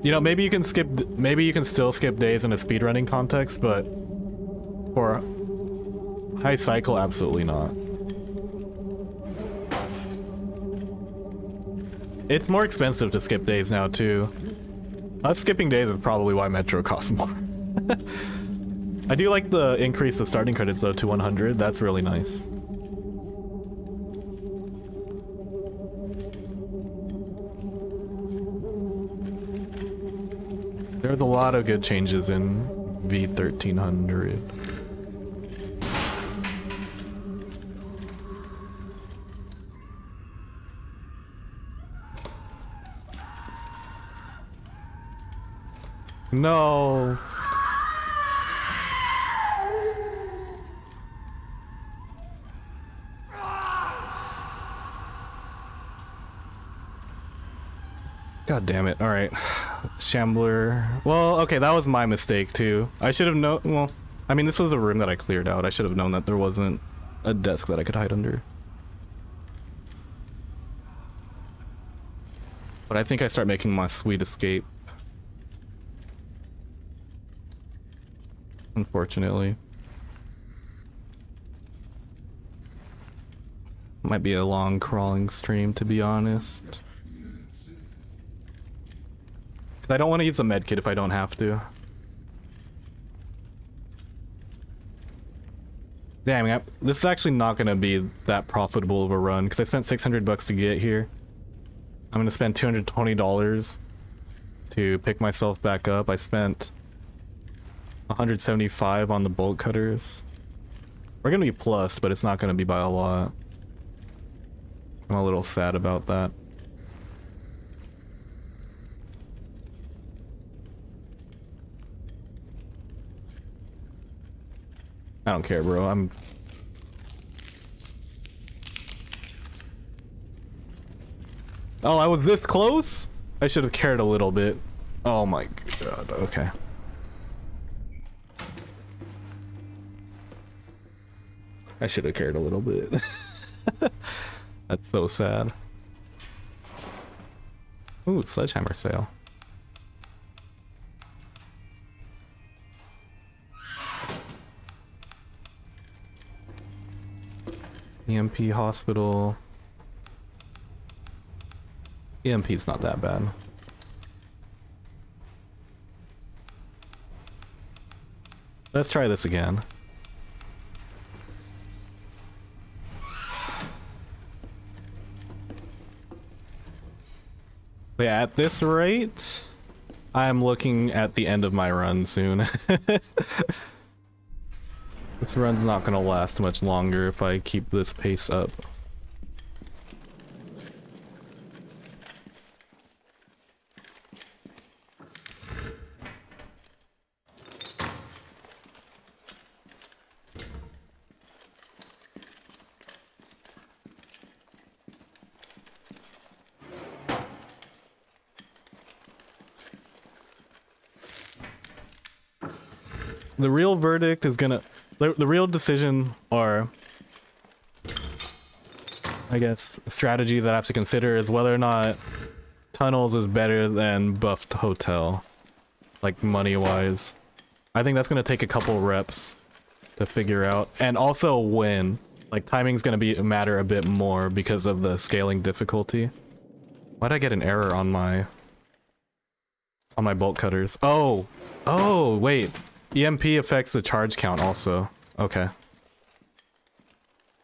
You know, maybe you can still skip days in a speedrunning context, but for high cycle, absolutely not. It's more expensive to skip days now too. Us skipping days is probably why Metro costs more. I do like the increase of starting credits though to 100, that's really nice. There's a lot of good changes in V1300. No. God damn it. All right. Shambler. Well, okay, that was my mistake too. I should have known. Well, I mean, this was a room that I cleared out. I should have known that there wasn't a desk that I could hide under. But I think I start making my sweet escape. Unfortunately. Might be a long crawling stream, to be honest. Because I don't want to use a med kit if I don't have to. Damn, this is actually not going to be that profitable of a run because I spent 600 bucks to get here. I'm going to spend $220 to pick myself back up. I spent 175 on the bolt cutters. We're going to be plus, but it's not going to be by a lot. I'm a little sad about that. I don't care, bro. Oh, I was this close? I should have cared a little bit. Oh my god, okay. I should have cared a little bit. That's so sad. Ooh, sledgehammer sale. EMP hospital. EMP's not that bad. Let's try this again. But yeah, at this rate, I'm looking at the end of my run soon. This run's not gonna last much longer if I keep this pace up. The real verdict is gonna... The real decision, or I guess strategy that I have to consider, is whether or not tunnels is better than buffed hotel, like money wise. I think that's gonna take a couple reps to figure out, and also when, like, timing's gonna be matter a bit more because of the scaling difficulty. Why'd I get an error on my bolt cutters? Oh wait, EMP affects the charge count also. Okay.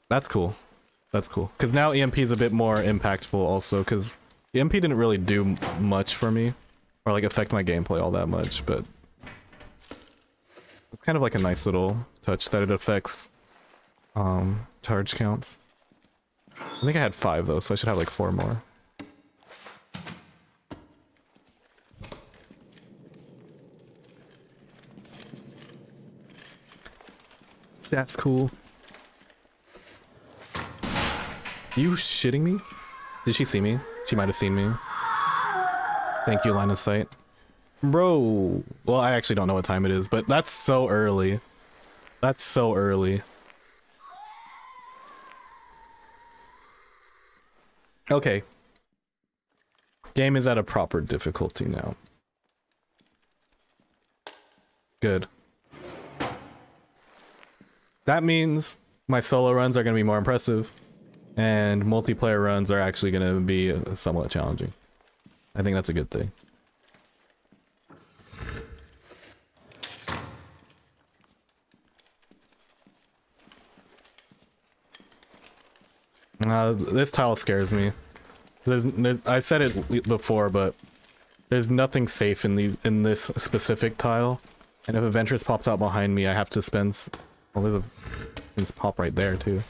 That's cool. That's cool. Because now EMP is a bit more impactful also, because EMP didn't really do much for me, or like affect my gameplay all that much, but it's kind of like a nice little touch that it affects charge counts. I think I had 5 though, so I should have like 4 more. That's cool. You shitting me? Did she see me? She might have seen me. Thank you, line of sight. Bro. Well, I actually don't know what time it is, but that's so early. That's so early. Okay. Game is at a proper difficulty now. Good. That means my solo runs are going to be more impressive, and multiplayer runs are actually going to be somewhat challenging. I think that's a good thing. This tile scares me. I've said it before, but there's nothing safe in this specific tile, and if a Ventress pops out behind me, I have to spend... Well, there's a pop right there too.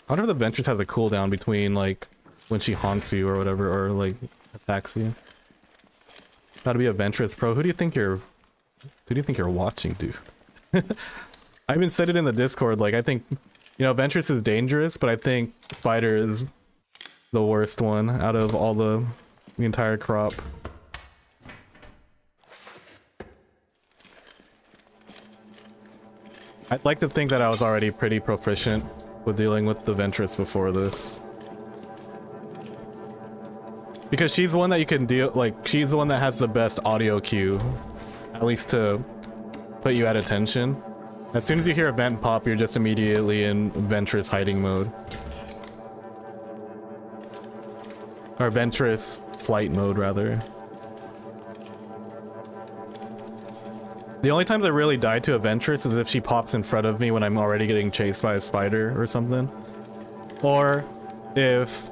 I wonder if the Ventress has a cooldown between like when she haunts you or whatever, or like attacks you. Gotta be a Ventress pro. Who do you think you're watching, dude? I even said it in the Discord, like I think, you know, Ventress is dangerous, but I think Spider is the worst one out of all the entire crop. I'd like to think that I was already pretty proficient with dealing with the Ventress before this. Because she's the one that you can deal, like, she's the one that has the best audio cue. At least to put you at attention. As soon as you hear a vent pop, you're just immediately in Ventress hiding mode. Or Ventress flight mode, rather. The only times I really die to a Ventress is if she pops in front of me when I'm already getting chased by a spider or something. Or if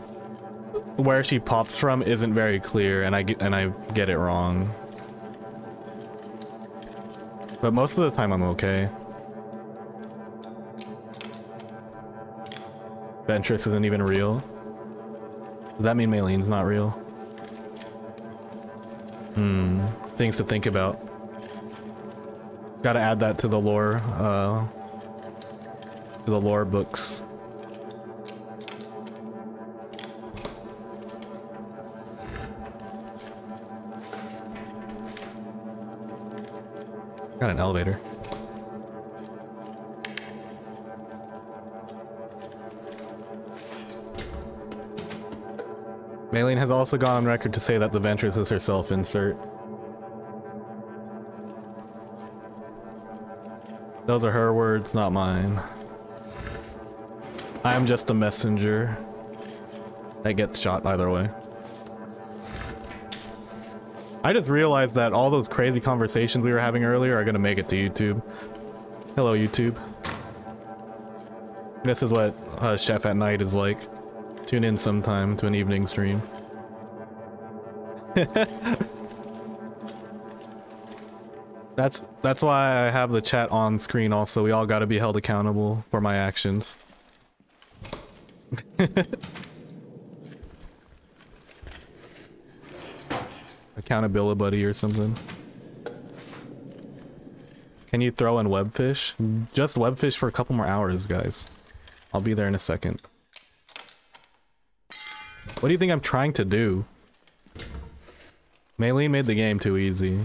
where she pops from isn't very clear and I get it wrong. But most of the time I'm okay. Ventress isn't even real. Does that mean Maylene's not real? Things to think about. Gotta add that to the lore books. Got an elevator. Maylene has also gone on record to say that the Ventress is her self-insert. Those are her words, not mine. I am just a messenger that gets shot either way. I just realized that all those crazy conversations we were having earlier are gonna make it to YouTube. Hello, YouTube. This is what Chef at Night is like. Tune in sometime to an evening stream. That's why I have the chat on screen also. We all gotta be held accountable for my actions. Accountability buddy or something. Can you throw in webfish? Just webfish for a couple more hours, guys. I'll be there in a second. What do you think I'm trying to do? Maylene made the game too easy.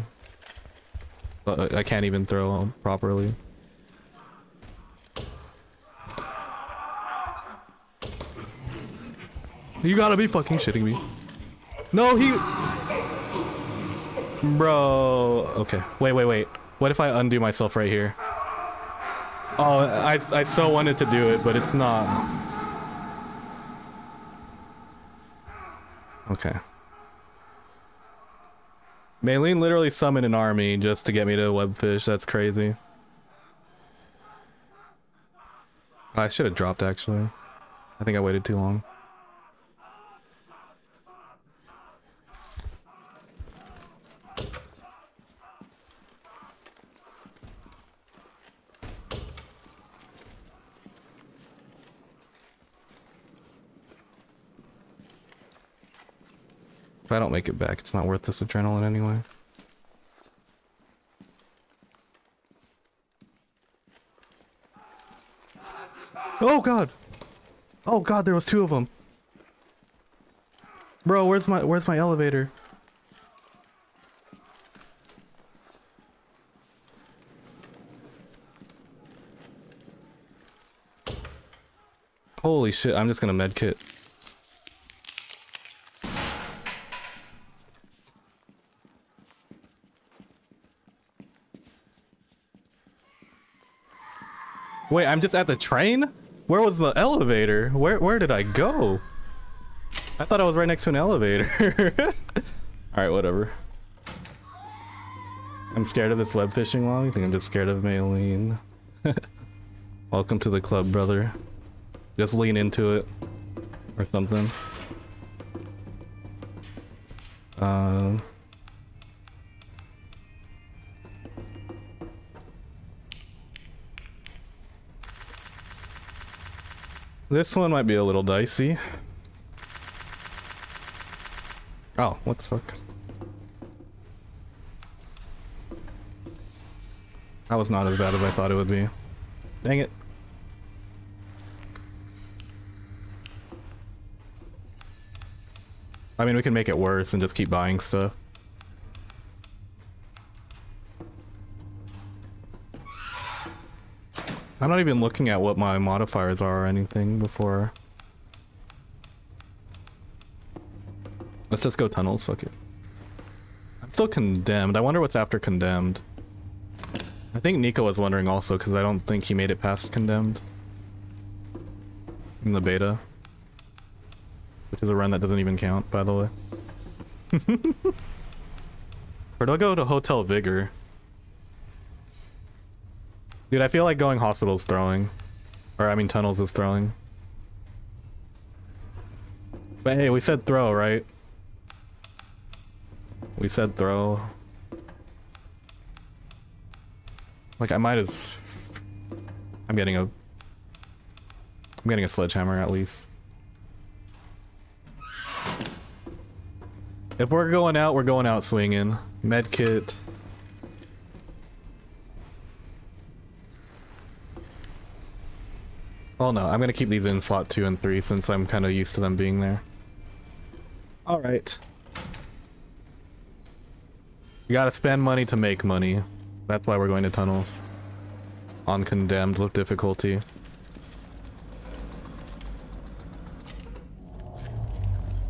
But I can't even throw properly. You gotta be fucking shitting me. No, he... Bro... Okay. Wait. What if I undo myself right here? Oh, I so wanted to do it, but it's not. Okay. Maylene literally summoned an army just to get me to webfish. That's crazy. I should have dropped, actually. I think I waited too long. If I don't make it back, it's not worth this adrenaline anyway. Oh god! Oh god, there was two of them. Bro, where's my elevator? Holy shit, I'm just gonna medkit. Wait, I'm just at the train? Where was the elevator? Where did I go? I thought I was right next to an elevator. Alright, whatever. I'm scared of this web fishing log. I think I'm just scared of Maylene. Welcome to the club, brother. Just lean into it. Or something. This one might be a little dicey. Oh, what the fuck? That was not as bad as I thought it would be. Dang it. I mean, we can make it worse and just keep buying stuff. I'm not even looking at what my modifiers are or anything before. Let's just go tunnels, fuck it. I'm still condemned. I wonder what's after condemned. I think Nico was wondering also, because I don't think he made it past condemned in the beta. Which is a run that doesn't even count, by the way. Or do I go to Hotel Vigor? Dude, I feel like going hospital is throwing. Or, I mean, tunnels is throwing. But hey, we said throw, right? We said throw. Like, I might as... I'm getting a sledgehammer, at least. If we're going out swinging. Medkit. Well, no, I'm gonna keep these in slot 2 and 3 since I'm kind of used to them being there. Alright. You gotta spend money to make money. That's why we're going to tunnels. On condemned with difficulty.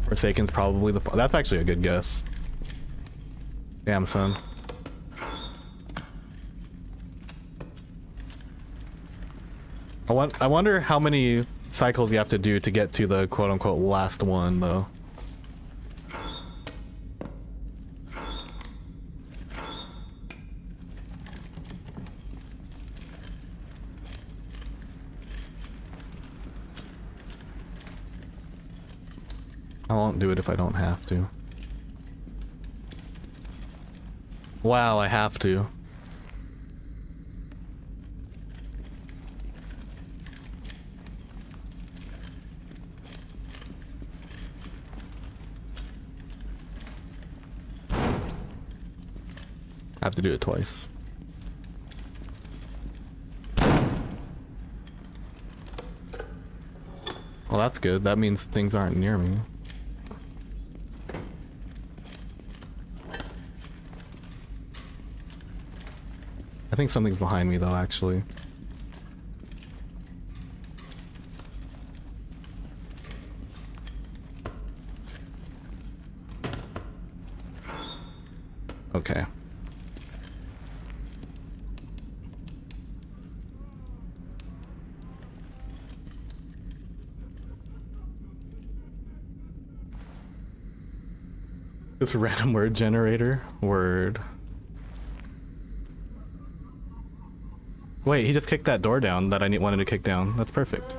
Forsaken's probably the... That's actually a good guess. Damn, son. I wonder how many cycles you have to do to get to the quote-unquote last one, though. I won't do it if I don't have to. Wow, I have to. I have to do it twice. Well, that's good. That means things aren't near me. I think something's behind me though, actually. Okay. This random word generator? Word. Wait, he just kicked that door down that I wanted to kick down. That's perfect.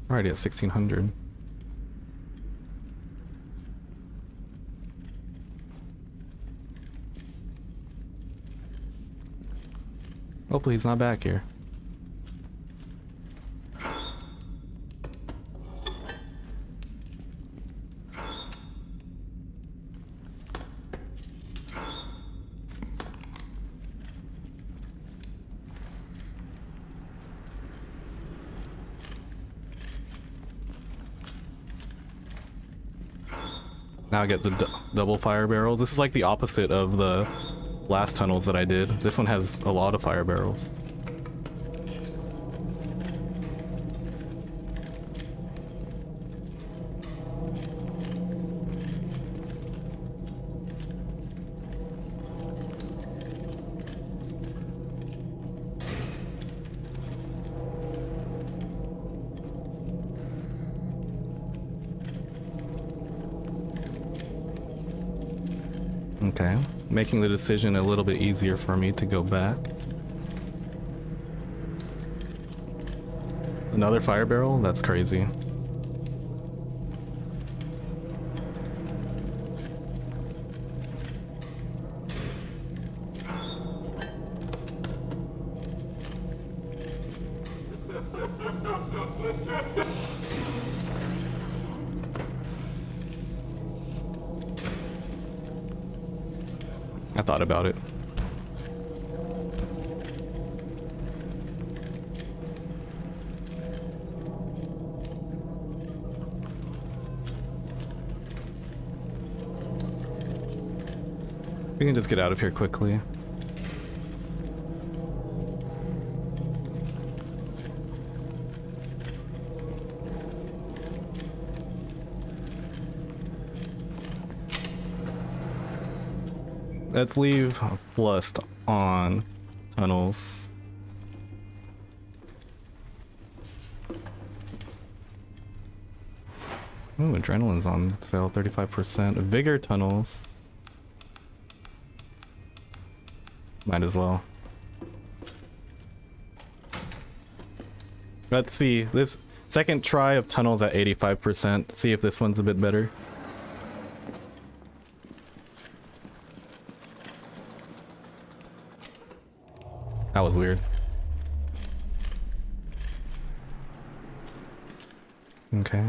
Already at 1600. Hopefully he's not back here. Now I get the double fire barrels. This is like the opposite of the last tunnels that I did. This one has a lot of fire barrels. Okay, making the decision a little bit easier for me to go back. Another fire barrel? That's crazy. I thought about it. We can just get out of here quickly. Let's leave Lust on tunnels. Ooh, adrenaline's on sale, 35%. Vigor tunnels. Might as well. Let's see, this second try of tunnels at 85%. See if this one's a bit better. That was weird. Okay.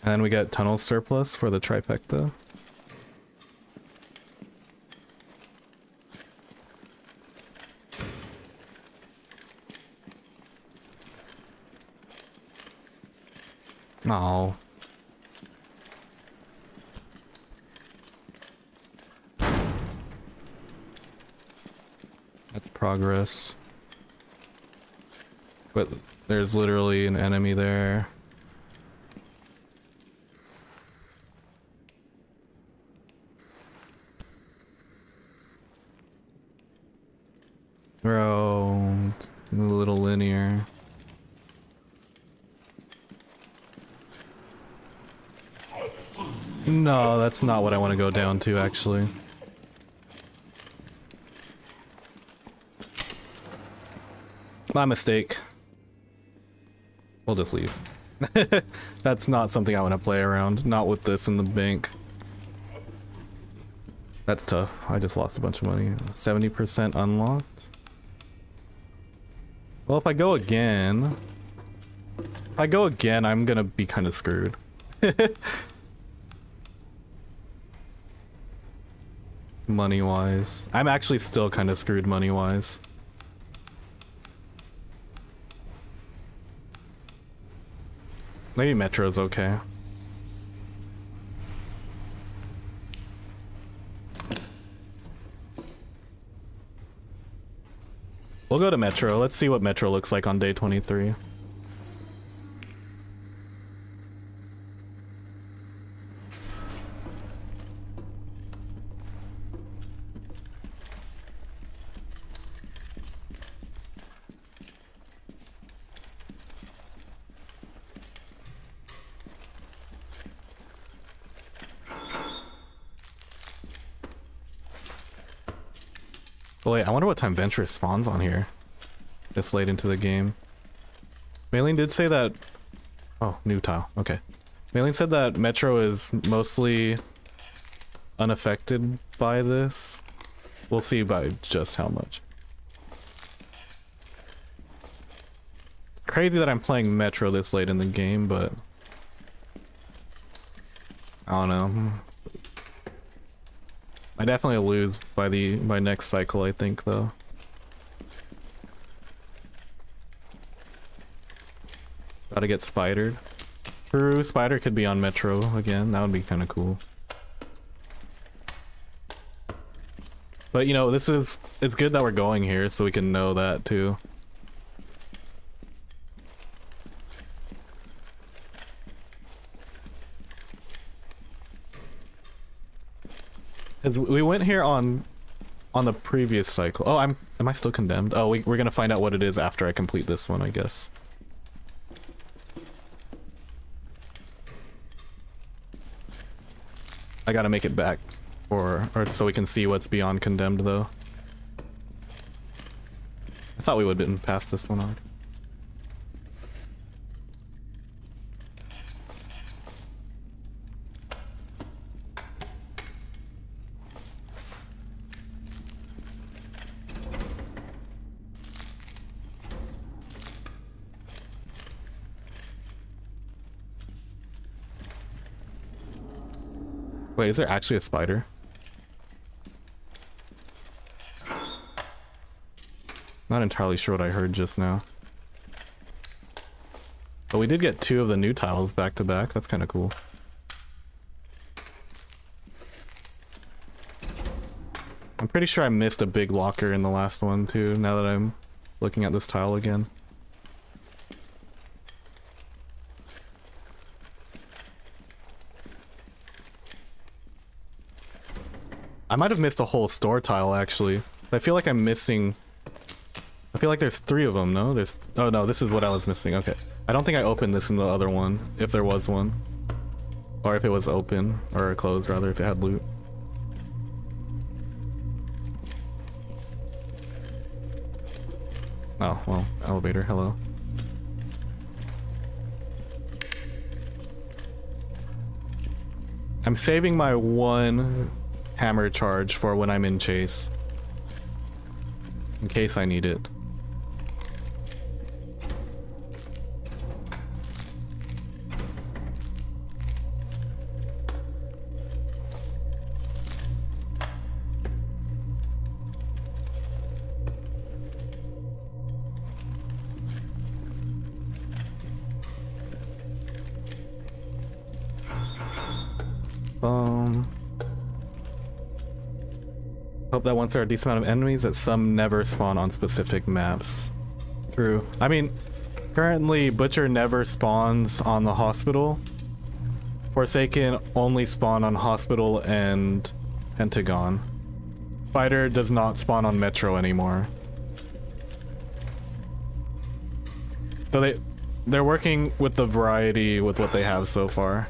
And we get tunnel surplus for the trifecta. Oh. That's progress. But there's literally an enemy there. Bro, it's a little linear. No, that's not what I want to go down to, actually. My mistake. We'll just leave. That's not something I want to play around. Not with this in the bank. That's tough. I just lost a bunch of money. 70% unlocked. Well, if I go again... I'm gonna be kind of screwed. Money-wise. I'm actually still kind of screwed money-wise. Maybe Metro's okay. We'll go to Metro. Let's see what Metro looks like on day 23. Oh wait, I wonder what time Venturous spawns on here. This late into the game. Maylene did say that... Oh, new tile. Okay. Maylene said that Metro is mostly unaffected by this. We'll see by just how much. It's crazy that I'm playing Metro this late in the game, but... I don't know. I definitely lose by next cycle, I think, though. Gotta get spidered. True, spider could be on Metro again. That would be kind of cool. But you know, it's good that we're going here so we can know that too. We went here on the previous cycle. Oh, am I still condemned? Oh, we're gonna find out what it is after I complete this one, I guess. I gotta make it back, or so we can see what's beyond condemned, though. I thought we would have been past this one already. Wait, is there actually a spider? Not entirely sure what I heard just now. But we did get 2 of the new tiles back to back. That's kind of cool. I'm pretty sure I missed a big locker in the last one too, now that I'm looking at this tile again. I might have missed a whole store tile actually. I feel like I'm missing... I feel like there's 3 of them, no? There's... Oh no, this is what I was missing, okay. I don't think I opened this in the other one, if there was one. Or if it was open, or closed rather, if it had loot. Oh, well, elevator, hello. I'm saving my 1 hammer charge for when I'm in chase. In case I need it. Hope that once there are a decent amount of enemies, that some never spawn on specific maps. True. I mean, currently Butcher never spawns on the hospital. Forsaken only spawn on hospital and Pentagon. Spider does not spawn on Metro anymore. So they're working with the variety with what they have so far.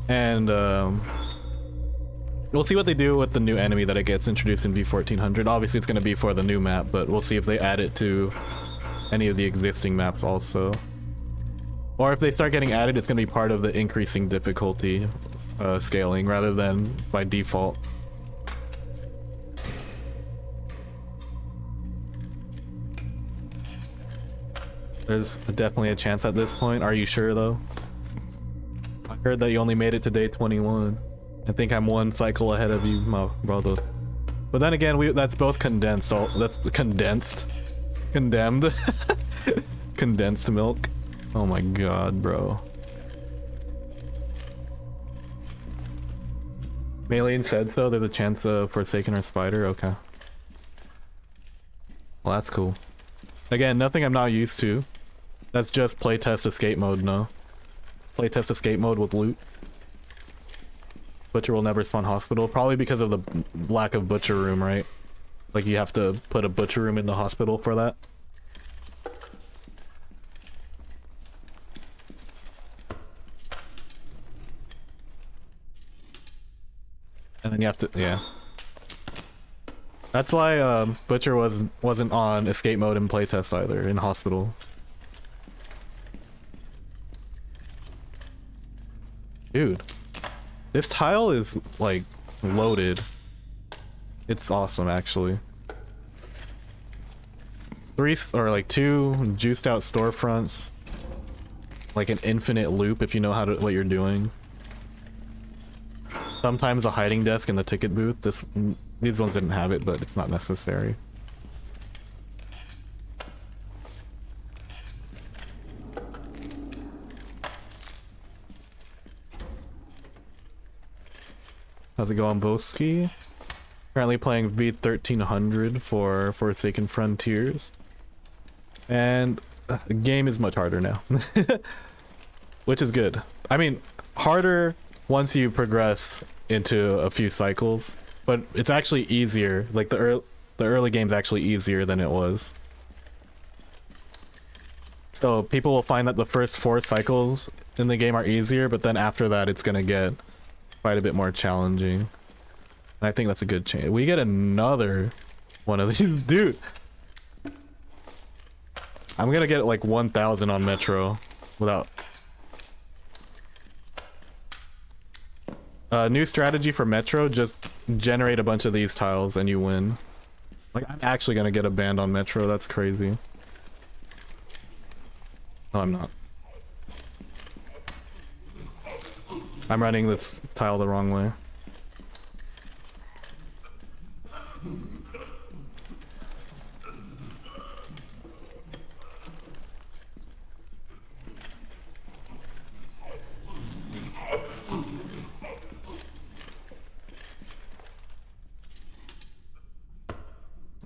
And we'll see what they do with the new enemy that it gets introduced in V1400. Obviously it's going to be for the new map, but we'll see if they add it to any of the existing maps also. Or if they start getting added, it's going to be part of the increasing difficulty scaling rather than by default. There's definitely a chance at this point. Are you sure though? I heard that you only made it to day 21. I think I'm 1 cycle ahead of you, my brother. But then again, that's both condensed. That's condensed. Condemned. Condensed milk. Oh my god, bro. Maylene said so. There's a chance of Forsaken or Spider. Okay. Well, that's cool. Again, nothing I'm not used to. That's just playtest escape mode, no. Playtest escape mode with loot. Butcher will never spawn hospital, probably because of the lack of butcher room, right? Like you have to put a butcher room in the hospital for that. And then you have to, yeah. That's why Butcher wasn't on escape mode in playtest either, in hospital. Dude, this tile is like loaded. It's awesome actually. 2 juiced out storefronts. Like an infinite loop if you know what you're doing. Sometimes a hiding desk in the ticket booth. These ones didn't have it, but it's not necessary. How's it going, Boski? Currently playing V1300 for Forsaken Frontiers. And the game is much harder now. Which is good. I mean, harder once you progress into a few cycles, but it's actually easier. Like the early game's actually easier than it was. So people will find that the first 4 cycles in the game are easier, but then after that it's gonna get quite a bit more challenging. And I think that's a good change. We get another one of these. Dude! I'm gonna get like 1,000 on Metro without... new strategy for Metro, just generate a bunch of these tiles and you win. Like, I'm actually gonna get a band on Metro, that's crazy. No, I'm not. I'm running this tile the wrong way.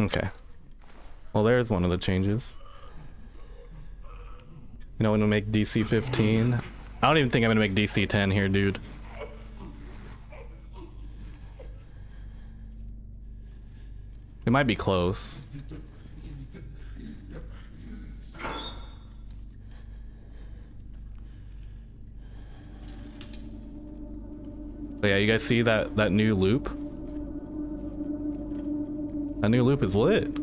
Okay. Well, there's one of the changes. You know, when we make DC 15, I don't even think I'm gonna make DC 10 here, dude. It might be close. But yeah, you guys see that new loop? That new loop is lit.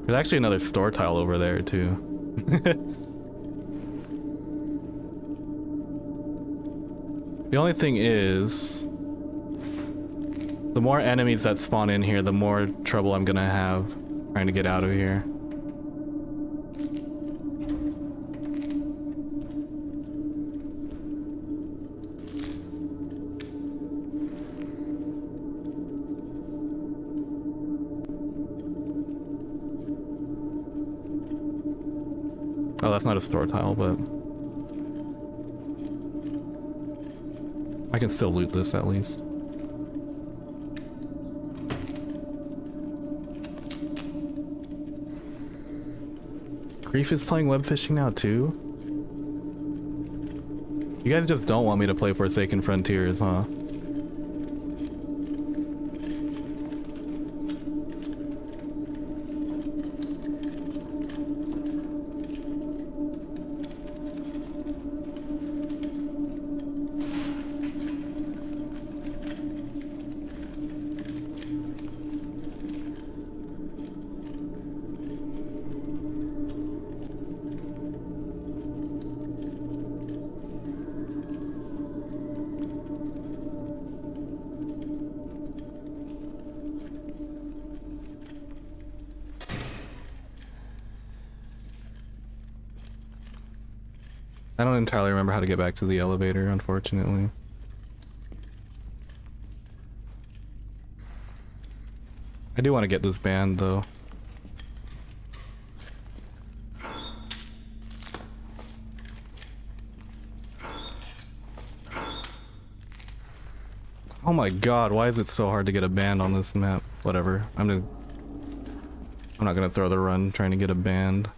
There's actually another store tile over there too. The only thing is, the more enemies that spawn in here, the more trouble I'm gonna have trying to get out of here. Oh, that's not a store tile, but I can still loot this at least. Grief is playing web fishing now too? You guys just don't want me to play Forsaken Frontiers, huh? I don't entirely remember how to get back to the elevator, unfortunately. I do want to get this band, though. Oh my god, why is it so hard to get a band on this map? Whatever, I'm not gonna throw the run trying to get a band.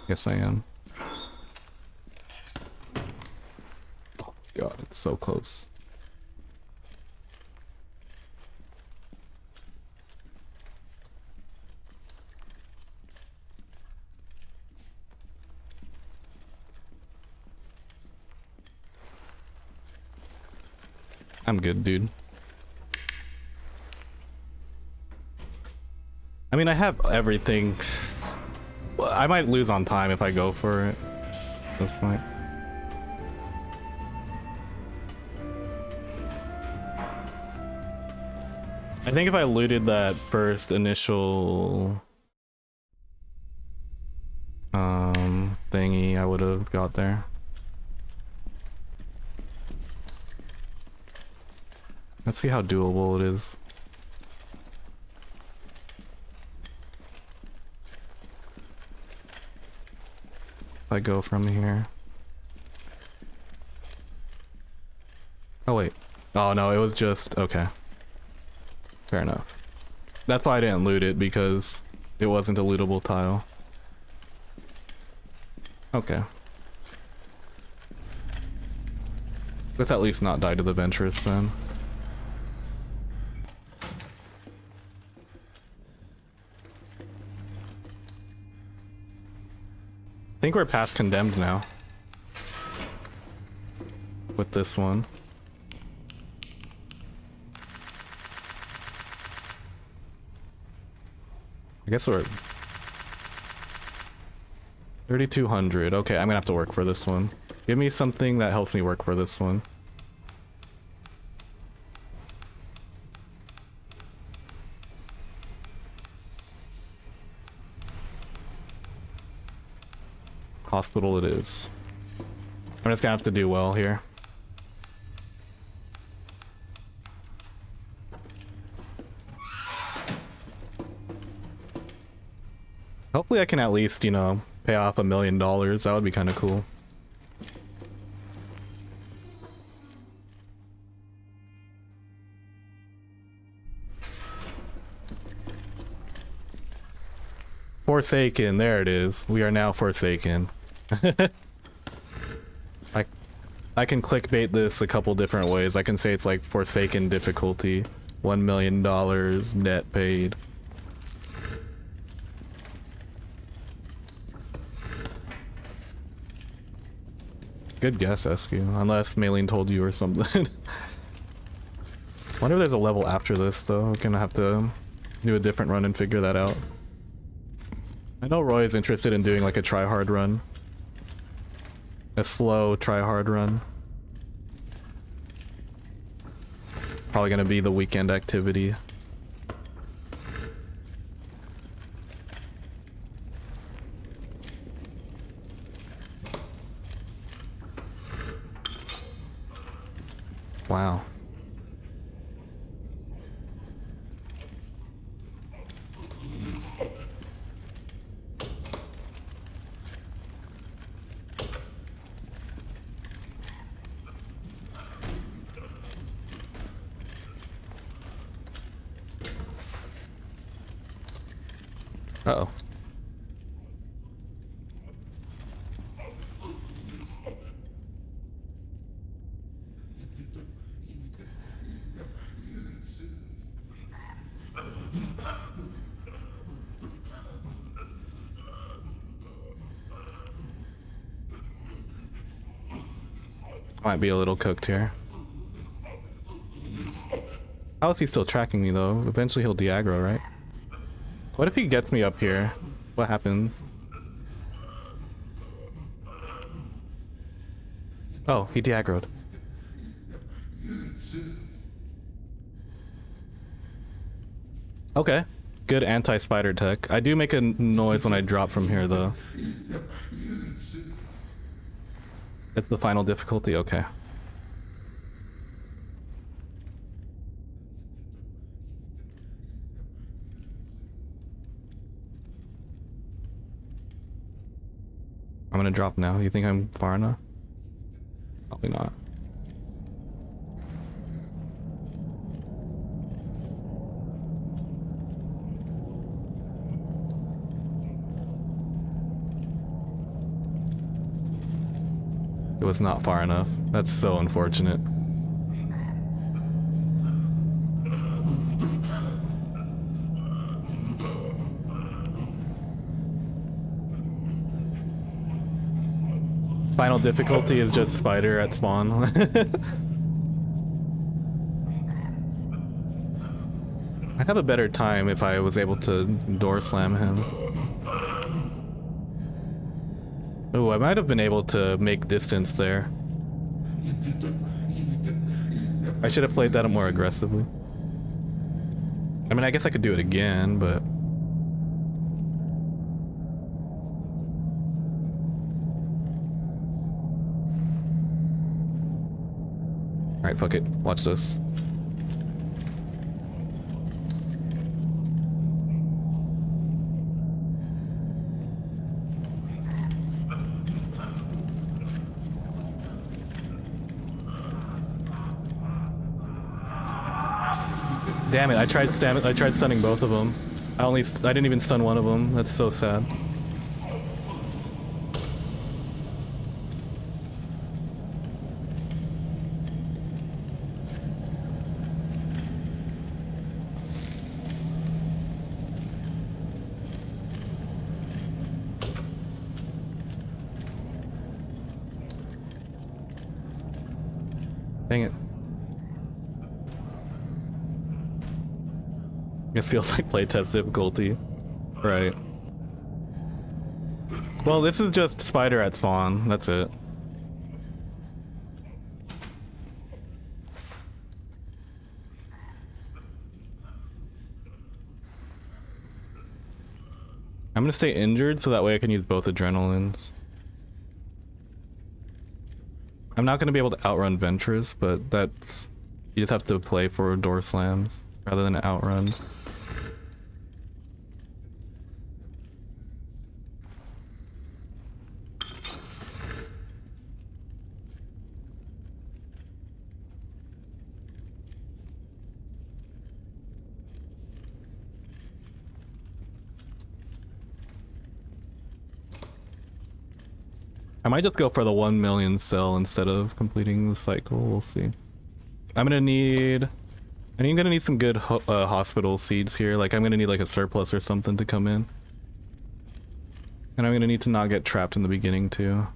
Yes, I am. Oh god, it's so close. I'm good, dude. I mean, I have everything. Well, I might lose on time if I go for it at this point. I think if I looted that first initial thingy, I would have got there. Let's see how doable it is. If I go from here. Oh wait. Oh no, it was just, okay. Fair enough. That's why I didn't loot it, because it wasn't a lootable tile. Okay. Let's at least not die to the Ventress then. I think we're past condemned now. With this one. I guess we're 3,200. Okay, I'm gonna have to work for this one. Give me something that helps me work for this one. Hospital it is. I'm just gonna have to do well here. Hopefully I can at least, you know, pay off $1 million. That would be kind of cool. Forsaken, there it is. We are now forsaken. I can clickbait this a couple different ways. I can say it's like Forsaken Difficulty, $1 million net paid. Good guess, SQ. Unless Maylene told you or something. Wonder if there's a level after this though. We're gonna have to do a different run and figure that out. I know Roy is interested in doing like a try-hard run. A slow try-hard run. Probably gonna be the weekend activity. Wow. Uh-oh. Might be a little cooked here. How is he still tracking me though? Eventually he'll de-aggro, right? What if he gets me up here? What happens? Oh, he de-aggroed. Okay. Good anti-spider tech. I do make a noise when I drop from here though. It's the final difficulty? Okay. I'm gonna drop now. You think I'm far enough? Probably not. It was not far enough. That's so unfortunate. Final difficulty is just spider at spawn. I'd have a better time if I was able to door slam him. Oh, I might have been able to make distance there. I should have played that more aggressively. I mean, I guess I could do it again, but... Alright, fuck it. Watch this. Damn it, I tried stunning both of them. I didn't even stun one of them. That's so sad. Dang it. It feels like playtest difficulty. Right. Well, this is just spider at spawn. That's it. I'm gonna stay injured so that way I can use both adrenalines. I'm not going to be able to outrun Ventress, but that's... You just have to play for door slams rather than outrun. I might just go for the 1 million cell instead of completing the cycle. We'll see. I'm gonna need... I'm gonna need some good hospital seeds here. Like, I'm gonna need like a surplus or something to come in. And I'm gonna need to not get trapped in the beginning too.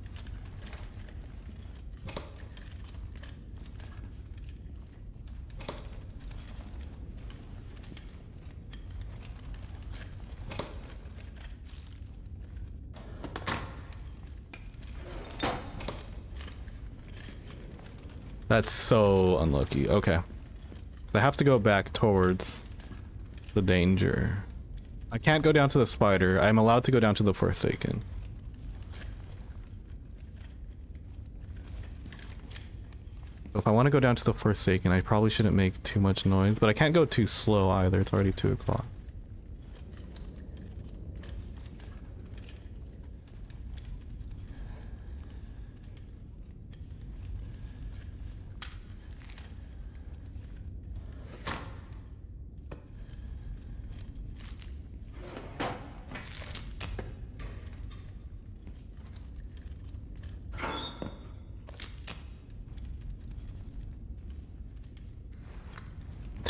That's so unlucky. Okay. I have to go back towards the danger. I can't go down to the spider. I'm allowed to go down to the Forsaken. If I want to go down to the Forsaken, I probably shouldn't make too much noise, but I can't go too slow either. It's already 2 o'clock.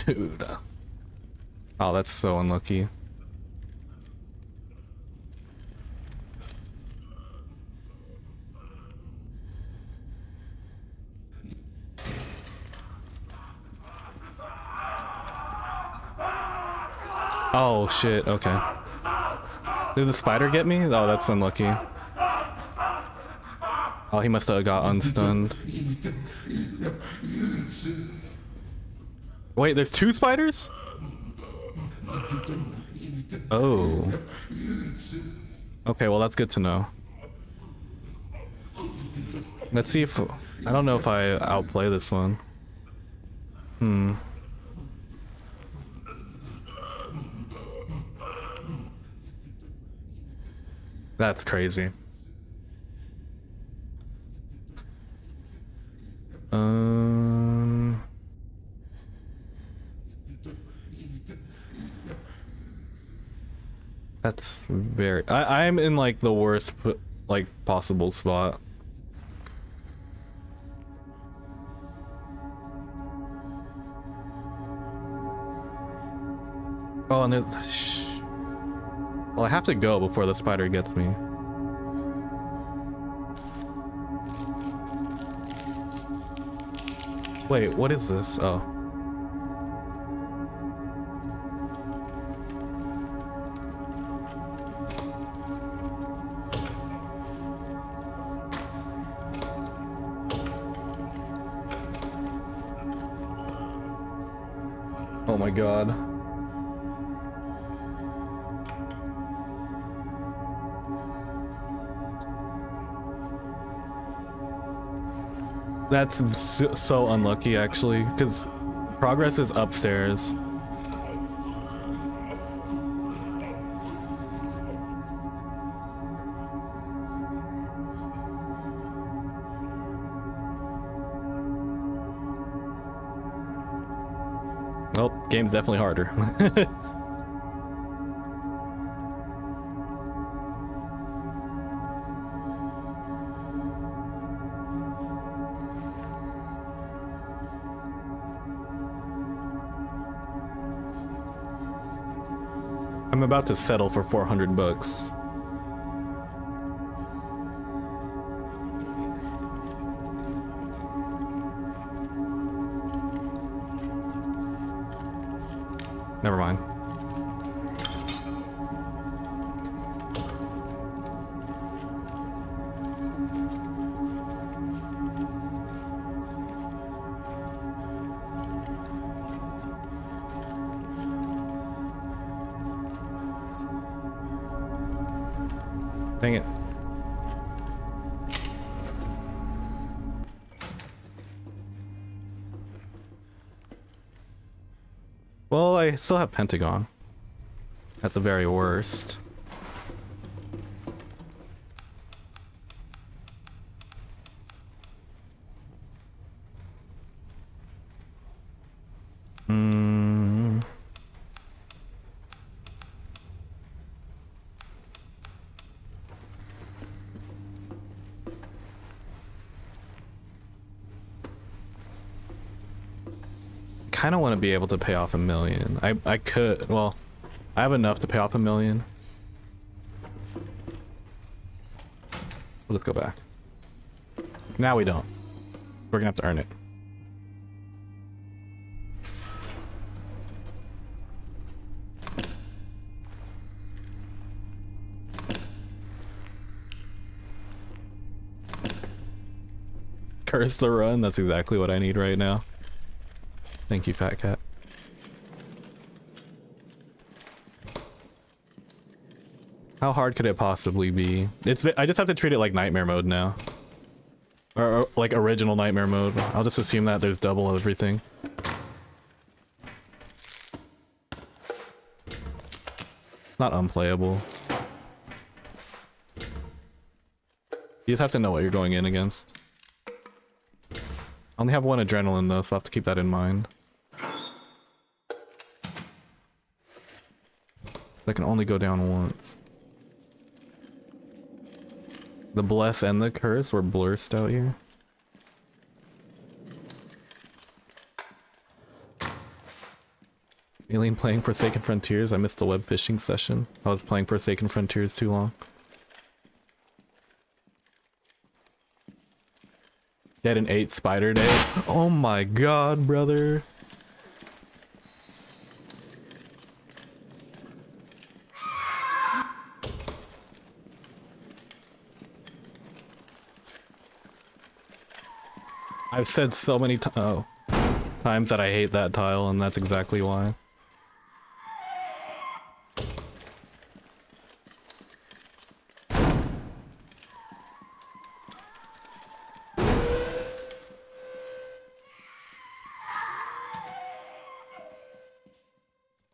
Dude. Oh, that's so unlucky. Oh shit, okay. Did the spider get me? Oh, that's unlucky. Oh, he must have got unstunned. Wait, there's 2 spiders? Oh. Okay, well that's good to know. Let's see if... I don't know if I outplay this one. That's crazy. That's very... I'm in like the worst like possible spot. Oh, and there's... Well, I have to go before the spider gets me. Wait, what is this? Oh. Oh my god. That's so unlucky, actually, because progress is upstairs. Well, game's definitely harder. I'm about to settle for 400 bucks. Never mind. Dang it. Well, I still have Pentagon. At the very worst. Kind of want to be able to pay off $1 million. I could, well, I have enough to pay off $1 million. Let's go back. Now we don't. We're gonna have to earn it. Curse the run, that's exactly what I need right now. Thank you, Fat Cat. How hard could it possibly be? I just have to treat it like nightmare mode now. Or like original nightmare mode. I'll just assume that there's double everything. Not unplayable. You just have to know what you're going in against. I only have 1 adrenaline though, so I'll have to keep that in mind. I can only go down once. The bless and the curse were blurred out here. Alien playing Forsaken Frontiers. I missed the web fishing session. I was playing Forsaken Frontiers too long. Get an 8 spider day. Oh my god, brother. I've said so many times that I hate that tile, and that's exactly why.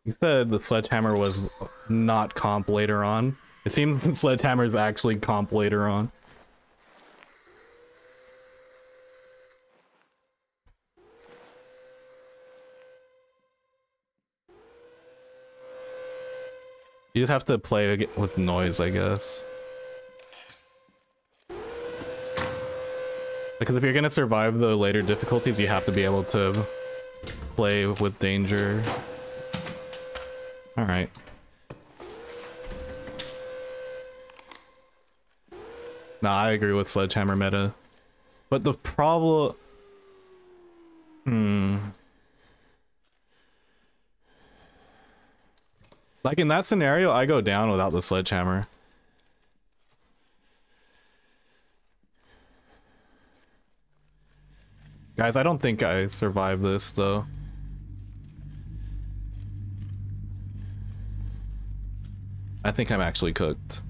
He said the sledgehammer was not comp later on. It seems the sledgehammer is actually comp later on. You just have to play with noise, I guess. Because if you're gonna survive the later difficulties, you have to be able to play with danger. Alright. Nah, I agree with sledgehammer meta. But the problem... Like in that scenario, I go down without the sledgehammer. Guys, I don't think I survived this though. I think I'm actually cooked.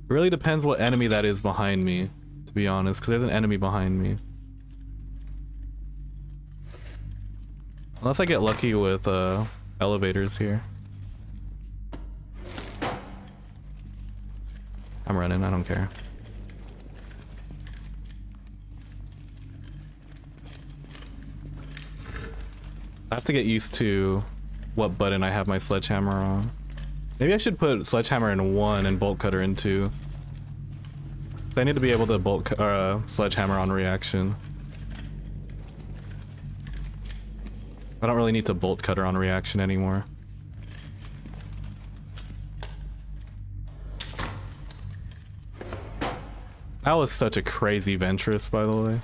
It really depends what enemy that is behind me, to be honest, because there's an enemy behind me. Unless I get lucky with elevators here. I'm running, I don't care. I have to get used to what button I have my sledgehammer on. Maybe I should put sledgehammer in 1 and bolt cutter in 2. I need to be able to sledgehammer on reaction. I don't really need to bolt cutter on reaction anymore. That was such a crazy Ventress, by the way.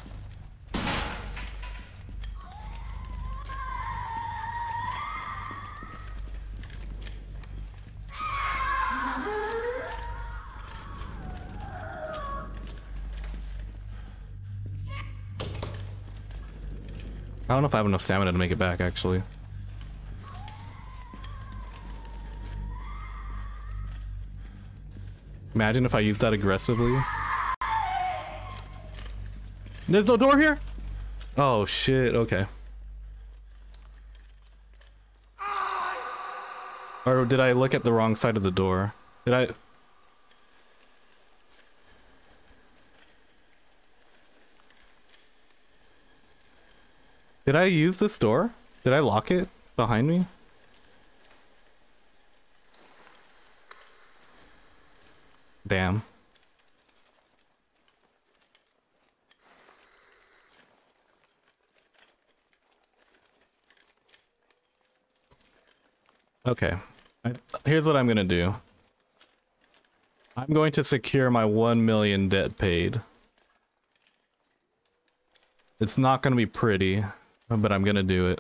I don't know if I have enough stamina to make it back, actually. Imagine if I used that aggressively. There's no door here? Oh shit, okay. Or did I look at the wrong side of the door? Did I? Did I use this door? Did I lock it behind me? Damn. Okay. Here's what I'm gonna do. I'm going to secure my 1 million debt paid. It's not gonna be pretty, but I'm gonna do it.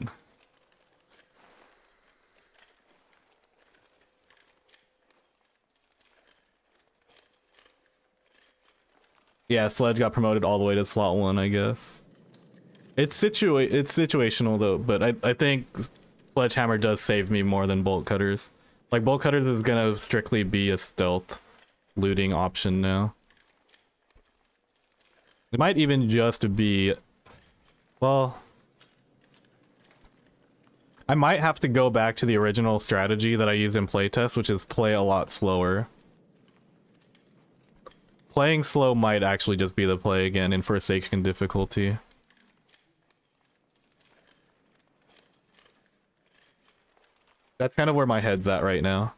Yeah, Sledge got promoted all the way to slot 1, I guess. It's situational though, but I think Sledgehammer does save me more than Bolt Cutters. Like, Bolt Cutters is gonna strictly be a stealth looting option now. It might even just be... Well... I might have to go back to the original strategy that I used in playtest, which is play a lot slower. Playing slow might actually just be the play again in Forsaken Difficulty. That's kind of where my head's at right now.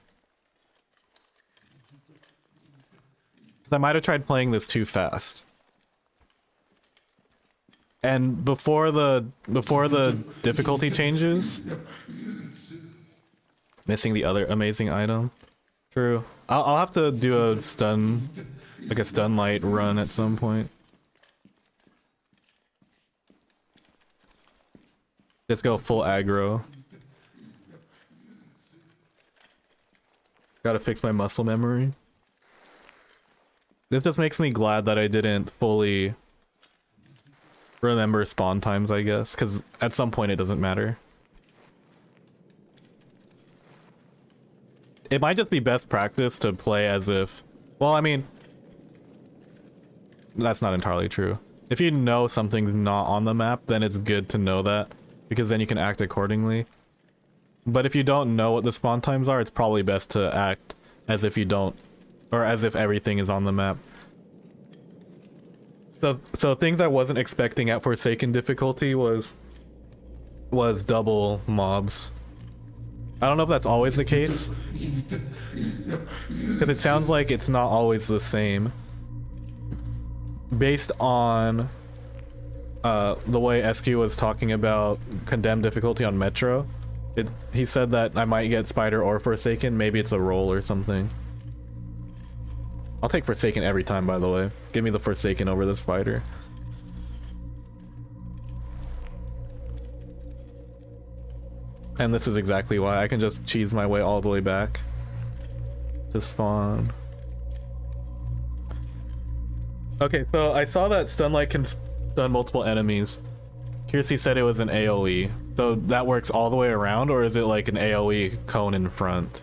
I might have tried playing this too fast. And before the difficulty changes, missing the other amazing item. True. I'll have to do a stun, like a stun light run at some point. Just go full aggro. Gotta fix my muscle memory. This just makes me glad that I didn't fully remember spawn times, I guess, because at some point it doesn't matter. It might just be best practice to play as if... Well, I mean... That's not entirely true. If you know something's not on the map, then it's good to know that, because then you can act accordingly. But if you don't know what the spawn times are, it's probably best to act as if you don't, or as if everything is on the map. So things I wasn't expecting at Forsaken Difficulty was double mobs. I don't know if that's always the case, because it sounds like it's not always the same. Based on the way SQ was talking about Condemned Difficulty on Metro, he said that I might get Spider or Forsaken. Maybe it's a roll or something. I'll take Forsaken every time, by the way. Give me the Forsaken over the Spider. And this is exactly why. I can just cheese my way all the way back to spawn. Okay, so I saw that Stunlight can stun multiple enemies. Kiersey said it was an AoE. So that works all the way around, or is it like an AoE cone in front?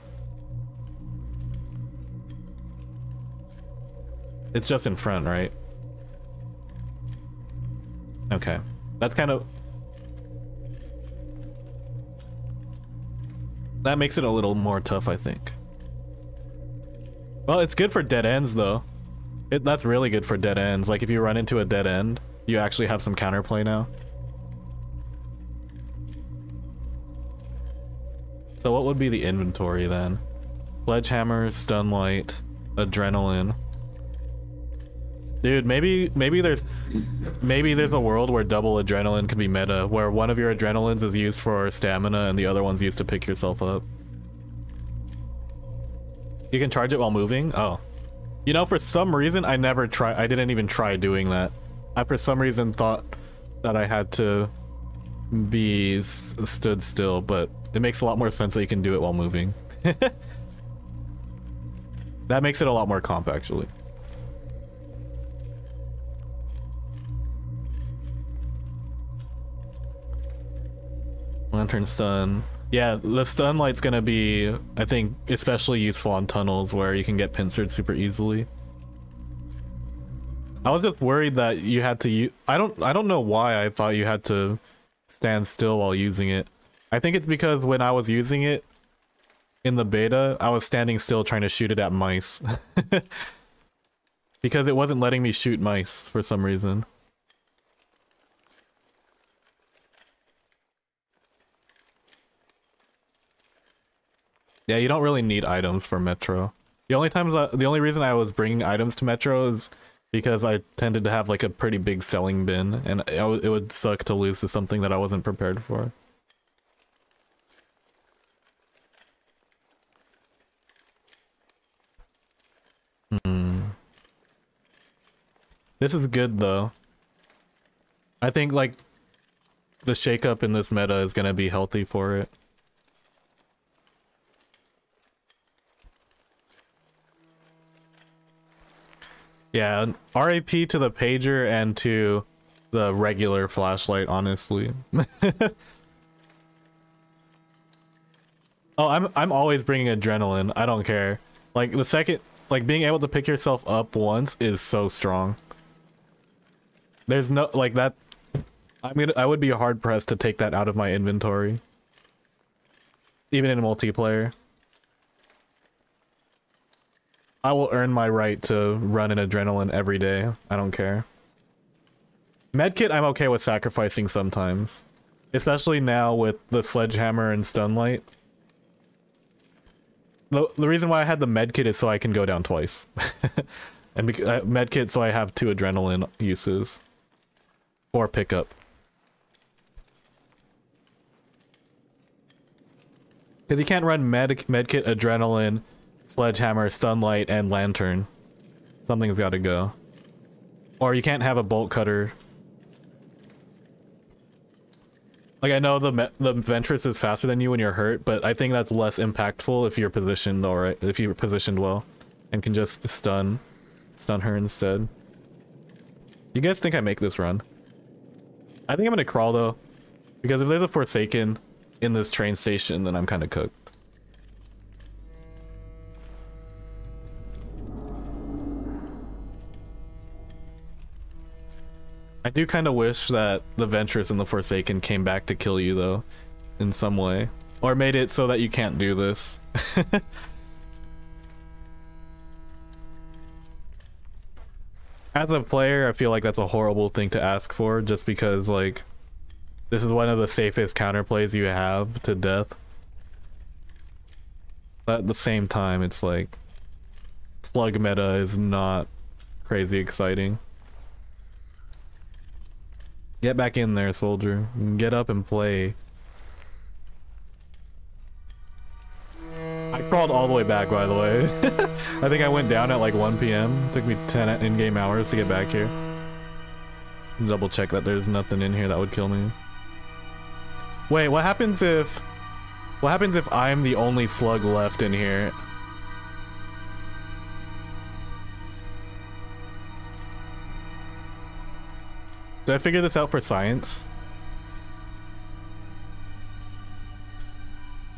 It's just in front, right? Okay. That's kind of... That makes it a little more tough, I think. Well, it's good for dead ends, though. That's really good for dead ends. Like, if you run into a dead end, you actually have some counterplay now. So what would be the inventory, then? Sledgehammer, Stunlight, Adrenaline. Dude, maybe there's a world where double adrenaline could be meta, where one of your adrenalines is used for stamina and the other one's used to pick yourself up. You can charge it while moving? Oh. You know, for some reason I didn't even try doing that. I for some reason thought that I had to be stood still, but it makes a lot more sense that you can do it while moving. That makes it a lot more comp, actually. Lantern stun. Yeah, the stun light's gonna be, I think, especially useful on tunnels where you can get pincered super easily. I was just worried that you had to use. I don't know why I thought you had to stand still while using it. I think it's because when I was using it in the beta, I was standing still trying to shoot it at mice. Because it wasn't letting me shoot mice for some reason. Yeah, you don't really need items for Metro. The only reason I was bringing items to Metro is because I tended to have like a pretty big selling bin, and it would suck to lose to something that I wasn't prepared for. This is good though. I think like the shakeup in this meta is gonna be healthy for it. Yeah, RAP to the pager and to the regular flashlight, honestly. Oh, I'm always bringing adrenaline. I don't care. Like the second, like being able to pick yourself up once is so strong. There's no like that. I would be hard pressed to take that out of my inventory, even in multiplayer. I will earn my right to run an adrenaline every day. I don't care. Medkit, I'm okay with sacrificing sometimes. Especially now with the sledgehammer and stunlight. The reason why I had the medkit is so I can go down twice. And medkit so I have 2 adrenaline uses. Or pickup. Because you can't run medkit, adrenaline, sledgehammer, stunlight, and lantern. Something's got to go. Or you can't have a bolt cutter. Like I know the Ventress is faster than you when you're hurt, but I think that's less impactful if you're positioned alright, if you're positioned well, and can just stun her instead. You guys think I make this run? I think I'm gonna crawl though, because if there's a Forsaken in this train station, then I'm kind of cooked. I do kind of wish that the Ventress and the Forsaken came back to kill you though, in some way. Or made it so that you can't do this. As a player, I feel like that's a horrible thing to ask for, just because like, this is one of the safest counterplays you have to death. But at the same time, it's like, slug meta is not crazy exciting. Get back in there, soldier. Get up and play. I crawled all the way back, by the way. I think I went down at like 1 PM. Took me 10 in-game hours to get back here. Double check that there's nothing in here that would kill me. Wait, what happens if I'm the only slug left in here? Did I figure this out for science?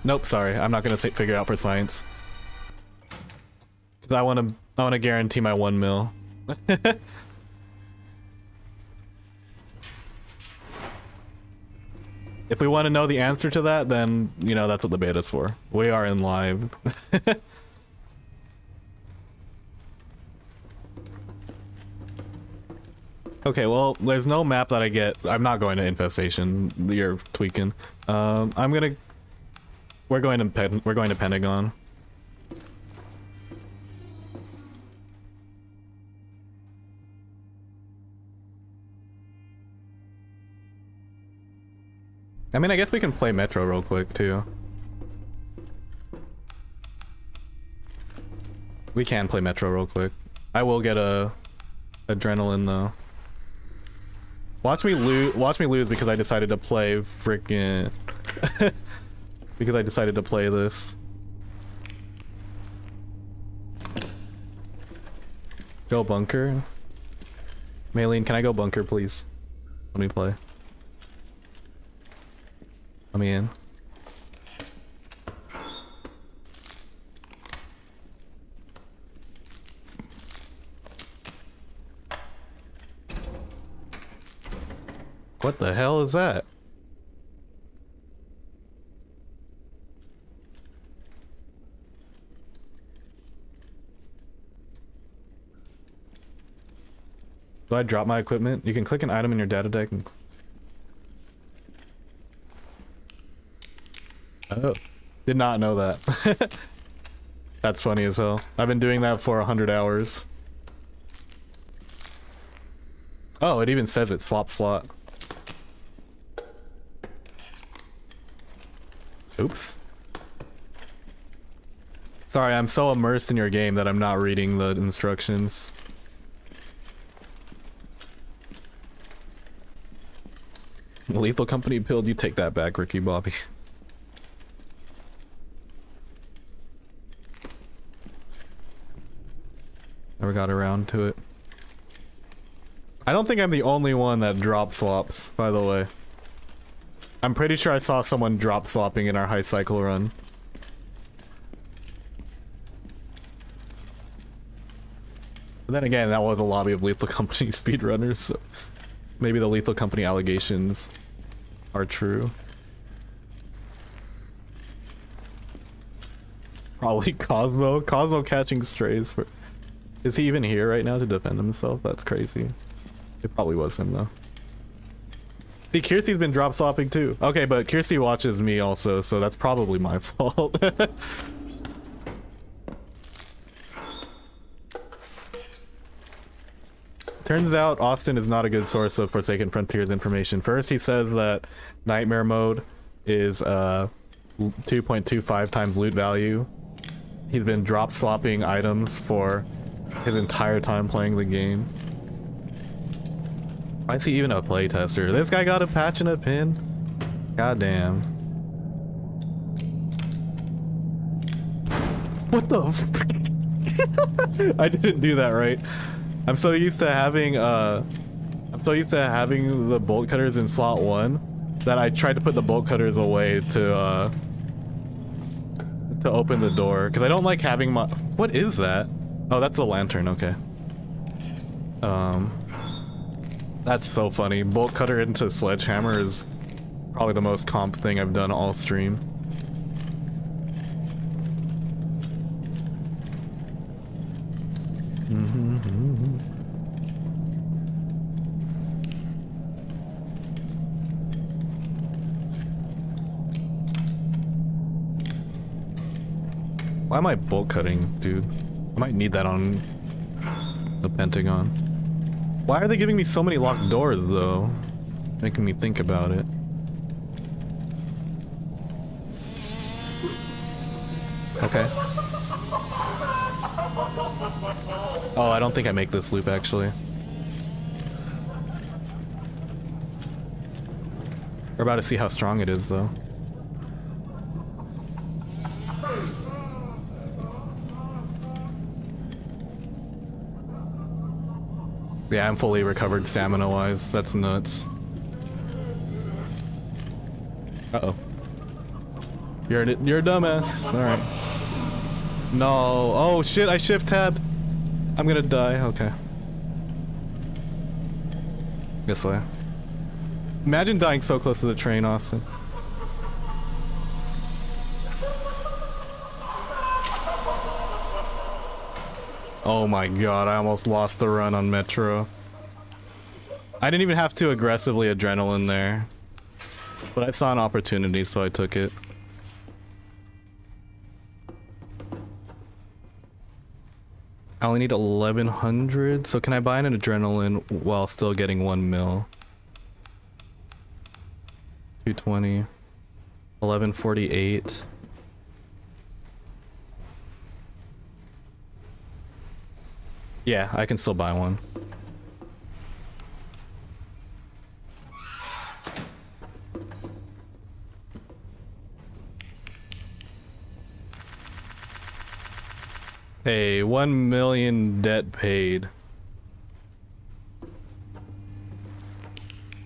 Nope, sorry. I'm not gonna figure it out for science. Cause I wanna guarantee my 1 mil. If we want to know the answer to that, then, you know, that's what the beta's for. We are in live. Okay, well, there's no map that I get. I'm not going to Infestation. You're tweaking. We're going to Pentagon. I mean, I guess we can play Metro real quick too. We can play Metro real quick. I will get a adrenaline though. Watch me lose because I decided to play freaking because I decided to play this. Go bunker. Maylene, can I go bunker, please? Let me play. Let me in. What the hell is that? Do I drop my equipment? You can click an item in your data deck and... Oh. Did not know that. That's funny as hell. I've been doing that for 100 hours. Oh, it even says it, swap slot. Oops. Sorry, I'm so immersed in your game that I'm not reading the instructions. Lethal Company pilled, you take that back, Ricky Bobby. Never got around to it. I don't think I'm the only one that drop swaps, by the way. I'm pretty sure I saw someone drop swapping in our high cycle run. But then again, that was a lobby of Lethal Company speedrunners, so maybe the Lethal Company allegations are true. Probably Cosmo. Cosmo catching strays for... Is he even here right now to defend himself? That's crazy. It probably was him though. See, Kirsty's been drop swapping too. Okay, but Kirsty watches me also, so that's probably my fault. Turns out Austin is not a good source of Forsaken Frontiers information. First, he says that Nightmare Mode is 2.25 times loot value. He's been drop swapping items for his entire time playing the game. Why is he even a playtester? This guy got a patch and a pin? God damn. What the f- I didn't do that right. I'm so used to having the bolt cutters in slot 1 that I tried to put the bolt cutters away to open the door because I don't like having my... What is that? Oh, that's a lantern, okay. That's so funny. Bolt cutter into sledgehammer is probably the most comp thing I've done all stream. Why am I bolt cutting, dude? I might need that on the Pentagon. Why are they giving me so many locked doors, though? Making me think about it. Okay. Oh, I don't think I make this loop, actually. We're about to see how strong it is, though. Yeah, I'm fully recovered stamina-wise. That's nuts. Uh-oh. You're a dumbass. Alright. No. Oh, shit, I shift-tabbed. I'm gonna die. Okay. This way. Imagine dying so close to the train, Austin. Oh my god, I almost lost the run on Metro. I didn't even have to aggressively adrenaline there. But I saw an opportunity, so I took it. I only need 1100, so can I buy an adrenaline while still getting 1 mil? 220. 1148. Yeah, I can still buy one. Hey, 1 million debt paid.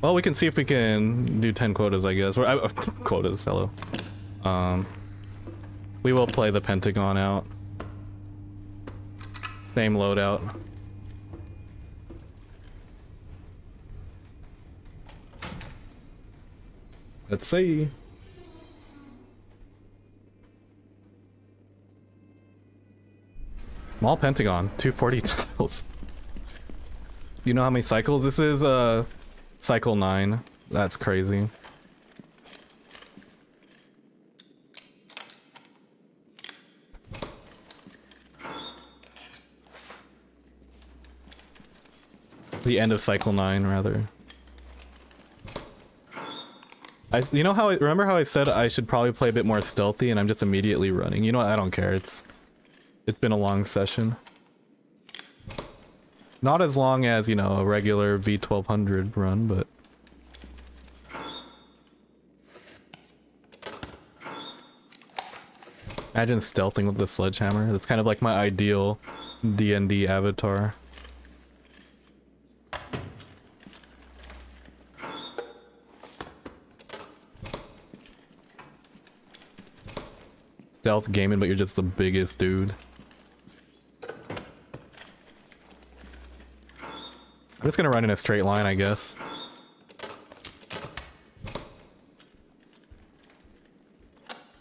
Well, we can see if we can do 10 quotas, I guess. Or quotas, hello. We will play the Pentagon out. Same loadout. Let's see. Small pentagon, 240 tiles. You know how many cycles this is? Cycle 9. That's crazy. The end of cycle 9, rather. You know how remember how I said I should probably play a bit more stealthy and I'm just immediately running? You know what? I don't care. It's been a long session. Not as long as, you know, a regular V1200 run, but... Imagine stealthing with the sledgehammer. That's kind of like my ideal D&D avatar. Stealth gaming, but you're just the biggest dude. I'm just gonna run in a straight line, I guess.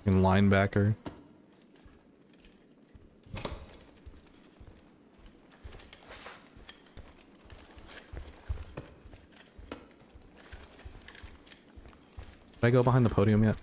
In linebacker. Did I go behind the podium yet?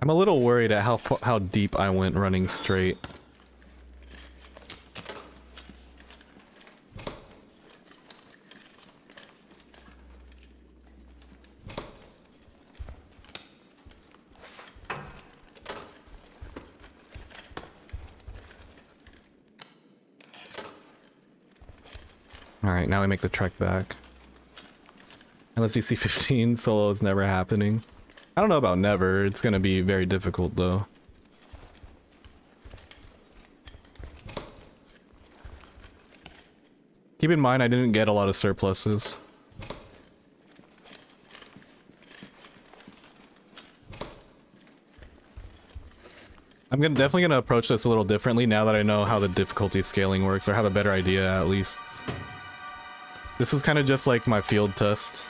I'm a little worried at how deep I went running straight. Alright, now we make the trek back. Unless DC-15 solo is never happening. I don't know about never, it's gonna be very difficult though. Keep in mind I didn't get a lot of surpluses. I'm definitely gonna approach this a little differently now that I know how the difficulty scaling works, or have a better idea at least. This was kind of just like my field test.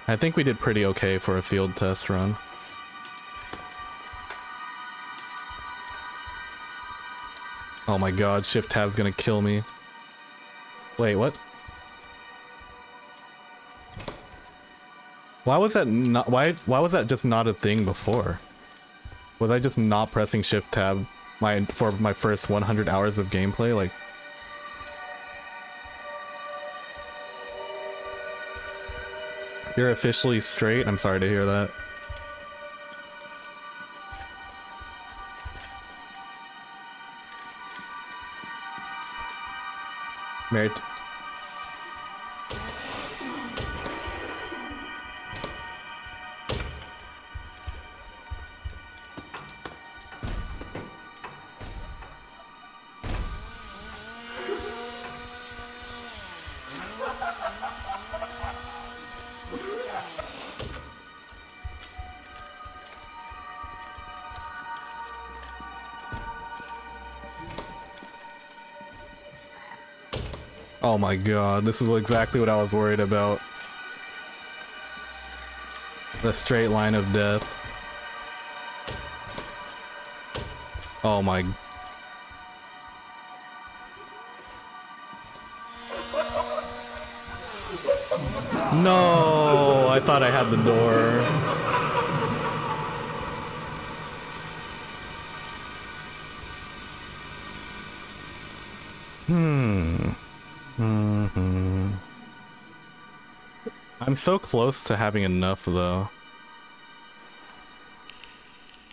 I think we did pretty okay for a field test run. Oh my god, shift tab's gonna kill me. Wait, what? Why was that not- why was that just not a thing before? Was I just not pressing shift tab for my first 100 hours of gameplay? Like... You're officially straight? I'm sorry to hear that. Married. Oh my god, this is exactly what I was worried about. The straight line of death. Oh my... No! I thought I had the door. I'm so close to having enough, though.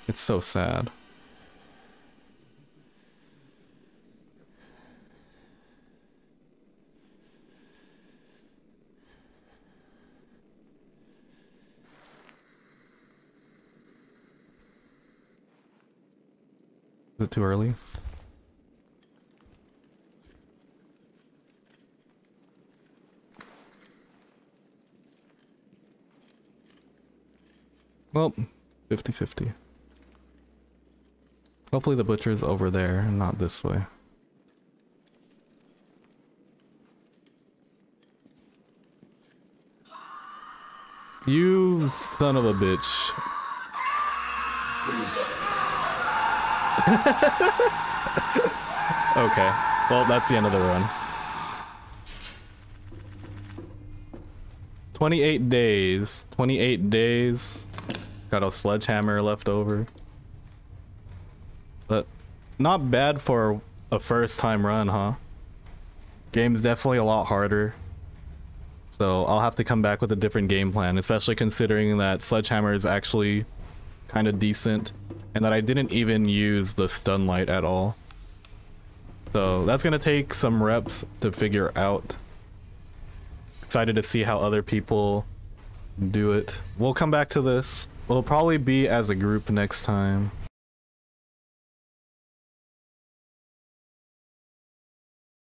It's so sad. Is it too early? Well, 50-50. Hopefully the butcher's over there and not this way. You son of a bitch. Okay, well that's the end of the run. 28 days. 28 days. Got a sledgehammer left over. But not bad for a first time run, huh? Game's definitely a lot harder. So I'll have to come back with a different game plan, especially considering that sledgehammer is actually kind of decent and that I didn't even use the stun light at all. So that's gonna take some reps to figure out. Excited to see how other people do it. We'll come back to this. We'll probably be as a group next time.